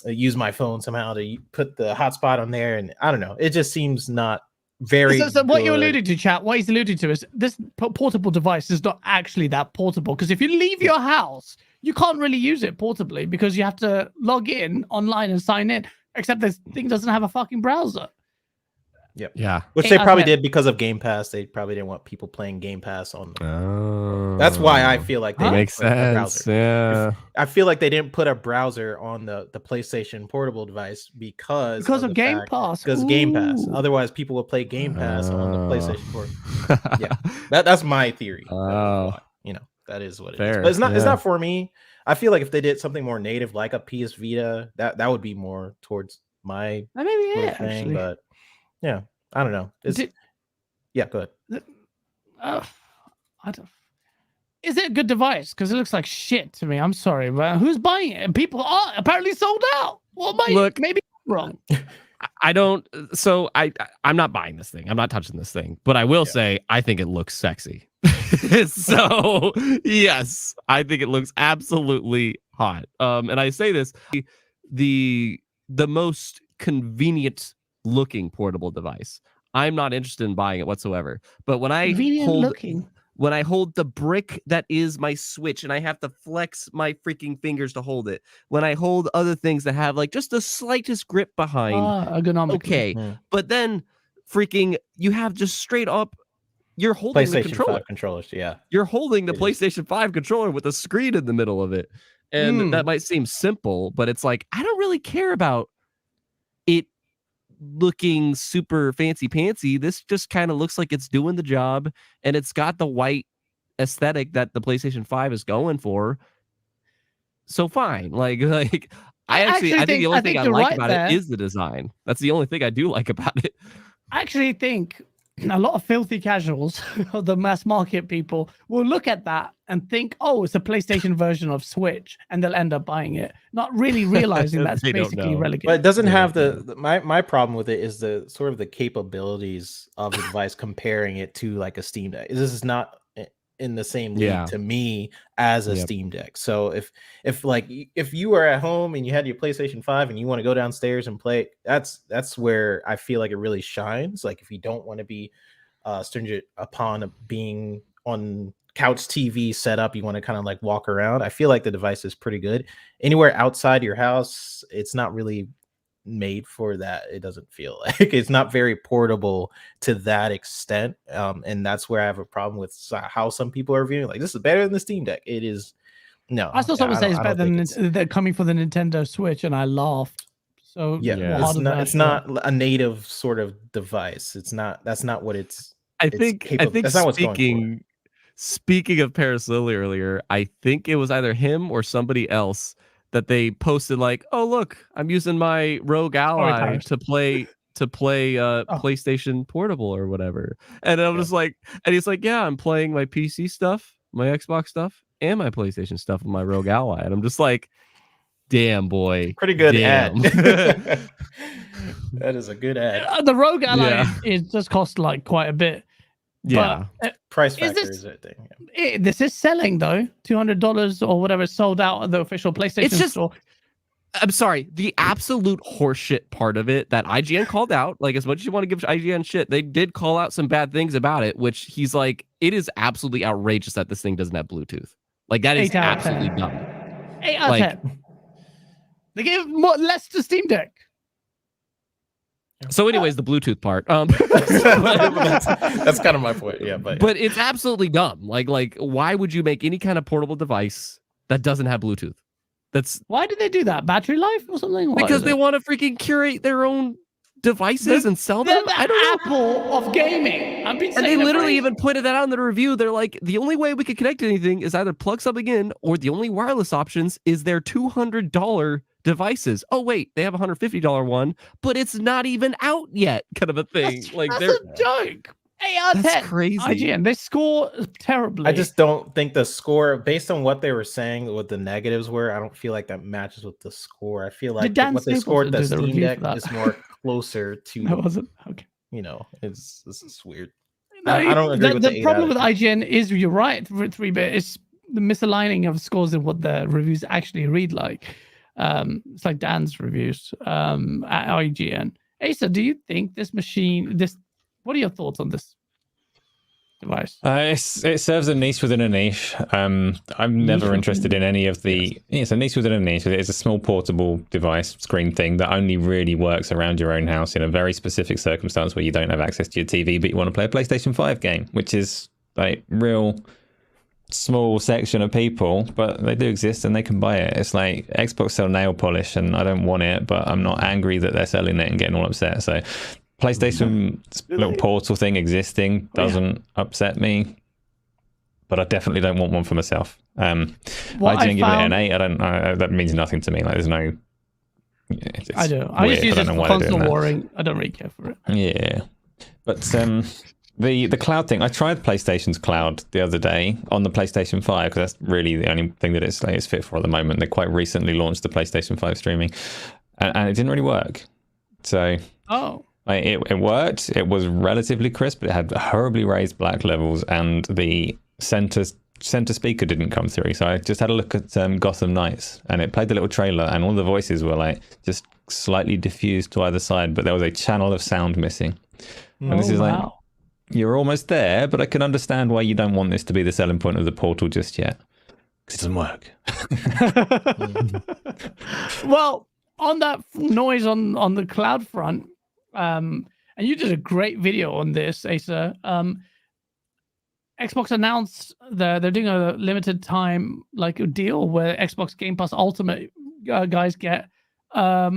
use my phone somehow to put the hotspot on there, and I don't know. It just seems not very. So what you're alluding to, chat, what he's alluding to is this portable device is not actually that portable, because if you leave your house, you can't really use it portably because you have to log in online and sign in. Except this thing doesn't have a fucking browser. Yep. Yeah. Which they probably did because of Game Pass. They probably didn't want people playing Game Pass on them. Oh, that's why I feel like they makes sense. Yeah. I feel like they didn't put a browser on the PlayStation Portable device because of Game Pass. Because Game Pass. Otherwise, people will play Game Pass on the PlayStation Portable. Yeah, that's my theory. You know, that is what it is. But it's not. It's not for me. I feel like if they did something more native, like a PS Vita, that would be more towards my thing. Actually. But yeah, I don't know. Yeah, go ahead. I don't. Is it a good device? Because it looks like shit to me. I'm sorry, but who's buying it? And people are apparently sold out. Well, maybe I'm wrong. I don't. So I'm not buying this thing. I'm not touching this thing. But I will say I think it looks sexy. So yes, I think it looks absolutely hot. And I say this, the most convenient looking portable device. I'm not interested in buying it whatsoever. But when I hold the brick that is my Switch and I have to flex my freaking fingers to hold it, when I hold other things that have like just the slightest grip behind, ergonomically. Okay. But then freaking you have just straight up, you're holding the controller. 5 controllers, yeah. You're holding the PlayStation 5 controller with a screen in the middle of it. And that might seem simple, but it's like, I don't really care about it looking super fancy pantsy. This just kind of looks like it's doing the job, and it's got the white aesthetic that the PlayStation 5 is going for. So fine. Like I think the only thing I like about it is the design. That's the only thing I do like about it. I actually think a lot of filthy casuals, the mass market people, will look at that and think, oh, it's a PlayStation version of Switch, and they'll end up buying it, not really realizing that's basically relegated. But it doesn't have my problem with it is the sort of the capabilities of the device comparing it to like a Steam Deck. This is not in the same league to me as a Steam Deck. So if you are at home and you had your PlayStation 5 and you want to go downstairs and play, that's where I feel like it really shines. Like if you don't want to be stringent upon being on couch TV setup, you want to kind of like walk around, I feel like the device is pretty good. Anywhere outside your house, it's not really made for that. It doesn't feel like it's not very portable to that extent, and that's where I have a problem with how some people are viewing like this is better than the Steam Deck. It is. No, I saw someone say it's better than they're coming for the Nintendo Switch, and I laughed. So Yeah, Yeah. how it's does not. that It's show? not a native sort of device. It's not. That's not what it's. I it's think capable. That's not what's going for. Speaking of Parasilly earlier, I think it was either him or somebody else that they posted like, "Oh look, I'm using my Rogue Ally Tyrus. to play PlayStation Portable or whatever." And I'm just like, and he's like, "Yeah, I'm playing my PC stuff, my Xbox stuff, and my PlayStation stuff with my Rogue Ally." And I'm just like, "Damn boy, Pretty good damn." ad. That is a good ad. The Rogue Ally Yeah. it does cost like quite a bit. Yeah. But Price Is factor this- is a thing. this is selling though. $200 or whatever sold out at the official PlayStation It's just- store. I'm sorry, the absolute horseshit part of it that IGN called out, like as much as you want to give IGN shit, they did call out some bad things about it, which he's like, it is absolutely outrageous that this thing doesn't have Bluetooth. Like that is 8 out of 10. absolutely dumb. 8 out of Like- 10. They gave less to Steam Deck. So anyways, the Bluetooth part. That's kind of my point. Yeah, But it's absolutely dumb. Like why would you make any kind of portable device that doesn't have Bluetooth? That's Why did they do that? Battery life or something? What because is they it? want to freaking curate their own devices and sell them. They're the I don't know. Apple of gaming. I've been And saying they it for literally ages. even pointed that out in the review. They're like, the only way we could connect to anything is either plug something in, or the only wireless options is their $200 devices. Oh wait, they have a $150 one, but it's not even out yet, kind of a thing. That's they're a joke. 8 out of that's 10. crazy. IGN, they score terribly. I just don't think the score, based on what they were saying, what the negatives were, I don't feel like that matches with the score. I feel like Dan what they Stapleton scored the do the Steam review Deck for that? is more closer to, No, it wasn't. Okay. this is weird. No, I don't agree with the 8 problem out with of 10. IGN is you're right. 3-bit, it's the misaligning of scores and what the reviews actually read like. It's like Dan's reviews at IGN. Asa, do you think this machine? What are your thoughts on this device? It serves a niche within a niche. I'm never within interested in any of the. It's a niche within a niche. It's a small portable device screen thing that only really works around your own house in a very specific circumstance where you don't have access to your TV, but you want to play a PlayStation 5 game, which is like real small section of people, but they do exist and they can buy it. It's like Xbox sell nail polish, and I don't want it, but I'm not angry that they're selling it and getting all upset. So PlayStation's little portal thing existing doesn't upset me, but I definitely don't want one for myself. I didn't give it an 8. I don't. That means nothing to me. Like there's no. I do. I just use it for console warring. I don't really care for it. Yeah, but the cloud thing. I tried PlayStation's cloud the other day on the PlayStation 5 because that's really the only thing that it's fit for at the moment. They quite recently launched the PlayStation 5 streaming, and it didn't really work. So it worked. It was relatively crisp, but it had horribly raised black levels, and the center speaker didn't come through. So I just had a look at Gotham Knights, and it played the little trailer, and all the voices were like just slightly diffused to either side, but there was a channel of sound missing. And this is like, you're almost there, but I can understand why you don't want this to be the selling point of the portal just yet, because it doesn't work. Well, on that noise on the cloud front, and you did a great video on this, Asa. Xbox announced they're doing a limited time like a deal where Xbox Game Pass Ultimate guys get a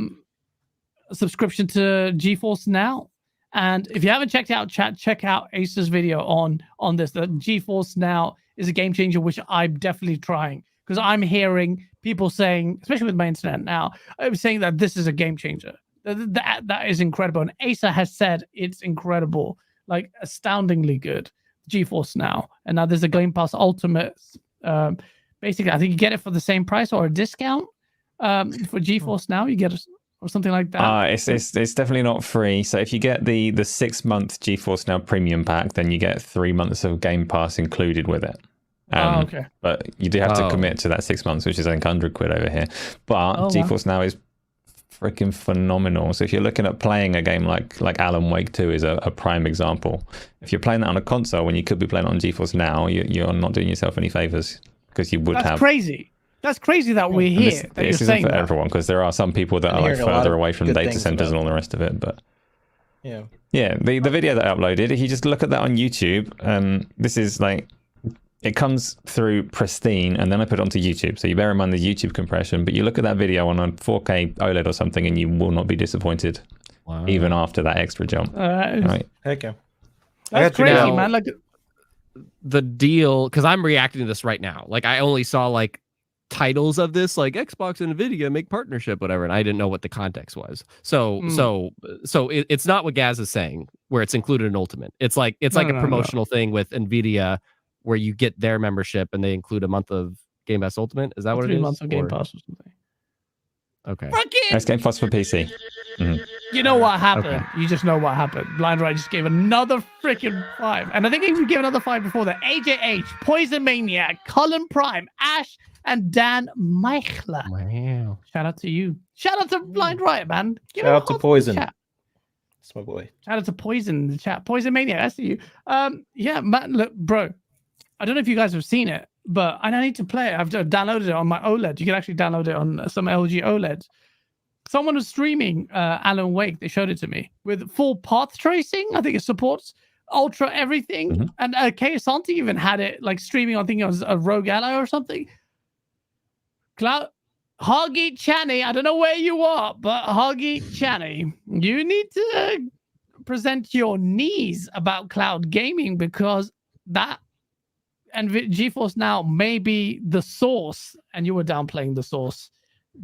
subscription to GeForce Now. And if you haven't checked out chat, check out Asa's video on this. The GeForce Now is a game changer, which I'm definitely trying, because I'm hearing people saying, especially with my internet now, I'm saying that this is a game changer. That is incredible. And Asa has said it's incredible, like astoundingly good. GeForce Now, and now there's a Game Pass Ultimate. Basically, I think you get it for the same price or a discount for GeForce Now. You get it or something like that. It's definitely not free. So if you get the 6-month GeForce Now premium pack, then you get 3 months of Game Pass included with it. Okay. But you do have to commit to that 6 months, which is I think £100 over here. But GeForce Now is freaking phenomenal. So if you're looking at playing a game like Alan Wake 2 is a prime example. If you're playing that on a console when you could be playing it on GeForce Now, you're not doing yourself any favors, because you would That's crazy. That's crazy that we're here. This isn't for everyone, because there are some people that are like further away from data centers and all the rest of it. But the video that I uploaded, if you just look at that on YouTube, this is like, it comes through pristine, and then I put it onto YouTube. So you bear in mind the YouTube compression, but you look at that video on a 4K OLED or something, and you will not be disappointed, even after that extra jump. Right? Heck yeah. That's crazy, man. Like the deal, because I'm reacting to this right now. Like I only saw like titles of this, like Xbox and Nvidia make partnership, whatever, and I didn't know what the context was. So it's not what Gaz is saying, where it's included in Ultimate. It's like a promotional thing with Nvidia, where you get their membership and they include a month of Game Pass Ultimate. Is that what it is? 3 months of Game Pass or something. Okay. That's Game Pass for PC. Mm-hmm. You know what happened? Okay. You just know what happened. Blind Right just gave another freaking 5. And I think he even gave another 5 before that. AJH, Poison Maniac, Cullen Prime, Ash, and Dan Meichler. Wow. Shout out to you. Shout out to Blind Riot, man. Shout out to Poison. That's my boy. Shout out to Poison in the chat. Poison Maniac, that's you. Yeah, man, look, bro. I don't know if you guys have seen it, but I need to play it. I've downloaded it on my OLED. You can actually download it on some LG OLEDs. Someone was streaming Alan Wake. They showed it to me with full path tracing. I think it supports ultra everything. Mm-hmm. And Keighley even had it like streaming on, I think it was a Rogue Ally or something. Cloud Hoggy Channy, I don't know where you are, but Hoggy Channy, you need to present your knees about cloud gaming, because that and GeForce Now may be the source, and you were downplaying the source.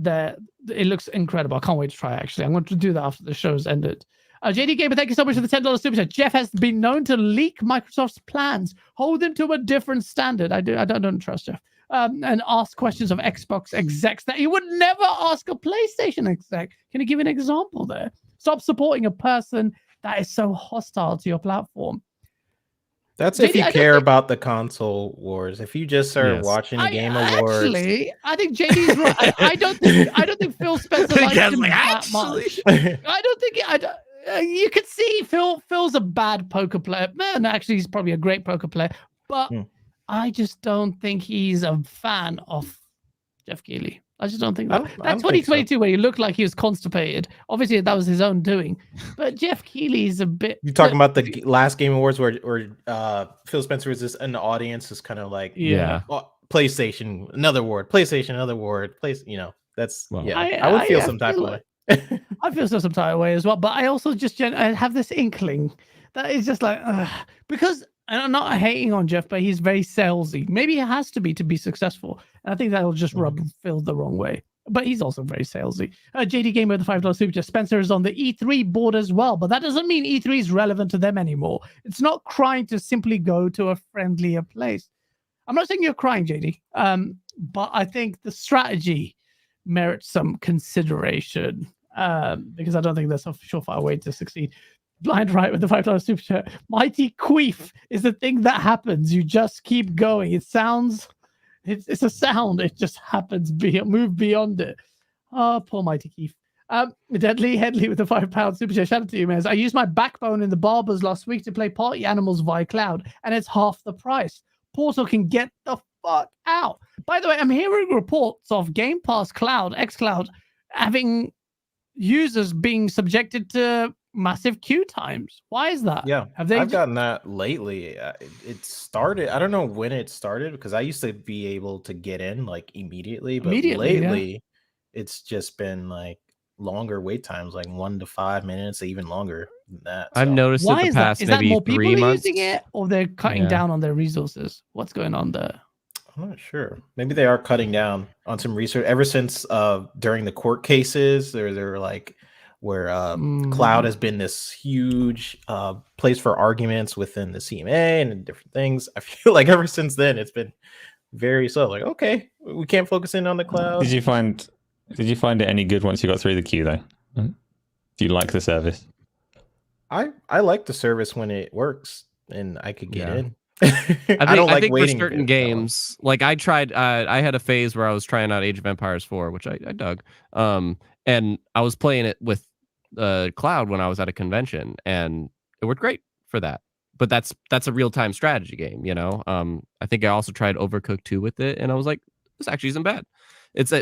It looks incredible. I can't wait to try it, actually. I'm going to do that after the show's ended. JD Gamer, thank you so much for the $10 super chat. Geoff has been known to leak Microsoft's plans, hold them to a different standard. I don't trust Geoff. And ask questions of Xbox execs that he would never ask a PlayStation exec. Can you give an example there? Stop supporting a person that is so hostile to your platform. That's if you care about the console wars. If you just are watching the Game Awards, actually, I think JD's right. I don't think Phil Spencer likes him that much. I don't think you could see Phil's a bad poker player. Man, actually, he's probably a great poker player, but I just don't think he's a fan of Geoff Keighley. I just don't think that. That's 2022 where he looked like he was constipated. Obviously, that was his own doing. But Geoff Keighley is a bit... You're talking about the last Game Awards where Phil Spencer was just in the audience, is kind of like, PlayStation, another word. PlayStation, another word. That's... Well, I would feel some type of way. I feel some type of way as well. But I also just have this inkling that is just like... because... And I'm not hating on Geoff, but he's very salesy. Maybe he has to be successful. And I think that'll just rub Phil the wrong way. But he's also very salesy. JD Gamer with the $5 super chat. Spencer is on the E3 board as well, but that doesn't mean E3 is relevant to them anymore. It's not crying to simply go to a friendlier place. I'm not saying you're crying, JD, but I think the strategy merits some consideration, because I don't think that's a surefire way to succeed. Blind Right with the $5 super chat. Mighty Queef is the thing that happens. You just keep going. It sounds, it's a sound. It just happens. Move beyond it. Oh, poor Mighty Queef. Deadly Headley with the £5 super chat. Shout out to you, man. I used my backbone in the barbers last week to play Party Animals via cloud, and it's half the price. Portal can get the fuck out. By the way, I'm hearing reports of Game Pass Cloud, xCloud, having users being subjected to massive queue times. Why is that? Yeah, I've gotten that lately. It started, I don't know when it started, because I used to be able to get in like immediately, but lately it's just been like longer wait times, like 1 to 5 minutes, even longer than that. I've noticed it the past maybe 3 months. Is that more people are using it, or they're cutting down on their resources? What's going on there? I'm not sure. Maybe they are cutting down on some research ever since during the court cases. They're like, where cloud has been this huge place for arguments within the CMA and different things. I feel like ever since then it's been very slow. Like, okay, we can't focus in on the cloud. Did you find it any good once you got through the queue though? Do you like the service? I like the service when it works and I could get in. I think for certain games, like I tried, I had a phase where I was trying out Age of Empires 4, which I dug, and I was playing it with cloud when I was at a convention, and it worked great for that. But that's a real-time strategy game, you know. I think I also tried Overcooked 2 with it, and I was like, this actually isn't bad.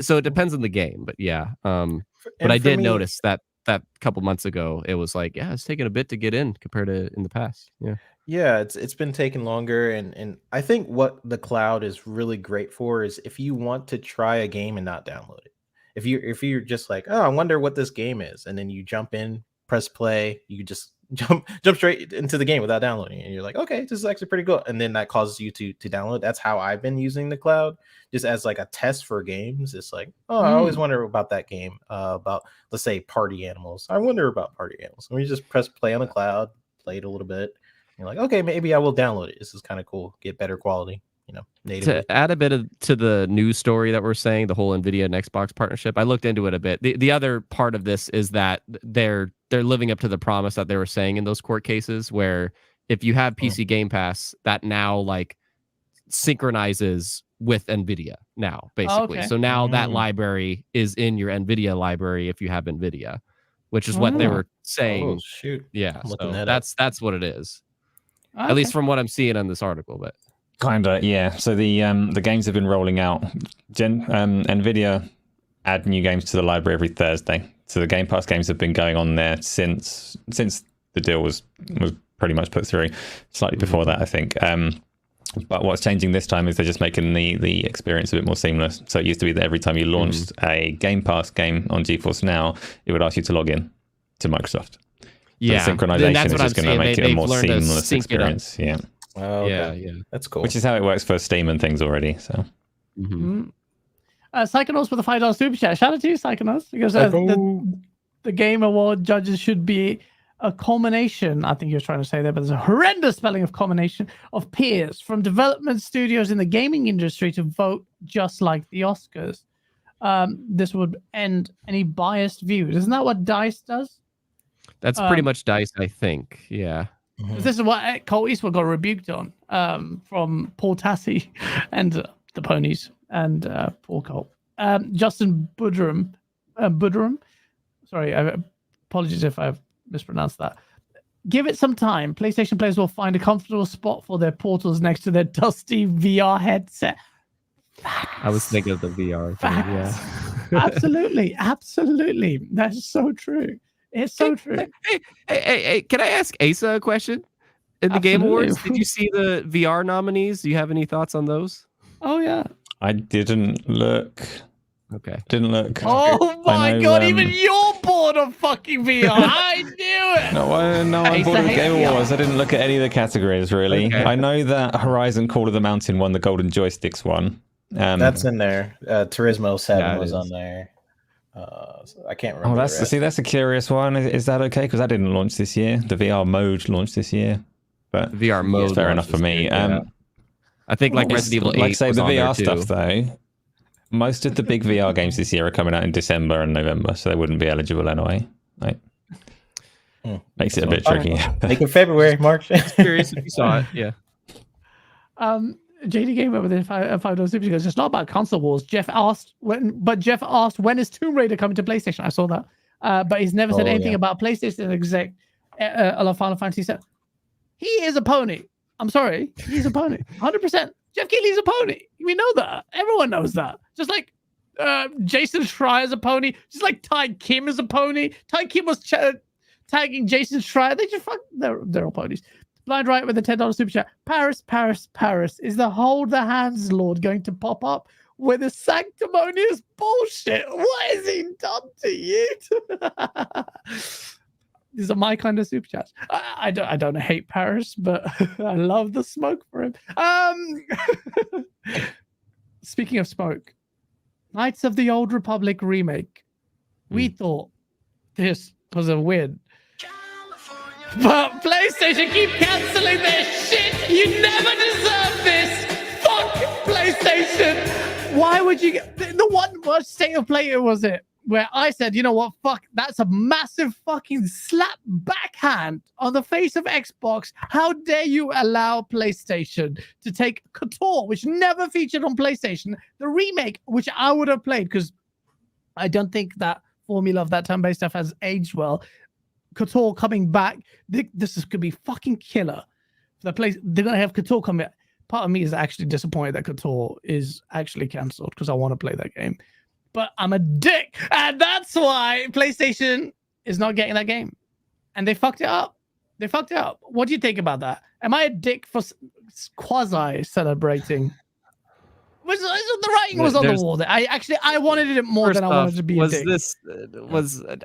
So it depends on the game, but yeah. But I did notice that that couple months ago, it was like, yeah, it's taking a bit to get in compared to in the past. Yeah. Yeah, it's been taking longer, and I think what the cloud is really great for is if you want to try a game and not download it. If you're just like, oh, I wonder what this game is, and then you jump in, press play, you just jump straight into the game without downloading it, and you're like, okay, this is actually pretty good, and then that causes you to download. That's how I've been using the cloud, just as like a test for games. It's like, oh, I always wonder about that game, about, let's say, Party Animals. I wonder about Party Animals, and we just press play on the cloud, play it a little bit. You're like, okay, maybe I will download it. This is kind of cool. Get better quality, natively. To add a bit to the news story that we're saying, the whole NVIDIA and Xbox partnership, I looked into it a bit. The other part of this is that they're living up to the promise that they were saying in those court cases, where if you have PC Game Pass, that now like synchronizes with NVIDIA now, basically. Okay. So now that library is in your NVIDIA library if you have NVIDIA, which is what they were saying. Oh, shoot. Yeah, I'm looking so that up. that's what it is. At least from what I'm seeing on this article, but Kinda, yeah. So the games have been rolling out. NVIDIA add new games to the library every Thursday. So the Game Pass games have been going on there since the deal was pretty much put through. Slightly before that, I think. But what's changing this time is they're just making the experience a bit more seamless. So it used to be that every time you launched a Game Pass game on GeForce Now, it would ask you to log in to Microsoft. yeah, So the synchronization that's is what I'm just going to saying. make it a They've more learned to seamless sync it up. experience. Yeah. Oh, okay. Yeah. That's cool. Which is how it works for Steam and things already. So Psychonauts with a $5 super chat. Shout out to you, Psychonauts, because the Game Award judges should be a culmination, I think you're trying to say there, but there's a horrendous spelling of culmination of peers from development studios in the gaming industry to vote just like the Oscars. This would end any biased views. Isn't that what DICE does? That's pretty much DICE, I think. Yeah. This is what Colt Eastwood got rebuked on from Paul Tassi and the Ponies and Paul Colt. Justin Budrum. Sorry, apologies if I've mispronounced that. Give it some time. PlayStation players will find a comfortable spot for their portals next to their dusty VR headset. I was thinking of the VR thing, yeah. Absolutely. That's so true. It's so true. Hey, can I ask Asa a question? In the Game Awards, did you see the VR nominees? Do you have any thoughts on those? Oh, yeah. I didn't look. Okay. Didn't look. Oh my god, even you're bored of fucking VR. I knew it. No, I'm bored of Game Awards. I didn't look at any of the categories, really. Okay. I know that Horizon Call of the Mountain won the Golden Joysticks one. That's in there. Turismo 7 Yeah, was is. on there. So I can't remember. That's a curious one. Is that okay? Because that didn't launch this year. The VR mode launched this year. But VR mode. it's fair enough for me. I think like Resident Evil 8 like say was the on there VR too. stuff though. Most of the big VR games this year are coming out in December and November, so they wouldn't be eligible anyway. Right? Makes it a bit tricky. Like in February, March. Curious if you saw it. Yeah. JD Gamer with a $5 super goes, it's not about console wars. Jeff asked when is Tomb Raider coming to PlayStation? I saw that. But he's never said anything about PlayStation exec Final Fantasy 7. He is a pony. I'm sorry. He's a pony. 100%. Jeff Keighley's a pony. We know that. Everyone knows that. Just like Jason Schreier's a pony. Just like Ty Kim is a pony. Ty Kim was tagging Jason Schreier. They just they're all ponies. Blind Riot with a $10 super chat. Paris. Is the Hold the Hands Lord going to pop up with a sanctimonious bullshit? What has he done to you? These are my kind of super chats. I don't hate Paris, but I love the smoke for him. Speaking of smoke, Knights of the Old Republic Remake. We thought this was a win. But PlayStation keep cancelling their shit. You never deserve this. Fuck PlayStation. Why would you get the one state of play was it? Where I said, you know what, fuck, that's a massive fucking slap backhand on the face of Xbox. How dare you allow PlayStation to take KOTOR, which never featured on PlayStation, the remake, which I would have played because I don't think that formula of that turn-based stuff has aged well. KOTOR coming back, this could be fucking killer. The place they're gonna have KOTOR coming. Part of me is actually disappointed that KOTOR is actually cancelled because I want to play that game. But I'm a dick, and that's why PlayStation is not getting that game, and they fucked it up. They fucked it up. What do you think about that? Am I a dick for quasi celebrating? The writing was on the wall. I wanted it more than I wanted to be a dick.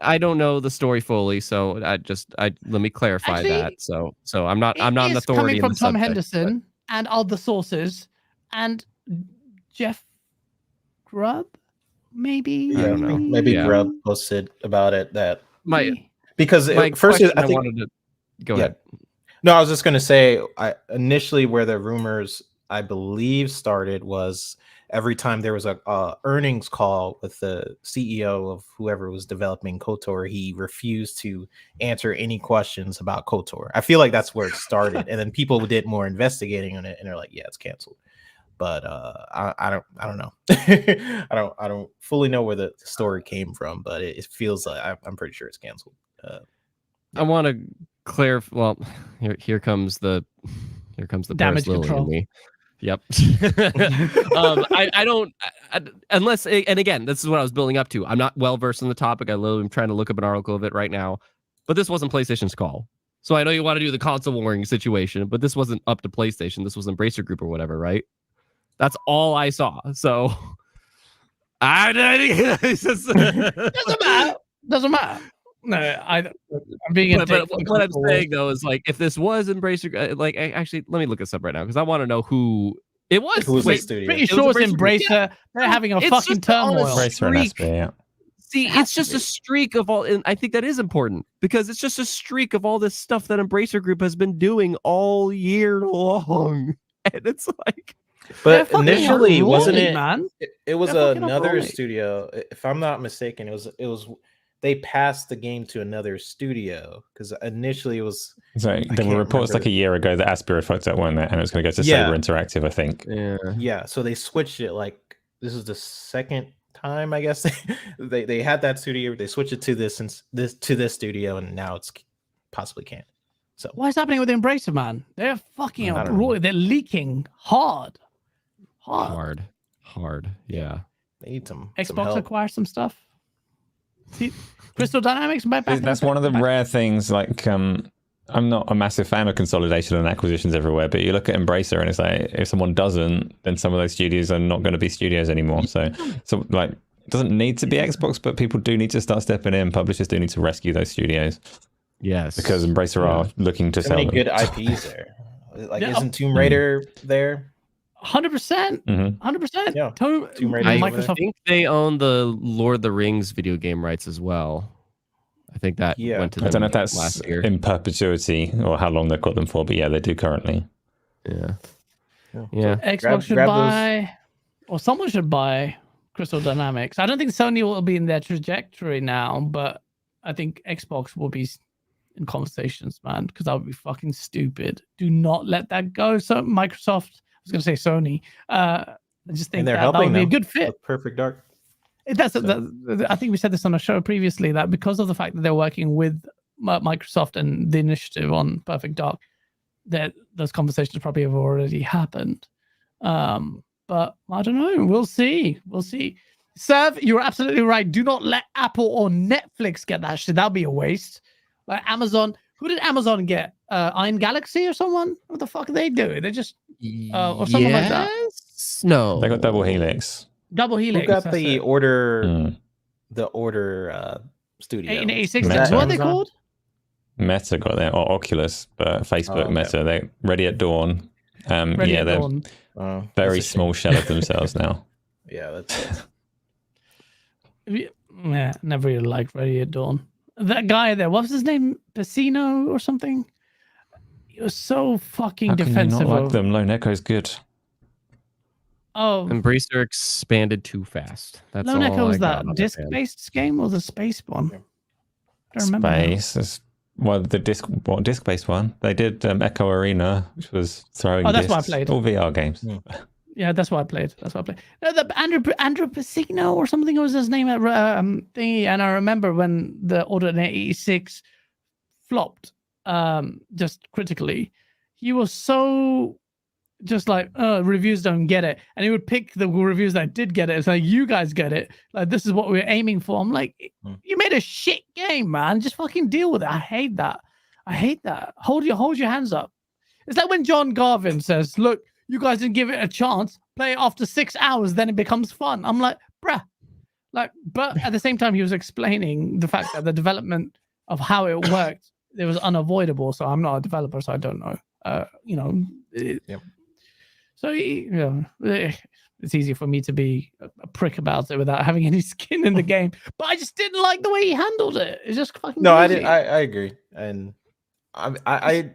I don't know the story fully, so let me clarify that. So I'm not an authority coming from in the Tom subject, Henderson and other sources and Geoff Grubb, maybe. I don't know. Maybe Grubb posted about it because first I think wanted to go ahead. No, I was just gonna say initially where the rumors I believe started was every time there was a earnings call with the CEO of whoever was developing KOTOR, he refused to answer any questions about KOTOR. I feel like that's where it started, and then people did more investigating on it, and they're like, "Yeah, it's canceled." But I don't know. I don't fully know where the story came from, but it feels like I'm pretty sure it's canceled. I want to clarify. Well, here comes the Damage Paris Lily control. in me. Yep. I don't unless, and again, this is what I was building up to. I'm not well versed in the topic. I literally am trying to look up an article of it right now, but this wasn't PlayStation's call. So I know you want to do the console warring situation, but this wasn't up to PlayStation. This was Embracer Group or whatever, right? That's all I saw. So Doesn't matter. No, I'm being a dick. But what I'm saying though is like, if this was Embracer, like actually, let me look this up right now because I want to know who it was. Who was the studio? Pretty sure it's Embracer. Yeah. They're having a It's fucking just on a turmoil. Embracer and Aspia, yeah. See, it's just a streak of all, and I think that is important because it's just a streak of all this stuff that Embracer Group has been doing all year long, and it's like. But initially, wasn't it? Man. It was another studio, if I'm not mistaken. It was. They passed the game to another studio because initially it was. So there were reports like a year ago that Aspia fucked up, weren't there? And it was going to go to Saber Interactive, I think. Yeah. So they switched it. Like this is the second time, I guess. they had that studio. They switched it to this studio, and now it's possibly can't. So what's happening with Embracer, man? They're fucking uproarious. They're leaking hard. Yeah. They need some Xbox acquire some stuff. See, Crystal Dynamics. That's one of the rare things. Like, I'm not a massive fan of consolidation and acquisitions everywhere, but you look at Embracer and it's like, if someone doesn't, then some of those studios are not going to be studios anymore. So like, it doesn't need to be Xbox, but people do need to start stepping in. Publishers do need to rescue those studios. Yes, because Embracer are looking to sell many them. good IPs there. Like, isn't Tomb Raider there? 100%. 100%. Yeah. Tomb Raider. Microsoft. I think they own the Lord of the Rings video game rights as well. I think that went to them. I don't know if that's last year in perpetuity or how long they've got them for, but yeah, they do currently. Yeah. So Xbox should buy, or someone should buy Crystal Dynamics. I don't think Sony will be in their trajectory now, but I think Xbox will be in conversations, man, because that would be fucking stupid. Do not let that go. So Microsoft, I was going to say Sony, I just think that would be a good fit. Perfect Dark. I think we said this on a show previously, that because of the fact that they're working with Microsoft and the initiative on Perfect Dark, that those conversations probably have already happened. But I don't know. We'll see. Serve, you're absolutely right. Do not let Apple or Netflix get that shit. That'll be a waste. Like Amazon. Who did Amazon get? Iron Galaxy or someone? What the fuck are they doing? They just or something like that. No, they got Double Helix. Double Helix. Who got the order? The order studio. 1886. What are they called? Meta got there, or Oculus, but Facebook Meta. They're Ready at Dawn. They're Dawn. Very small shell of themselves now. Yeah, that's. Yeah, never really liked Ready at Dawn. That guy there, what was his name? Pacino or something? He was so fucking defensive. How can you not like them? Lone Echo's good. Oh, Embracer expanded too fast. That's Lone all Echo was I that got disc-based game or the space one? I don't remember. Space. Well, the disc-based one. They did Echo Arena, which was throwing. Oh, that's discs. what I played. All VR games. Yeah, that's what I played. No, the Andrew Pacino or something was his name at thingy, and I remember when the Order 86 flopped, just critically, he was so just like, reviews don't get it. And he would pick the reviews that did get it. It's like, you guys get it. Like, this is what we're aiming for. I'm like, you made a shit game, man. Just fucking deal with it. I hate that. Hold your hands up. It's like when John Garvin says, look, you guys didn't give it a chance. Play it after 6 hours, then it becomes fun. I'm like, bruh. Like, but at the same time, he was explaining the fact that the development of how it worked, it was unavoidable. So I'm not a developer, so I don't know. So it's easy for me to be a prick about it without having any skin in the game. But I just didn't like the way he handled it. It's just fucking crazy. I agree, and I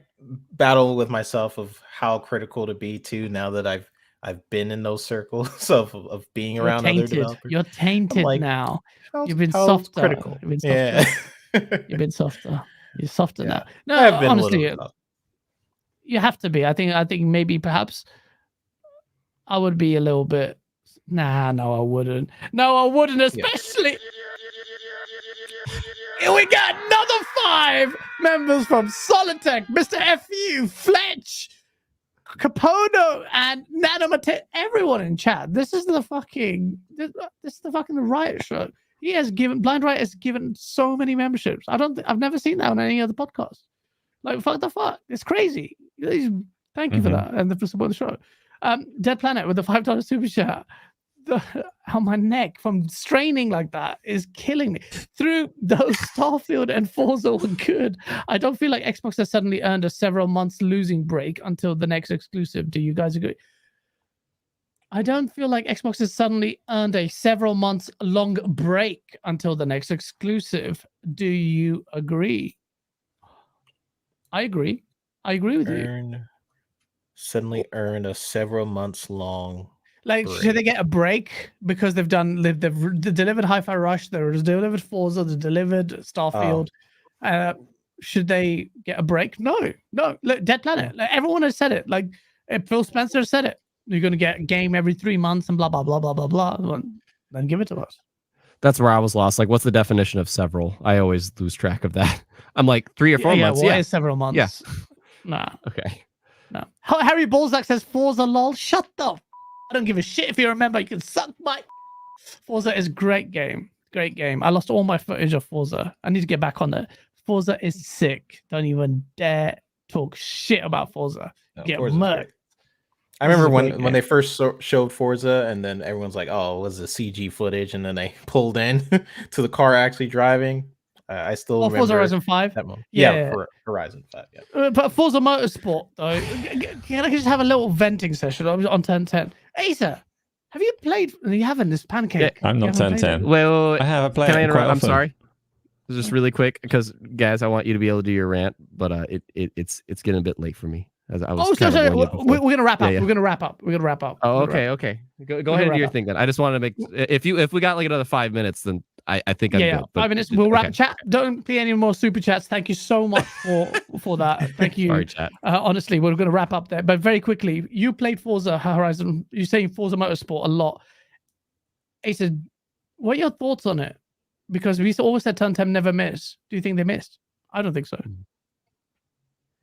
battle with myself of how critical to be too. Now that I've been in those circles of being around other developers. You're tainted like, now. You've been softer. Critical. You've been softer. You've been softer. You're softer now. No, I've been honestly, you have to be. I think maybe perhaps I would be a little bit. Nah, no, I wouldn't. No, I wouldn't, especially. Here we got another 5 members from Solitech, Mr. FU, Fletch, Capono, and Nanomate. Everyone in chat. This is the fucking Riot show. Blind Riot has given so many memberships. I've never seen that on any other podcast. Like, fuck the fuck. It's crazy. Thank you for that and for supporting the show. Dead Planet with the $5 super chat. How my neck from straining like that is killing me. Through those Starfield and Forza were good. I don't feel like Xbox has suddenly earned a several months losing break until the next exclusive. Do you guys agree? I don't feel like Xbox has suddenly earned a several months long break until the next exclusive. Do you agree? I agree. I agree with you. Suddenly earn a several months long. Like, should they get a break because they've delivered Hi-Fi Rush, they've delivered Forza, they've delivered Starfield? Should they get a break? No. Look, Dead Planet. Like, everyone has said it. Like, Phil Spencer said it. You're going to get a game every 3 months and blah, blah, blah, blah, blah, blah. Then give it to us. That's where I was lost. Like, what's the definition of several? I always lose track of that. I'm like 3 or 4 months. Why is several months? Yeah. Nah. Okay. No. Harry Balzac says Forza lol. Shut the I don't give a shit if you remember. You can suck my Forza is great game. Great game. I lost all my footage of Forza. I need to get back on it. Forza is sick. Don't even dare talk shit about Forza. Get murked. I remember when they first showed Forza, and then everyone's like, "Oh, it was the CG footage," and then they pulled in to the car actually driving. I still remember Forza Horizon 5. That moment. Yeah, for Horizon 5. Yeah. But Forza Motorsport though, can I just have a little venting session on 1010? Asa, have you played? You haven't. This Pancake. I'm not 1010. Well, I have a play. Can I interrupt? I'm sorry. Just really quick, because guys, I want you to be able to do your rant, but it's getting a bit late for me. As I was sorry. We're gonna wrap up. Yeah. We're gonna wrap up. Oh, okay. Go ahead and do your thing then. I just wanted to make if we got like another 5 minutes, then I think I'm good. 5 minutes. We'll wrap chat. Don't play any more super chats. Thank you so much for that. Thank you. Sorry, chat. Honestly, we're gonna wrap up there. But very quickly, you played Forza Horizon. You're saying Forza Motorsport a lot. Asa, what are your thoughts on it? Because we always said Turntem never miss. Do you think they missed? I don't think so.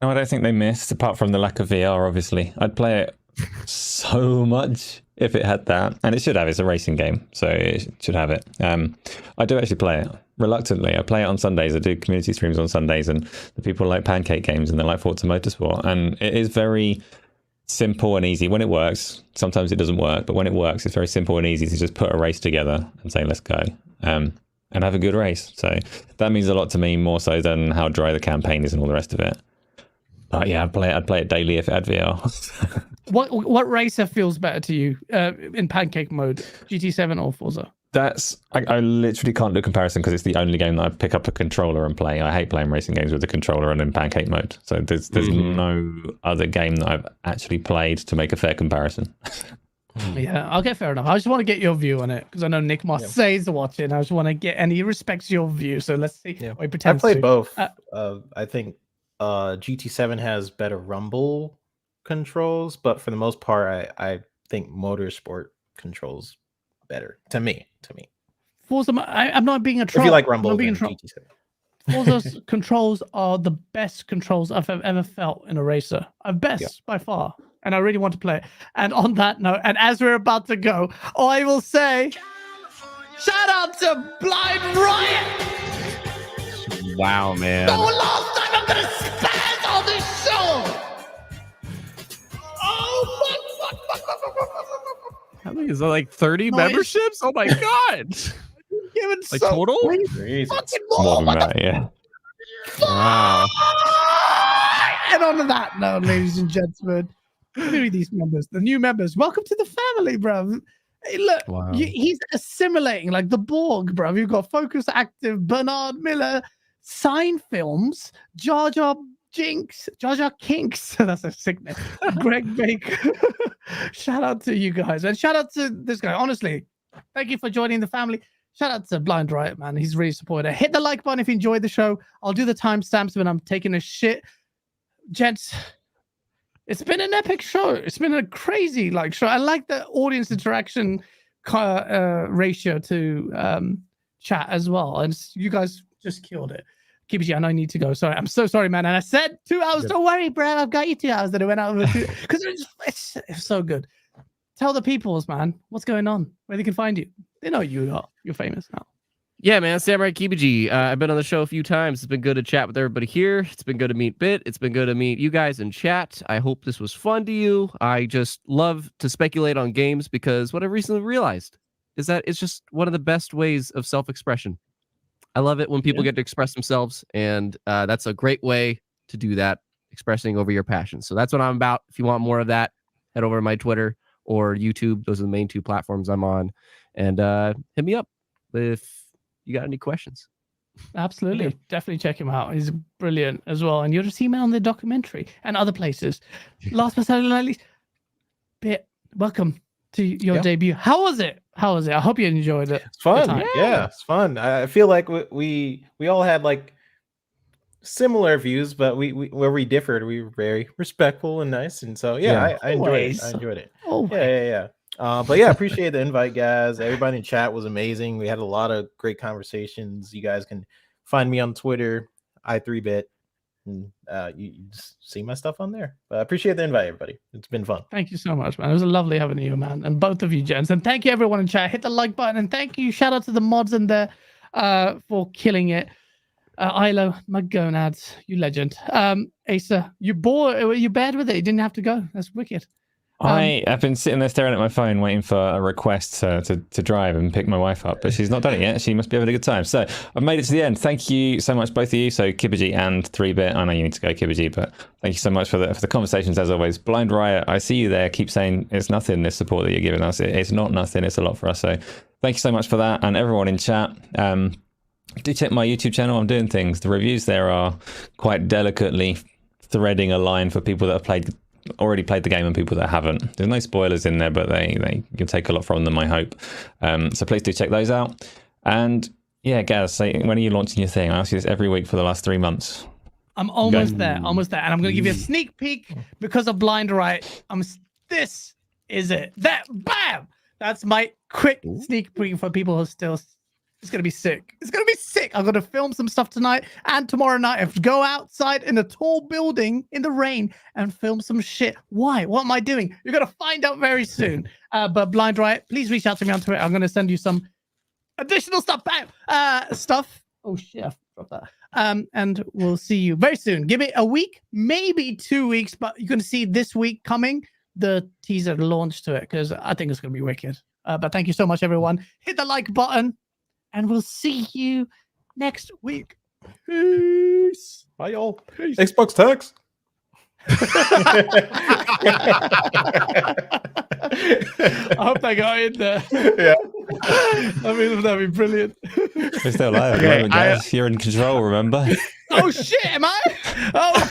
No, I don't think they missed, apart from the lack of VR, obviously. I'd play it so much if it had that. And it should have. It's a racing game, so it should have it. I do actually play it. Reluctantly. I play it on Sundays. I do community streams on Sundays, and the people like Pancake games, and they like Forza Motorsport. And it is very simple and easy. When it works, sometimes it doesn't work, but when it works, it's very simple and easy to just put a race together and say, let's go. And have a good race. So that means a lot to me, more so than how dry the campaign is and all the rest of it. But yeah, I'd play it daily if it had VR. What racer feels better to you in Pancake mode, GT7 or Forza? I literally can't do a comparison because it's the only game that I pick up a controller and play. I hate playing racing games with a controller and in Pancake mode. So there's no other game that I've actually played to make a fair comparison. Yeah, okay, fair enough. I just want to get your view on it because I know Nick Marseille is watching. I just want to get, and he respects your view. So let's see. Yeah. I played both. I think GT7 has better rumble controls, but for the most part, I think Motorsport controls better to me. Forza, I'm not being a troll. If you like rumble, then GT7. Forza's controls are the best controls I've ever felt in a racer. Best by far. and I really want to play it. And on that note, and as we're about to go, I will say, shout out to Blind Riot. Wow, man. The last time I'm gonna spaz on this show. Oh fuck. How many is that, like 30 Nice. memberships? Oh my god. Giving Like so total? Crazy. fucking More more. than that, yeah. Wow. And on that note, ladies and gentlemen, let me read these members, the new members. Welcome to the family, bruv. Hey, look, Wow. he's assimilating like the Borg, bruv. You've got Focus Active, Bernard Miller, Sign Films, Jar Jar Jinx, Jar Jar Kinks. That's a sick name. Greg Baker. Shout out to you guys. And shout out to this guy. Honestly, thank you for joining the family. Shout out to Blind Riot, man. He's really supported. Hit the like button if you enjoyed the show. I'll do the timestamps when I'm taking a shit. Gents, it's been an epic show. It's been a crazy show. I like the audience interaction ratio to chat as well. And you guys just killed it. KBG, I know I need to go. Sorry, I'm so sorry, man. And I said 2 hours. Don't worry, bro. I've got you 2 hours. That it went out over 2 because it's so good. Tell the peoples, man, what's going on, where they can find you. They know you're famous now. Yeah, man. Samurai Kibaji. I've been on the show a few times. It's been good to chat with everybody here. It's been good to meet Bit. It's been good to meet you guys in chat. I hope this was fun to you. I just love to speculate on games because what I've recently realized is that it's just one of the best ways of self-expression. I love it when people get to express themselves, and that's a great way to do that, expressing over your passion. So that's what I'm about. If you want more of that, head over to my Twitter or YouTube. Those are the main 2 platforms I'm on. And hit me up if you got any questions. Absolutely. Definitely check him out. He's brilliant as well. And you'll just see him on the documentary and other places. Last but certainly not least, Bit, welcome to your debut. How was it? I hope you enjoyed it. It's fun. Yeah, it's fun. I feel like we all had like similar views, but we where we differed, we were very respectful and nice. And so I enjoyed it. I enjoyed it. Oh Yeah. But yeah, appreciate the invite, guys. Everybody in chat was amazing. We had a lot of great conversations. You guys can find me on Twitter, i3bit, and you just see my stuff on there. But I appreciate the invite, everybody. It's been fun. Thank you so much, man. It was lovely having you, man. And both of you, gents. And thank you, everyone in chat. Hit the like button. And thank you. Shout out to the mods in there for killing it. Ilo, my gonads, you legend. Asa, you bad with it. You didn't have to go. That's wicked. I have been sitting there staring at my phone waiting for a request to drive and pick my wife up, but she's not done it yet. She must be having a good time. So I've made it to the end. Thank you so much, both of you. So Kibaji and 3bit. I know you need to go, Kibaji, but thank you so much for the conversations as always. Blind Riot, I see you there. Keep saying it's nothing, this support that you're giving us. It's not nothing. It's a lot for us. So thank you so much for that. And everyone in chat, do check my YouTube channel. I'm doing things. The reviews there are quite delicately threading a line for people that have already played the game and people that haven't. There's no spoilers in there, but they can take a lot from them, I hope. So please do check those out. And yeah, Gaz, when are you launching your thing? I ask you this every week for the last 3 months. I'm almost there. And I'm going to give you a sneak peek because of Blind Riot. This is it. Bam! That's my quick sneak peek for people who still... It's going to be sick. It's going to be sick. I'm going to film some stuff tonight and tomorrow night. I have to go outside in a tall building in the rain and film some shit. Why? What am I doing? You're going to find out very soon. But Blind Riot, please reach out to me on Twitter. I'm going to send you some additional stuff. Stuff. Oh, shit. I dropped that. And we'll see you very soon. Give it a week, maybe 2 weeks, but you're going to see this week coming the teaser launch to it because I think it's going to be wicked. But thank you so much, everyone. Hit the like button. And we'll see you next week. Peace. Bye, y'all. Peace. Xbox tax. I hope they got in there. Yeah. I mean, that'd be brilliant. We're still live at the moment, guys. You're in control, remember? Oh, shit, am I? Oh,